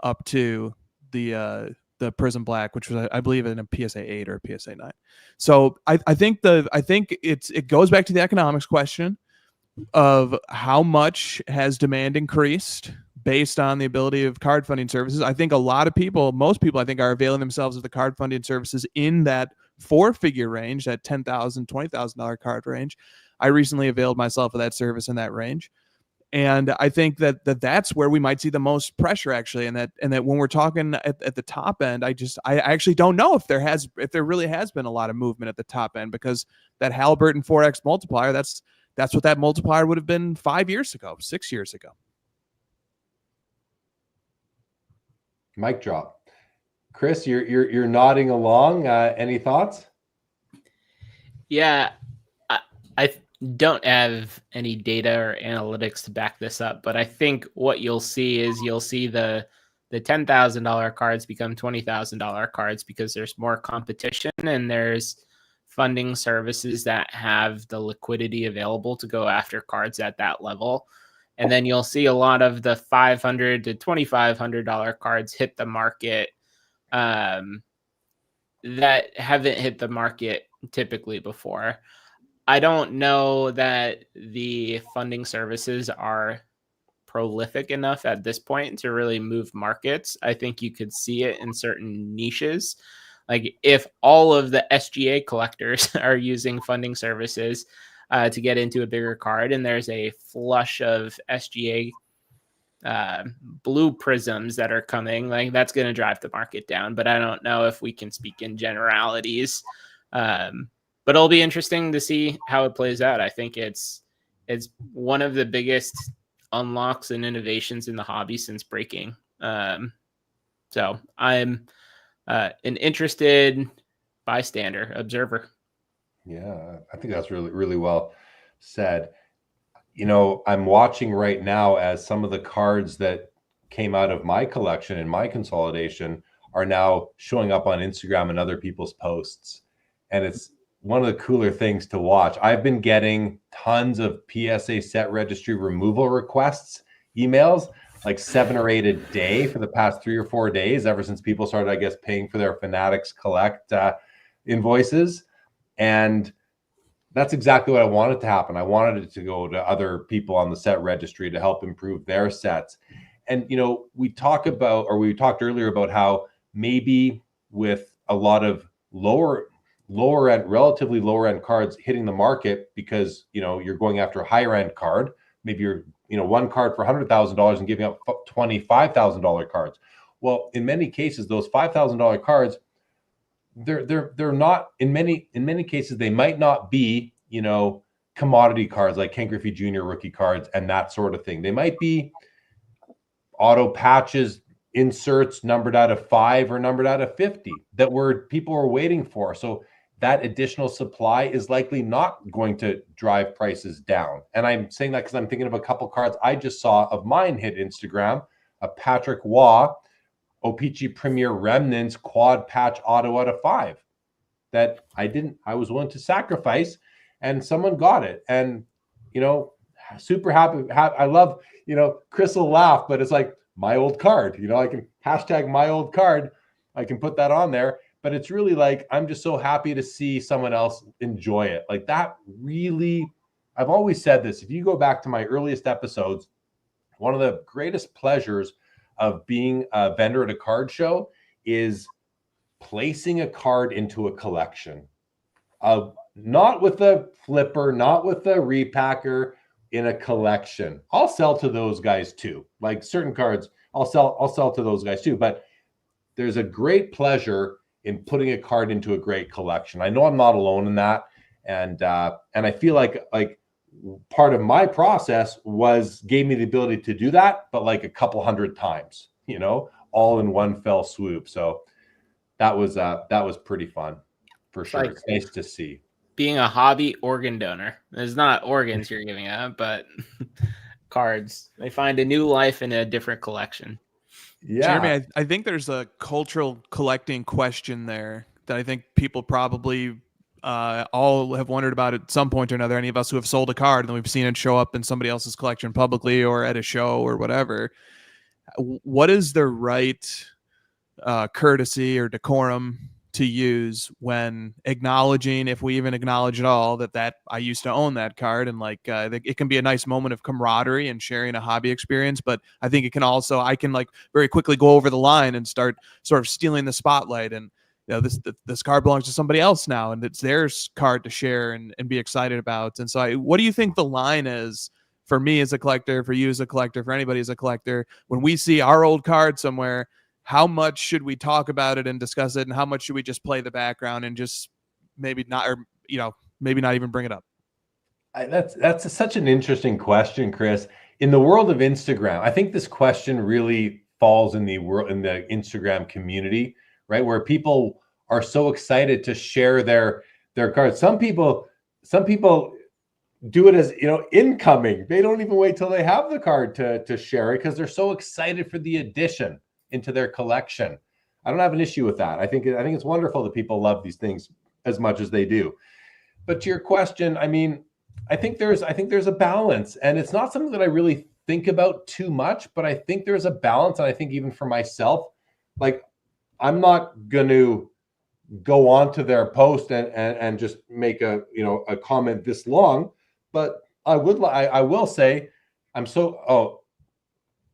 up to the Prism Black, which was, I believe, in a PSA 8 or a PSA 9. So I think it goes back to the economics question of how much has demand increased based on the ability of card funding services. I think most people I think are availing themselves of the card funding services in that 4-figure range, that $10,000, $20,000 card range. I recently availed myself of that service in that range. And I think that's where we might see the most pressure, actually. And that when we're talking at the top end, I actually don't know if there really has been a lot of movement at the top end, because that Halliburton 4x multiplier, that's what that multiplier would have been 5 years ago, 6 years ago. Mic drop. Chris, you're nodding along. Any thoughts? Yeah, I don't have any data or analytics to back this up, but I think what you'll see is the $10,000 cards become $20,000 cards because there's more competition and there's funding services that have the liquidity available to go after cards at that level. And then you'll see a lot of the $500 to $2,500 cards hit the market that haven't hit the market typically before. I don't know that the funding services are prolific enough at this point to really move markets. I think you could see it in certain niches. Like if all of the SGA collectors are using funding services to get into a bigger card, and there's a flush of SGA blue prisms that are coming, like that's going to drive the market down. But I don't know if we can speak in generalities. But it'll be interesting to see how it plays out. I think it's one of the biggest unlocks and innovations in the hobby since breaking. So I'm an interested bystander, observer. Yeah, I think that's really, really well said. You know, I'm watching right now as some of the cards that came out of my collection and my consolidation are now showing up on Instagram and other people's posts. And it's one of the cooler things to watch. I've been getting tons of PSA set registry removal requests, emails, like 7 or 8 a day for the past 3 or 4 days, ever since people started, I guess, paying for their Fanatics Collect invoices. And that's exactly what I wanted to happen. I wanted it to go to other people on the set registry to help improve their sets. And, you know, we talked earlier about how maybe with a lot of lower end, relatively lower end cards hitting the market because, you know, you're going after a higher end card, maybe you're, you know, one card for $100,000 and giving up $25,000 cards. Well, in many cases, those $5,000 cards, they're not, in many cases, they might not be, you know, commodity cards like Ken Griffey Jr. rookie cards and that sort of thing. They might be auto patches, inserts numbered out of 5 or numbered out of 50 that people were waiting for. So that additional supply is likely not going to drive prices down. And I'm saying that because I'm thinking of a couple cards I just saw of mine hit Instagram, a Patrick Waugh O-Pee-Chee Premier Remnants quad patch auto out of 5 that I was willing to sacrifice, and someone got it. And, you know, super happy. I love, you know, Chris will laugh, but it's like my old card, you know, I can hashtag my old card. I can put that on there, but it's really like, I'm just so happy to see someone else enjoy it. Like that really, I've always said this, if you go back to my earliest episodes, one of the greatest pleasures of being a vendor at a card show is placing a card into a collection of, not with a flipper, not with a repacker, in a collection. I'll sell to those guys too. Like certain cards, I'll sell to those guys too. But there's a great pleasure in putting a card into a great collection. I know I'm not alone in that, and I feel like part of my process gave me the ability to do that, but like a couple hundred times, you know, all in one fell swoop. So that was pretty fun for sure. It's nice to see. Being a hobby organ donor. It's not organs you're giving out, but cards. They find a new life in a different collection. Yeah. Jeremy, I think there's a cultural collecting question there that I think people probably all have wondered about at some point or another. Any of us who have sold a card and then we've seen it show up in somebody else's collection publicly or at a show or whatever. What is the right courtesy or decorum to use when acknowledging, if we even acknowledge at all, that I used to own that card, and like it can be a nice moment of camaraderie and sharing a hobby experience, but I think it can also, I can like very quickly go over the line and start sort of stealing the spotlight, and you know, this card belongs to somebody else now, and it's their card to share and be excited about. And so what do you think the line is for me as a collector, for you as a collector, for anybody as a collector, when we see our old card somewhere? How much should we talk about it and discuss it, and how much should we just play the background and just maybe not, or you know, maybe not even bring it up? That's such an interesting question, Chris. In the world of Instagram, I think this question really falls in the Instagram community, right, where people are so excited to share their cards. Some people do it as, incoming. They don't even wait till they have the card to share it because they're so excited for the addition into their collection. I don't have an issue with that. I think it's wonderful that people love these things as much as they do. But to your question, I mean, I think there's a balance, and it's not something that I really think about too much, but I think there's a balance. And I think even for myself, like, I'm not going to go on to their post and just make a comment this long, but I will say,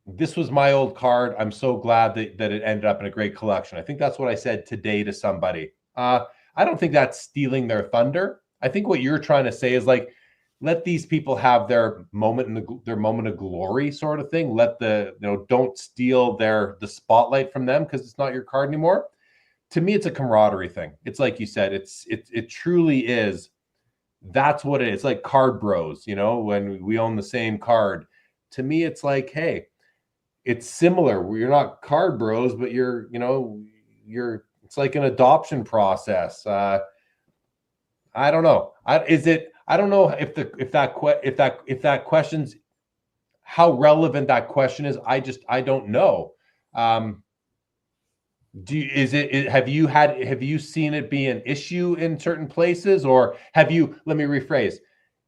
this was my old card. I'm so glad that it ended up in a great collection. I think that's what I said today to somebody. I don't think that's stealing their thunder. I think what you're trying to say is, like, let these people have their moment their moment of glory, sort of thing. Let don't steal the spotlight from them because it's not your card anymore. To me, it's a camaraderie thing. It's like you said, it truly is. That's what it is. It's like card bros, when we own the same card. To me, it's like, hey, it's similar. You're not card bros, but it's like an adoption process. I don't know. I don't know if that question's how relevant that question is. I don't know. Have you seen it be an issue in certain places, or let me rephrase,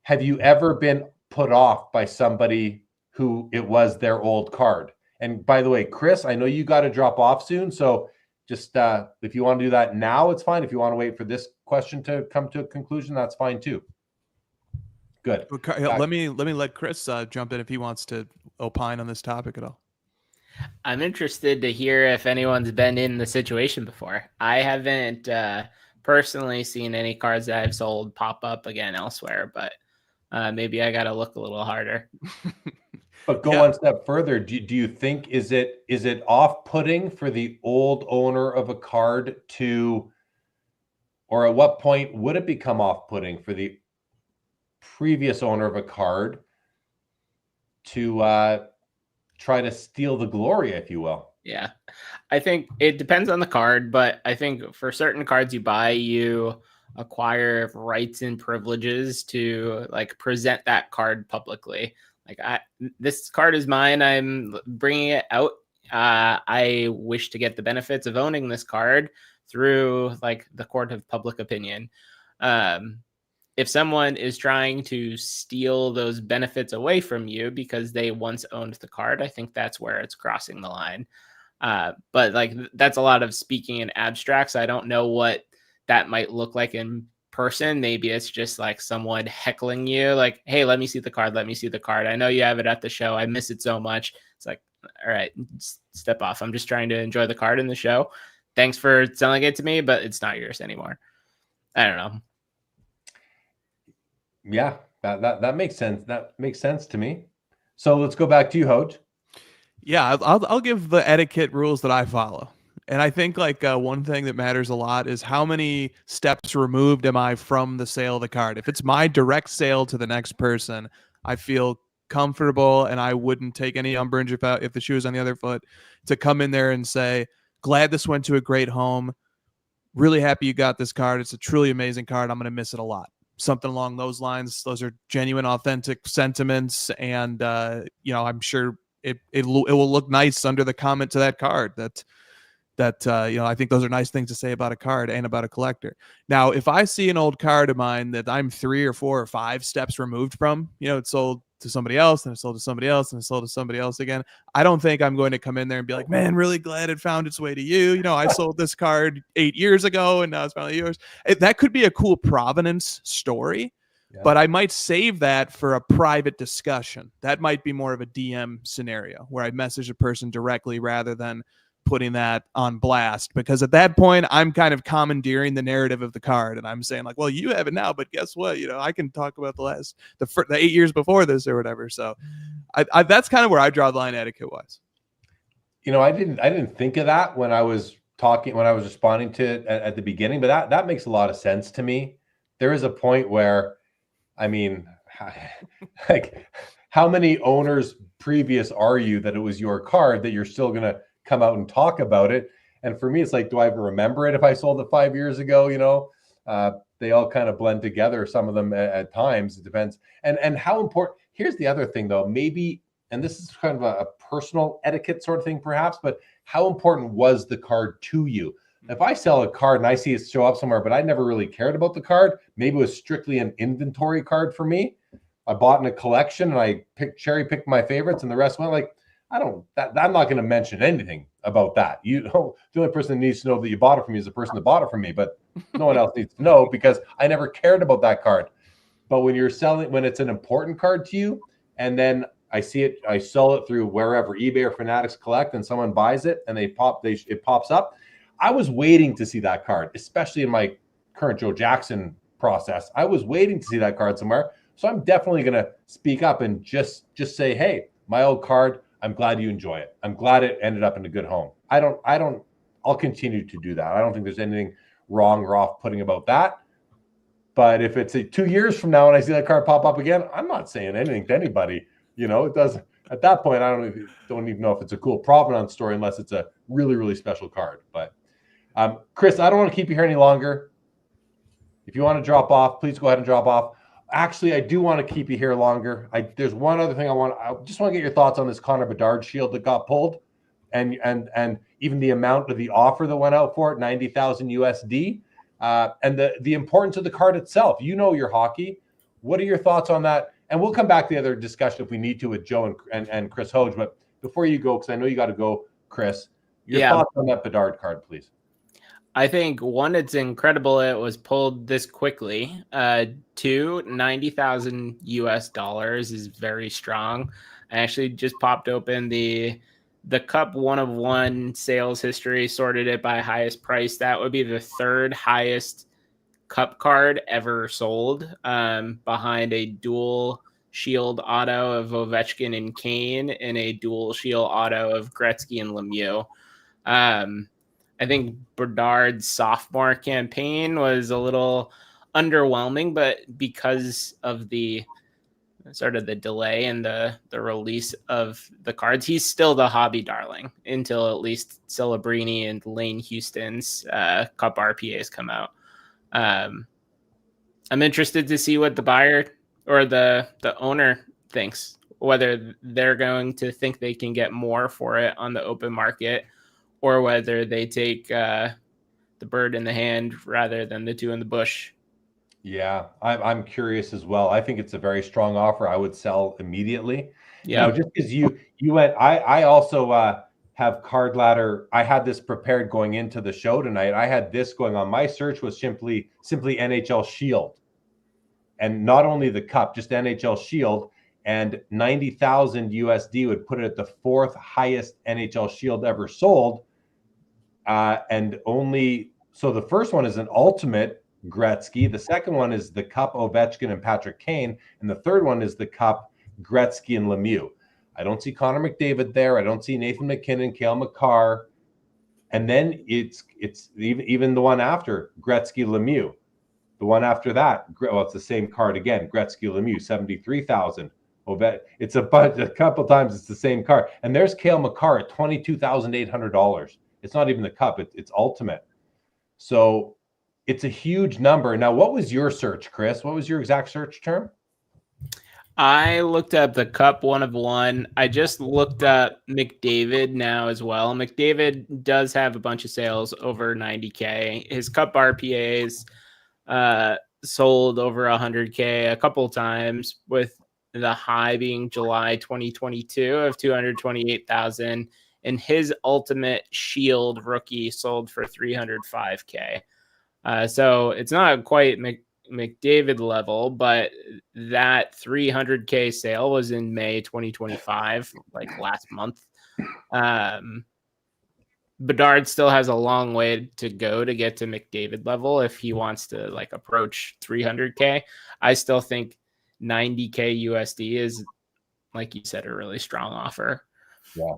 have you ever been put off by somebody who it was their old card? And by the way, Chris, I know you got to drop off soon, so just if you want to do that now, it's fine. If you want to wait for this question to come to a conclusion, that's fine too. Good. Okay, let me let Chris jump in if he wants to opine on this topic at all. I'm interested to hear if anyone's been in the situation before. I haven't personally seen any cards that I've sold pop up again elsewhere, but maybe I got to look a little harder. But go one step further. Do you think is it off-putting for the old owner of a card or at what point would it become off-putting for the previous owner of a card to try to steal the glory, if you will? Yeah, I think it depends on the card, but I think for certain cards you buy, you acquire rights and privileges to present that card publicly. This card is mine. I'm bringing it out. I wish to get the benefits of owning this card through the court of public opinion. If someone is trying to steal those benefits away from you because they once owned the card, I think that's where it's crossing the line. But that's a lot of speaking in abstracts. I don't know what that might look like in person. Maybe it's just someone heckling you, hey, let me see the card. Let me see the card. I know you have it at the show. I miss it so much. It's all right, step off. I'm just trying to enjoy the card in the show. Thanks for selling it to me, but it's not yours anymore. I don't know. Yeah, that makes sense. That makes sense to me. So let's go back to you, Hoge. Yeah, I'll give the etiquette rules that I follow. And I think one thing that matters a lot is how many steps removed am I from the sale of the card. If it's my direct sale to the next person, I feel comfortable and I wouldn't take any umbrage if the shoe is on the other foot to come in there and say, glad this went to a great home. Really happy you got this card. It's a truly amazing card. I'm going to miss it a lot. Something along those lines. Those are genuine, authentic sentiments. And, I'm sure it will look nice under the comment to that card that I think those are nice things to say about a card and about a collector. Now, if I see an old card of mine that I'm 3 or 4 or 5 steps removed from, it's sold to somebody else and it's sold to somebody else and it's sold to somebody else again, I don't think I'm going to come in there and be like, man, really glad it found its way to you. I sold this card 8 years ago and now it's finally yours. That could be a cool provenance story. Yeah. But I might save that for a private discussion. That might be more of a DM scenario where I message a person directly rather than putting that on blast, because at that point I'm kind of commandeering the narrative of the card and I'm saying well, you have it now, but guess what? I can talk about the 8 years before this or whatever. So I that's kind of where I draw the line etiquette wise. I didn't think of that when I was responding to it at the beginning, but that makes a lot of sense to me. There is a point where, how many owners previous are you that it was your card that you're still going to come out and talk about it? And for me, it's do I ever remember it if I sold it 5 years ago? they all kind of blend together. Some of them at times, it depends. And how important, here's the other thing though, maybe, and this is kind of a personal etiquette sort of thing perhaps, but how important was the card to you? If I sell a card and I see it show up somewhere, but I never really cared about the card, maybe it was strictly an inventory card for me. I bought in a collection and I cherry picked my favorites and the rest went like, I'm not going to mention anything about that. You know, the only person that needs to know that you bought it from me is the person that bought it from me, but no one else needs to know because I never cared about that card. But when you're selling, when it's an important card to you, and then I see it, I sell it through wherever, eBay or Fanatics Collect, and someone buys it and it pops up. I was waiting to see that card, especially in my current Joe Jackson process. I was waiting to see that card somewhere. So I'm definitely going to speak up and just say, hey, my old card, I'm glad you enjoy it. I'm glad it ended up in a good home. I'll continue to do that. I don't think there's anything wrong or off-putting about that. But if it's 2 years from now and I see that card pop up again, I'm not saying anything to anybody. You know, it doesn't, at that point, I don't even know if it's a cool provenance story unless it's a really, really special card. But Chris, I don't want to keep you here any longer. If you want to drop off, please go ahead and drop off. Actually, I do want to keep you here longer. There's one other thing I just want to get your thoughts on this Connor Bedard Shield that got pulled, and even the amount of the offer that went out for it, 90,000 USD, and the importance of the card itself. You know your hockey. What are your thoughts on that? And we'll come back to the other discussion if we need to with Joe and Chris Hoge. But before you go, because I know you got to go, Chris, your thoughts on that Bedard card, please. I think one, it's incredible it was pulled this quickly. Two, 90,000 US dollars is very strong. I actually just popped open the Cup 1 of 1 sales history, sorted it by highest price. That would be the third highest Cup card ever sold, behind a dual shield auto of Ovechkin and Kane and a dual shield auto of Gretzky and Lemieux. I think Bedard's sophomore campaign was a little underwhelming, but because of the sort of the delay and the release of the cards, he's still the hobby darling until at least Celebrini and Lane Houston's Cup RPAs come out. I'm interested to see what the buyer or the owner thinks, whether they're going to think they can get more for it on the open market, or whether they take the bird in the hand rather than the two in the bush. Yeah, I'm curious as well. I think it's a very strong offer. I would sell immediately. Yeah. Now, just because you went, I also have Card Ladder. I had this prepared going into the show tonight. I had this going on. My search was simply NHL Shield, and not only the Cup, just NHL Shield. And 90,000 USD would put it at the fourth highest NHL Shield ever sold. And only, so the first one is an ultimate Gretzky. The second one is the Cup Ovechkin and Patrick Kane. And the third one is the Cup Gretzky and Lemieux. I don't see Connor McDavid there. I don't see Nathan McKinnon, Cale Makar. And then it's even the one after Gretzky Lemieux. The one after that, well, it's the same card again. Gretzky Lemieux, 73,000. It's a couple times it's the same card. And there's Cale Makar at $22,800. It's not even the Cup, it's ultimate. So it's a huge number. Now, what was your search, Chris? What was your exact search term? I looked up the Cup 1 of 1. I just looked up McDavid now as well. McDavid does have a bunch of sales over 90K. His Cup RPAs sold over 100K a couple times, with the high being July 2022 of 228,000. And his ultimate Shield rookie sold for 305K. So it's not quite McDavid level, but that 300K sale was in May 2025, like last month. Bedard still has a long way to go to get to McDavid level if he wants to like approach 300K. I still think 90K USD is, like you said, a really strong offer. Yeah.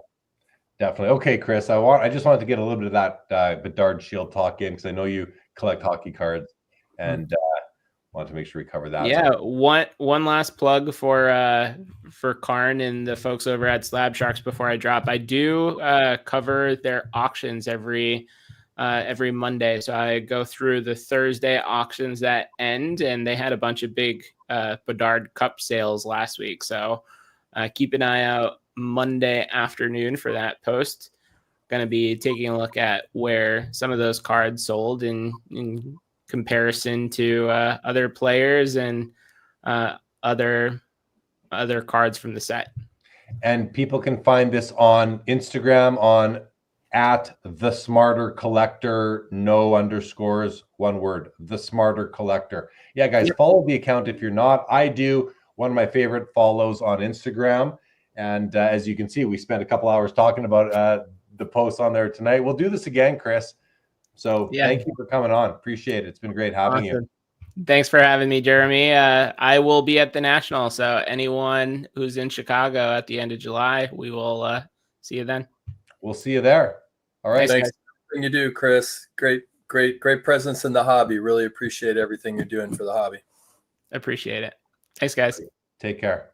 Definitely. Okay, Chris, I just wanted to get a little bit of that Bedard Shield talk in because I know you collect hockey cards and wanted to make sure we cover that. Yeah, one last plug for Karn and the folks over at Slab Sharks before I drop. I do cover their auctions every every Monday. So I go through the Thursday auctions that end, and they had a bunch of big Bedard Cup sales last week. So keep an eye out Monday afternoon for that post. Going to be taking a look at where some of those cards sold in comparison to other players and other cards from the set. And people can find this on Instagram on @thesmartercollector, no underscores, one word, the Smarter Collector. Yeah, guys, follow the account if you're not. I do. One of my favorite follows on Instagram. And as you can see, we spent a couple hours talking about the posts on there tonight. We'll do this again, Chris. So thank you for coming on. Appreciate it. It's been great having you. Thanks for having me, Jeremy. I will be at the National. So anyone who's in Chicago at the end of July, we will see you then. We'll see you there. All right. Thanks for everything you do, Chris. Great presence in the hobby. Really appreciate everything you're doing for the hobby. Appreciate it. Thanks, guys. Take care.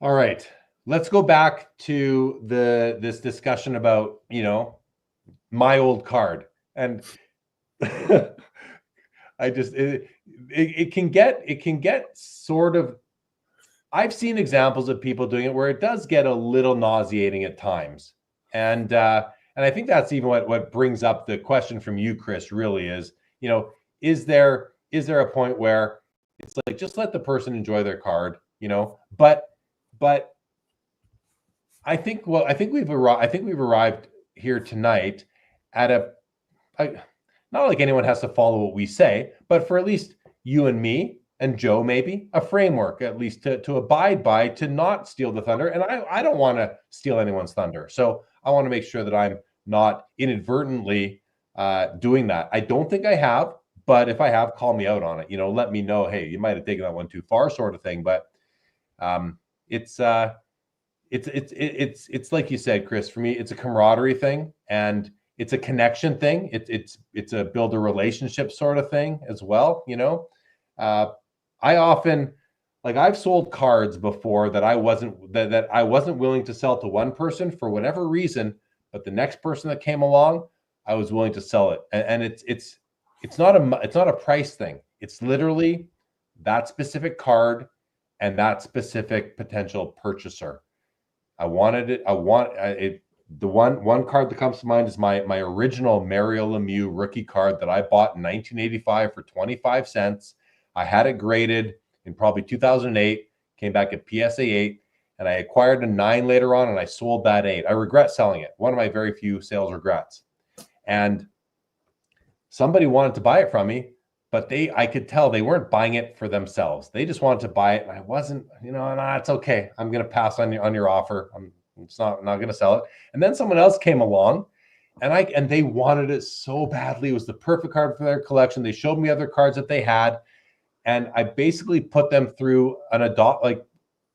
All right. Let's go back to this discussion about, my old card. And it can get sort of, I've seen examples of people doing it where it does get a little nauseating at times. And I think that's even what brings up the question from you, Chris, really is, is there a point where it's like, just let the person enjoy their card, but I think we've arrived here tonight at not like anyone has to follow what we say, but for at least you and me and Joe, maybe a framework at least to abide by, to not steal the thunder. And I don't want to steal anyone's thunder. So I want to make sure that I'm not inadvertently doing that. I don't think I have, but if I have, call me out on it. Let me know, hey, you might have taken that one too far, sort of thing. But it's like you said, Chris, for me, it's a camaraderie thing, and it's a connection thing. It's a build a relationship sort of thing as well. I often, like, I've sold cards before that I wasn't willing to sell to one person for whatever reason, but the next person that came along, I was willing to sell it. And it's not a price thing. It's literally that specific card and that specific potential purchaser. I wanted it. The one card that comes to mind is my original Mario Lemieux rookie card that I bought in 1985 for 25 cents. I had it graded in probably 2008, came back at PSA 8, and I acquired a 9 later on, and I sold that 8. I regret selling it. One of my very few sales regrets. And somebody wanted to buy it from me, but I could tell they weren't buying it for themselves. They just wanted to buy it, and I wasn't, nah, it's okay. I'm going to pass on your offer. I'm not going to sell it. And then someone else came along, and they wanted it so badly. It was the perfect card for their collection. They showed me other cards that they had, and I basically put them through an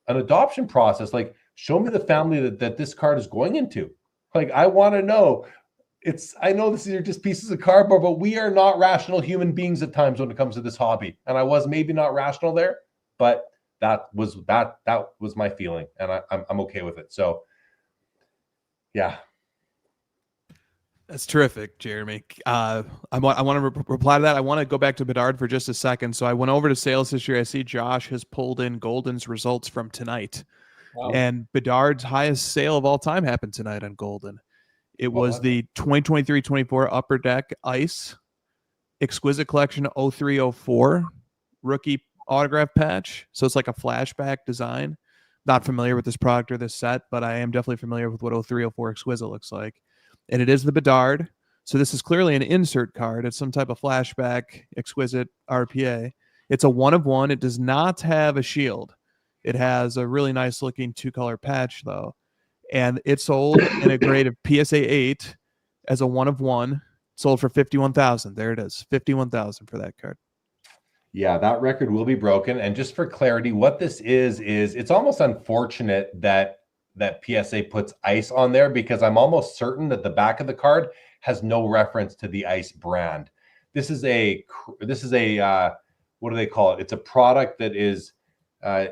adoption process. Like, show me the family that this card is going into. Like, I want to know. I know this is just pieces of cardboard, but we are not rational human beings at times when it comes to this hobby. And I was maybe not rational there, but that was my feeling, and I'm okay with it. So, yeah. That's terrific, Jeremy. I want to reply to that. I want to go back to Bedard for just a second. So I went over to sales history. I see Josh has pulled in Golden's results from tonight. Wow. And Bedard's highest sale of all time happened tonight on Golden. It was the 2023-24 Upper Deck Ice Exquisite Collection 0304 rookie autograph patch. So it's like a flashback design. Not familiar with this product or this set, but I am definitely familiar with what 0304 Exquisite looks like. And it is the Bedard. So this is clearly an insert card. It's some type of flashback Exquisite RPA. It's a 1-of-1. It does not have a shield. It has a really nice looking 2-color patch though. And it sold in a grade of PSA 8 as a 1-of-1. Sold for $51,000. There it is, $51,000 for that card. Yeah, that record will be broken. And just for clarity, what this is it's almost unfortunate that PSA puts ice on there, because I'm almost certain that the back of the card has no reference to the ice brand. This is a what do they call it? It's a product that is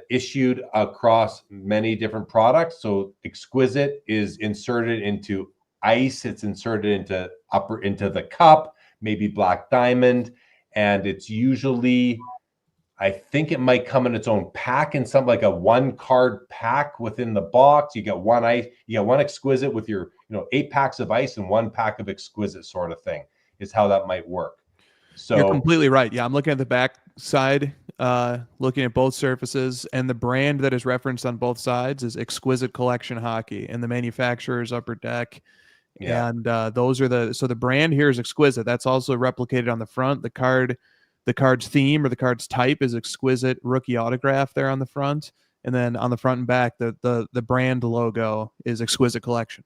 issued across many different products. So Exquisite is inserted into ice. It's inserted into the cup, maybe black diamond, and it's usually, I think it might come in its own pack, in some like a 1-card pack within the box. You get one ice, you get one exquisite with your 8 packs of ice and 1 pack of exquisite, sort of thing is how that might work. So you're completely right. Yeah, I'm looking at the back side, looking at both surfaces, and the brand that is referenced on both sides is Exquisite Collection Hockey, and the manufacturer's Upper Deck. Yeah. And those are the brand here is Exquisite. That's also replicated on the front. The card's theme or the card's type is Exquisite Rookie Autograph there on the front, and then on the front and back, the brand logo is Exquisite Collection.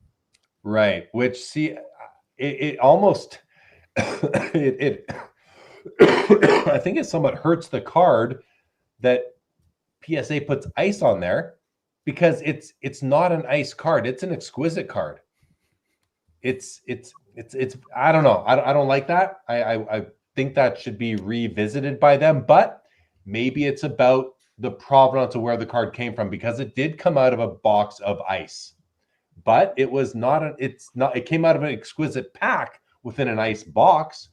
Right. Which, see, it almost it I think it somewhat hurts the card that PSA puts ice on there, because it's not an ice card. It's an exquisite card. It's I don't know. I don't like that. I think that should be revisited by them, but maybe it's about the provenance of where the card came from, because it did come out of a box of ice, but it came out of an exquisite pack within an ice box.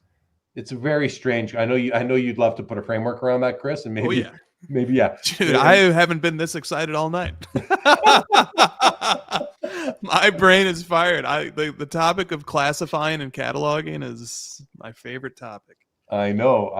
It's very strange. I know you'd love to put a framework around that, Chris, and maybe, yeah. Dude, I haven't been this excited all night. My brain is fired. The topic of classifying and cataloging is my favorite topic. I know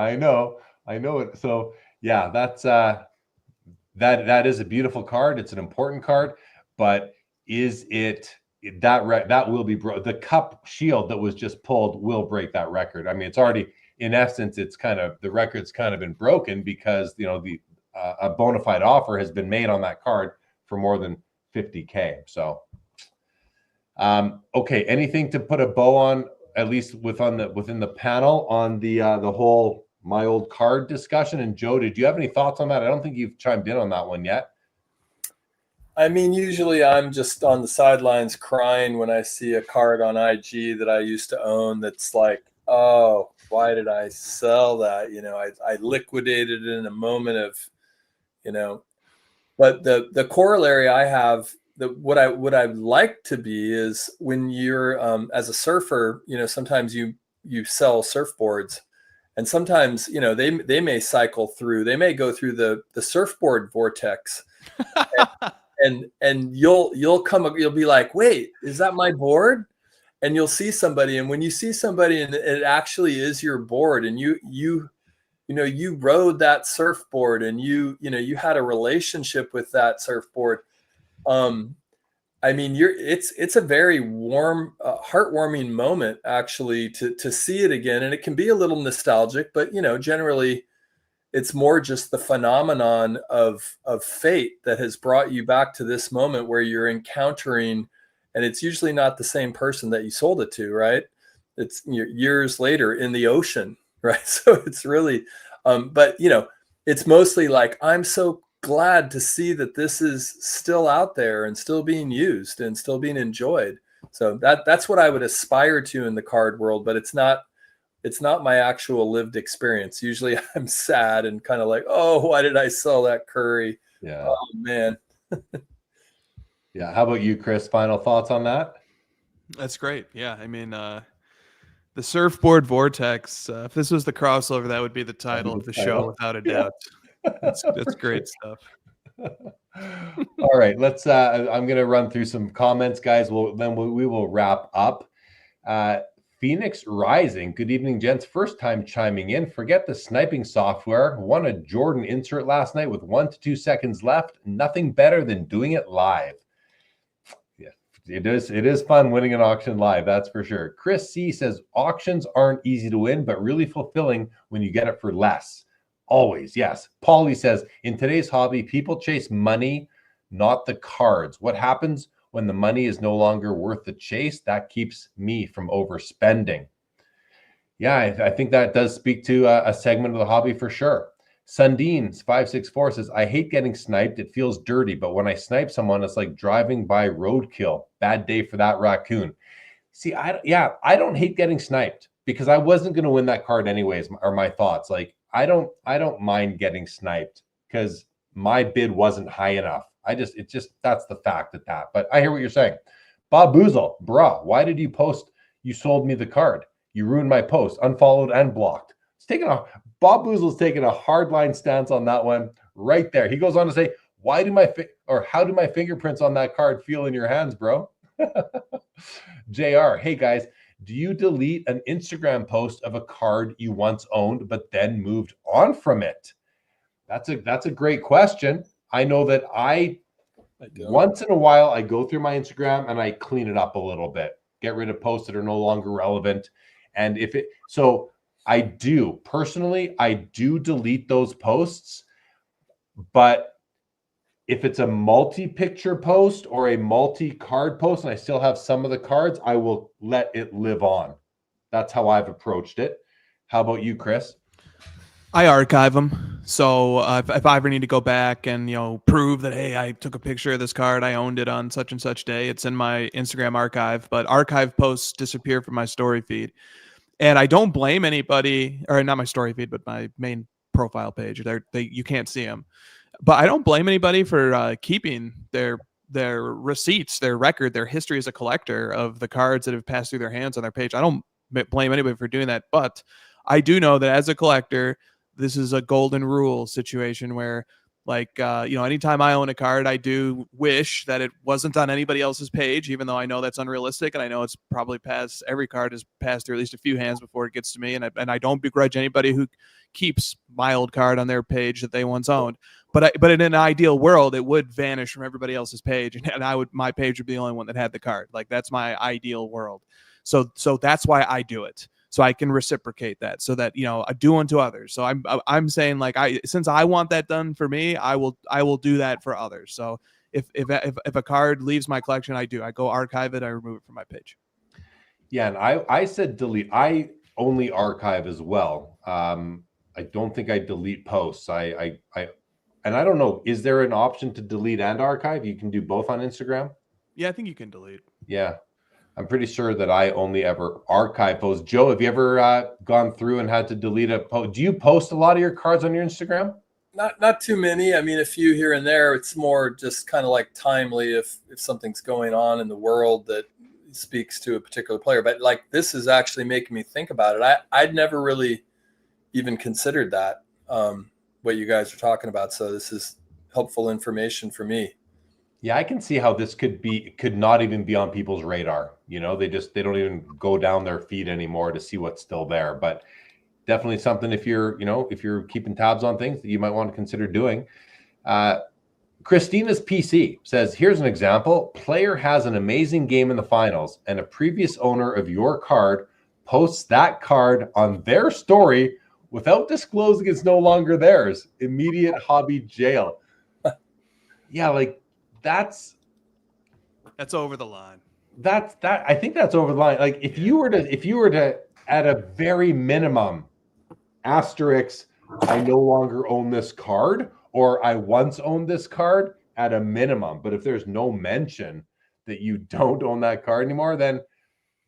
it. So yeah, that's that is a beautiful card. It's an important card, but is it that will be the cup shield that was just pulled will break that record. I mean, it's already, in essence, the record's kind of been broken, because a bona fide offer has been made on that card for more than $50K. So okay, anything to put a bow on, at least within the panel, on the whole my old card discussion? And Joe, did you have any thoughts on that? I don't think you've chimed in on that one yet. I mean, usually I'm just on the sidelines crying when I see a card on IG that I used to own that's like, oh, why did I sell that? I liquidated it in a moment of, but the corollary I have, what I'd like to be is, when you're as a surfer, sometimes you sell surfboards, and sometimes they may cycle through, they may go through the surfboard vortex. And you'll be like, wait, is that my board? And you'll see somebody, and when you see somebody and it actually is your board, and you rode that surfboard, and you had a relationship with that surfboard. I mean, it's a very warm, heartwarming moment, actually, to see it again. And it can be a little nostalgic, but generally it's more just the phenomenon of fate that has brought you back to this moment where you're encountering, and it's usually not the same person that you sold it to, right? It's years later in the ocean, right? So it's really, but it's mostly like, I'm so glad to see that this is still out there and still being used and still being enjoyed. So that's what I would aspire to in the card world, but it's not my actual lived experience. Usually I'm sad and kind of like, oh, why did I sell that curry? Yeah. Oh man. Yeah. How about you, Chris? Final thoughts on that? That's great. Yeah. I mean, the surfboard vortex, if this was the crossover, that would be the title of the show, without a doubt. That's great stuff. All right, let's I'm gonna run through some comments, guys. We will wrap up. Phoenix Rising, good evening, gents. First time chiming in. Forget the sniping software. Won a Jordan insert last night with 1 to 2 seconds left. Nothing better than doing it live. Yeah, it is fun winning an auction live, that's for sure. Chris C says auctions aren't easy to win, but really fulfilling when you get it for less. Always, yes. Paulie says, in today's hobby, people chase money, not the cards. What happens when the money is no longer worth the chase? That keeps me from overspending. Yeah, I think that does speak to a segment of the hobby for sure. Sundines 564 says, I hate getting sniped. It feels dirty, but when I snipe someone, it's like driving by roadkill. Bad day for that raccoon. See, I don't hate getting sniped, because I wasn't going to win that card anyways, are my thoughts. Like, I don't mind getting sniped because my bid wasn't high enough. That's the fact of that. But I hear what you're saying. Bob Boozle, bruh, why did you post you sold me the card? You ruined my post, unfollowed and blocked. Bob Boozle's taking a hardline stance on that one right there. He goes on to say, how do my fingerprints on that card feel in your hands, bro? JR, hey guys, do you delete an Instagram post of a card you once owned but then moved on from it? That's a great question. I know that once in a while I go through my Instagram and I clean it up a little bit, get rid of posts that are no longer relevant. And I do delete those posts, but if it's a multi-picture post or a multi-card post and I still have some of the cards, I will let it live on. That's how I've approached it. How about you, Chris? I archive them. So if I ever need to go back and, prove that, hey, I took a picture of this card, I owned it on such and such day, it's in my Instagram archive. But archive posts disappear from my story feed. And I don't blame anybody, or not my story feed, but my main profile page. You can't see them. But I don't blame anybody for keeping their receipts, their record, their history as a collector of the cards that have passed through their hands on their page. I don't blame anybody for doing that. But I do know that as a collector, this is a golden rule situation where, anytime I own a card, I do wish that it wasn't on anybody else's page, even though I know that's unrealistic. And I know it's probably every card has passed through at least a few hands before it gets to me. And I don't begrudge anybody who keeps my old card on their page that they once owned. But in an ideal world, it would vanish from everybody else's page, and my page would be the only one that had the card. Like, that's my ideal world. So that's why I do it. So I can reciprocate that, so that I do unto others. So I'm saying, since I want that done for me, I will do that for others. So if a card leaves my collection, I go archive it, I remove it from my page. Yeah, and I said delete. I only archive as well. I don't think I delete posts. And I don't know, is there an option to delete and archive? You can do both on Instagram? Yeah, I think you can delete. Yeah. I'm pretty sure that I only ever archive posts. Joe, have you ever gone through and had to delete a post? Do you post a lot of your cards on your Instagram? Not too many. I mean, a few here and there. It's more just kind of like timely if something's going on in the world that speaks to a particular player. But this is actually making me think about it. I'd never really even considered that, what you guys are talking about. So this is helpful information for me. Yeah, I can see how this could not even be on people's radar. They don't even go down their feed anymore to see what's still there. But definitely something if you're keeping tabs on things that you might want to consider doing. Christina's PC says, here's an example. Player has an amazing game in the finals, and a previous owner of your card posts that card on their story without disclosing it's no longer theirs. Immediate hobby jail. Yeah, that's over the line. I think that's over the line. If you were to at a very minimum asterisk, I no longer own this card, or I once owned this card at a minimum. But if there's no mention that you don't own that card anymore, then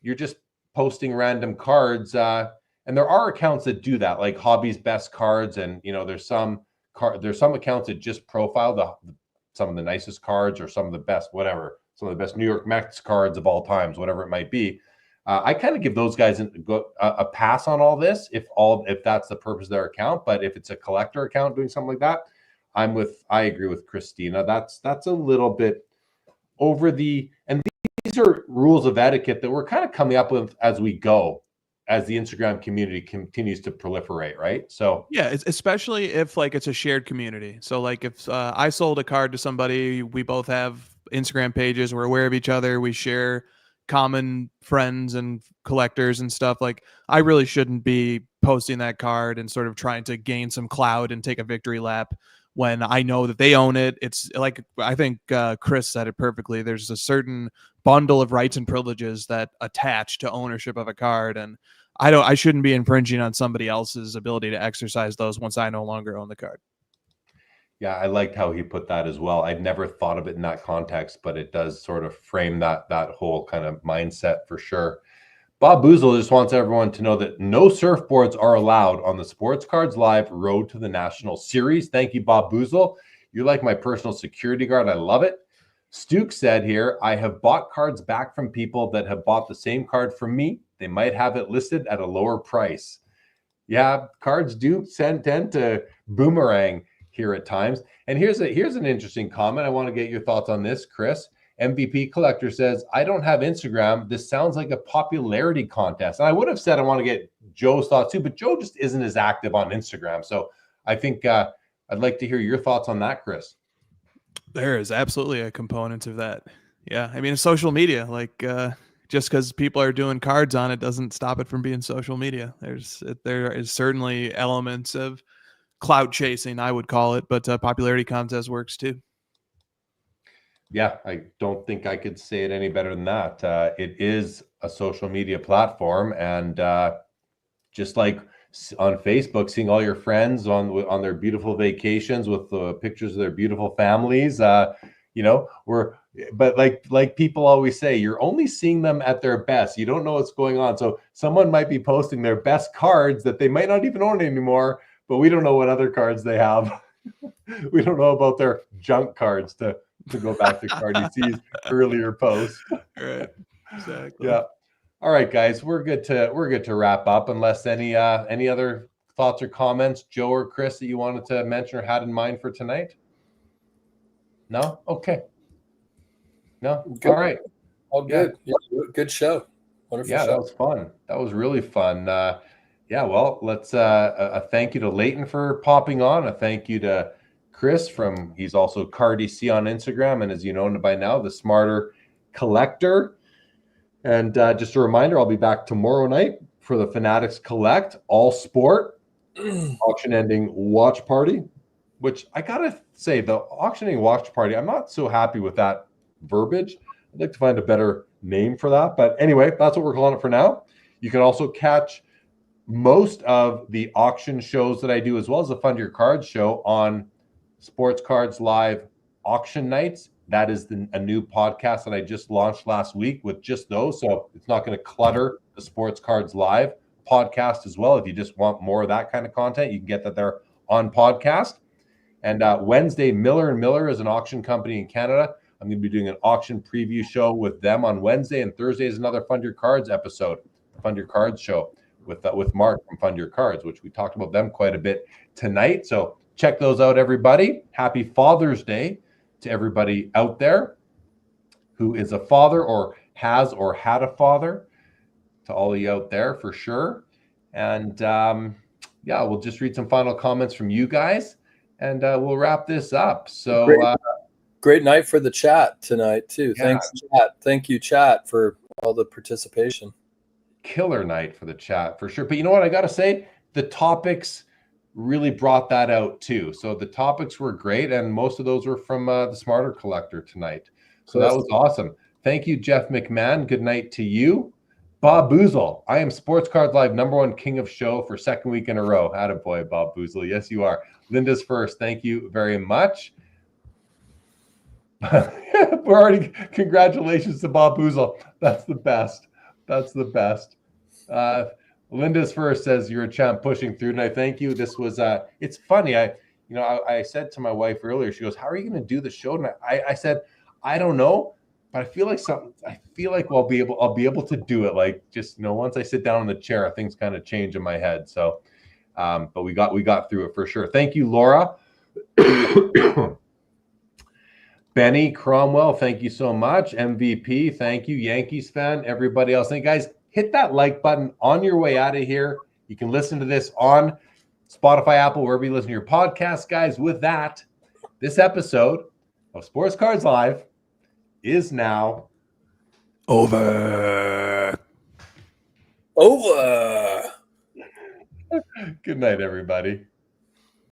you're just posting random cards. And there are accounts that do that, like Hobby's Best Cards, and there's some accounts that just profile some of the nicest cards, or some of the best New York Mets cards of all times, whatever it might be. I kind of give those guys a pass on all this if that's the purpose of their account. But if it's a collector account doing something like that, I agree with Christina. That's a little bit over and these are rules of etiquette that we're kind of coming up with as we go, as the Instagram community continues to proliferate, right? So yeah, especially if it's a shared community. So if I sold a card to somebody, we both have Instagram pages, we're aware of each other, we share common friends and collectors and stuff. I really shouldn't be posting that card and sort of trying to gain some clout and take a victory lap when I know that they own it. It's I think Chris said it perfectly. There's a certain bundle of rights and privileges that attach to ownership of a card, and I shouldn't be infringing on somebody else's ability to exercise those once I no longer own the card. Yeah, I liked how he put that as well. I'd never thought of it in that context, but it does sort of frame that whole kind of mindset for sure. Bob Boozle just wants everyone to know that no surfboards are allowed on the Sports Cards Live Road to the National Series. Thank you, Bob Boozle. You're like my personal security guard. I love it. Stuke said here, I have bought cards back from people that have bought the same card from me. They might have it listed at a lower price. Yeah, cards do tend to boomerang here at times. And here's an interesting comment. I want to get your thoughts on this, Chris. MVP Collector says, I don't have Instagram. This sounds like a popularity contest. And I would have said I want to get Joe's thoughts too, but Joe just isn't as active on Instagram. So I think I'd like to hear your thoughts on that, Chris. There is absolutely a component of that. Yeah. I mean, it's social media, like just because people are doing cards on it doesn't stop it from being social media. There is certainly elements of clout chasing, I would call it, but popularity contest works too. Yeah, I don't think I could say it any better than that. It is a social media platform, and just like on Facebook, seeing all your friends on their beautiful vacations with pictures of their beautiful families, but like people always say, you're only seeing them at their best. You don't know what's going on. So someone might be posting their best cards that they might not even own anymore, but we don't know what other cards they have. We don't know about their junk cards to go back to Cardi C's earlier post. Right. Exactly. Yeah. All right, guys, we're good to wrap up. Unless any other thoughts or comments, Joe or Chris, that you wanted to mention or had in mind for tonight? No. Okay. No. Good. All right. All good. Yeah, good show. Wonderful show. That was fun. That was really fun. Well, let's a thank you to Leighton for popping on. A thank you to Chris he's also Cardi C on Instagram, and as you know by now, the Smarter Collector. And just a reminder, I'll be back tomorrow night for the Fanatics Collect All Sport auction ending watch party, which I gotta say, the auction ending watch party, I'm not so happy with that verbiage. I'd like to find a better name for that. But anyway, that's what we're calling it for now. You can also catch most of the auction shows that I do, as well as the Fund Your Cards show, on Sports Cards Live auction nights. That is a new podcast that I just launched last week with just those. So it's not going to clutter the Sports Cards Live podcast as well. If you just want more of that kind of content, you can get that there on podcast. And Wednesday, Miller & Miller is an auction company in Canada. I'm going to be doing an auction preview show with them on Wednesday, and Thursday is another Fund Your Cards episode, Fund Your Cards show with Mark from Fund Your Cards, which we talked about them quite a bit tonight. So check those out, everybody. Happy Father's Day to everybody out there who is a father or has or had a father, to all of you out there for sure. And we'll just read some final comments from you guys, and we'll wrap this up. So great night for the chat tonight too. Yeah. Thanks, chat. Thank you, chat, for all the participation. Killer night for the chat for sure. But you know what, I gotta say, the topics really brought that out too. So the topics were great, and most of those were from the Smarter Collector tonight. So that was awesome. Thank you, Jeff McMahon. Good night to you. Bob Boozle, I am Sports Cards Live #1 king of show for second week in a row. Attaboy, Bob Boozle. Yes, you are. Linda's first. Thank you very much. We're already, congratulations to Bob Boozle. That's the best. That's the best. Linda's first says, you're a champ pushing through, and I thank you. This was it's funny. I said to my wife earlier, she goes, how are you going to do the show tonight? I said, I don't know, but I feel like I'll be able to do it. Like, just, once I sit down in the chair, things kind of change in my head. So but we got through it for sure. Thank you, Laura. Benny Cromwell, thank you so much. MVP, thank you. Yankees fan, everybody else. Thank you, guys. Hit that like button on your way out of here. You can listen to this on Spotify, Apple, wherever you listen to your podcast, guys. With that, this episode of Sports Cards Live is now over. Good night, everybody.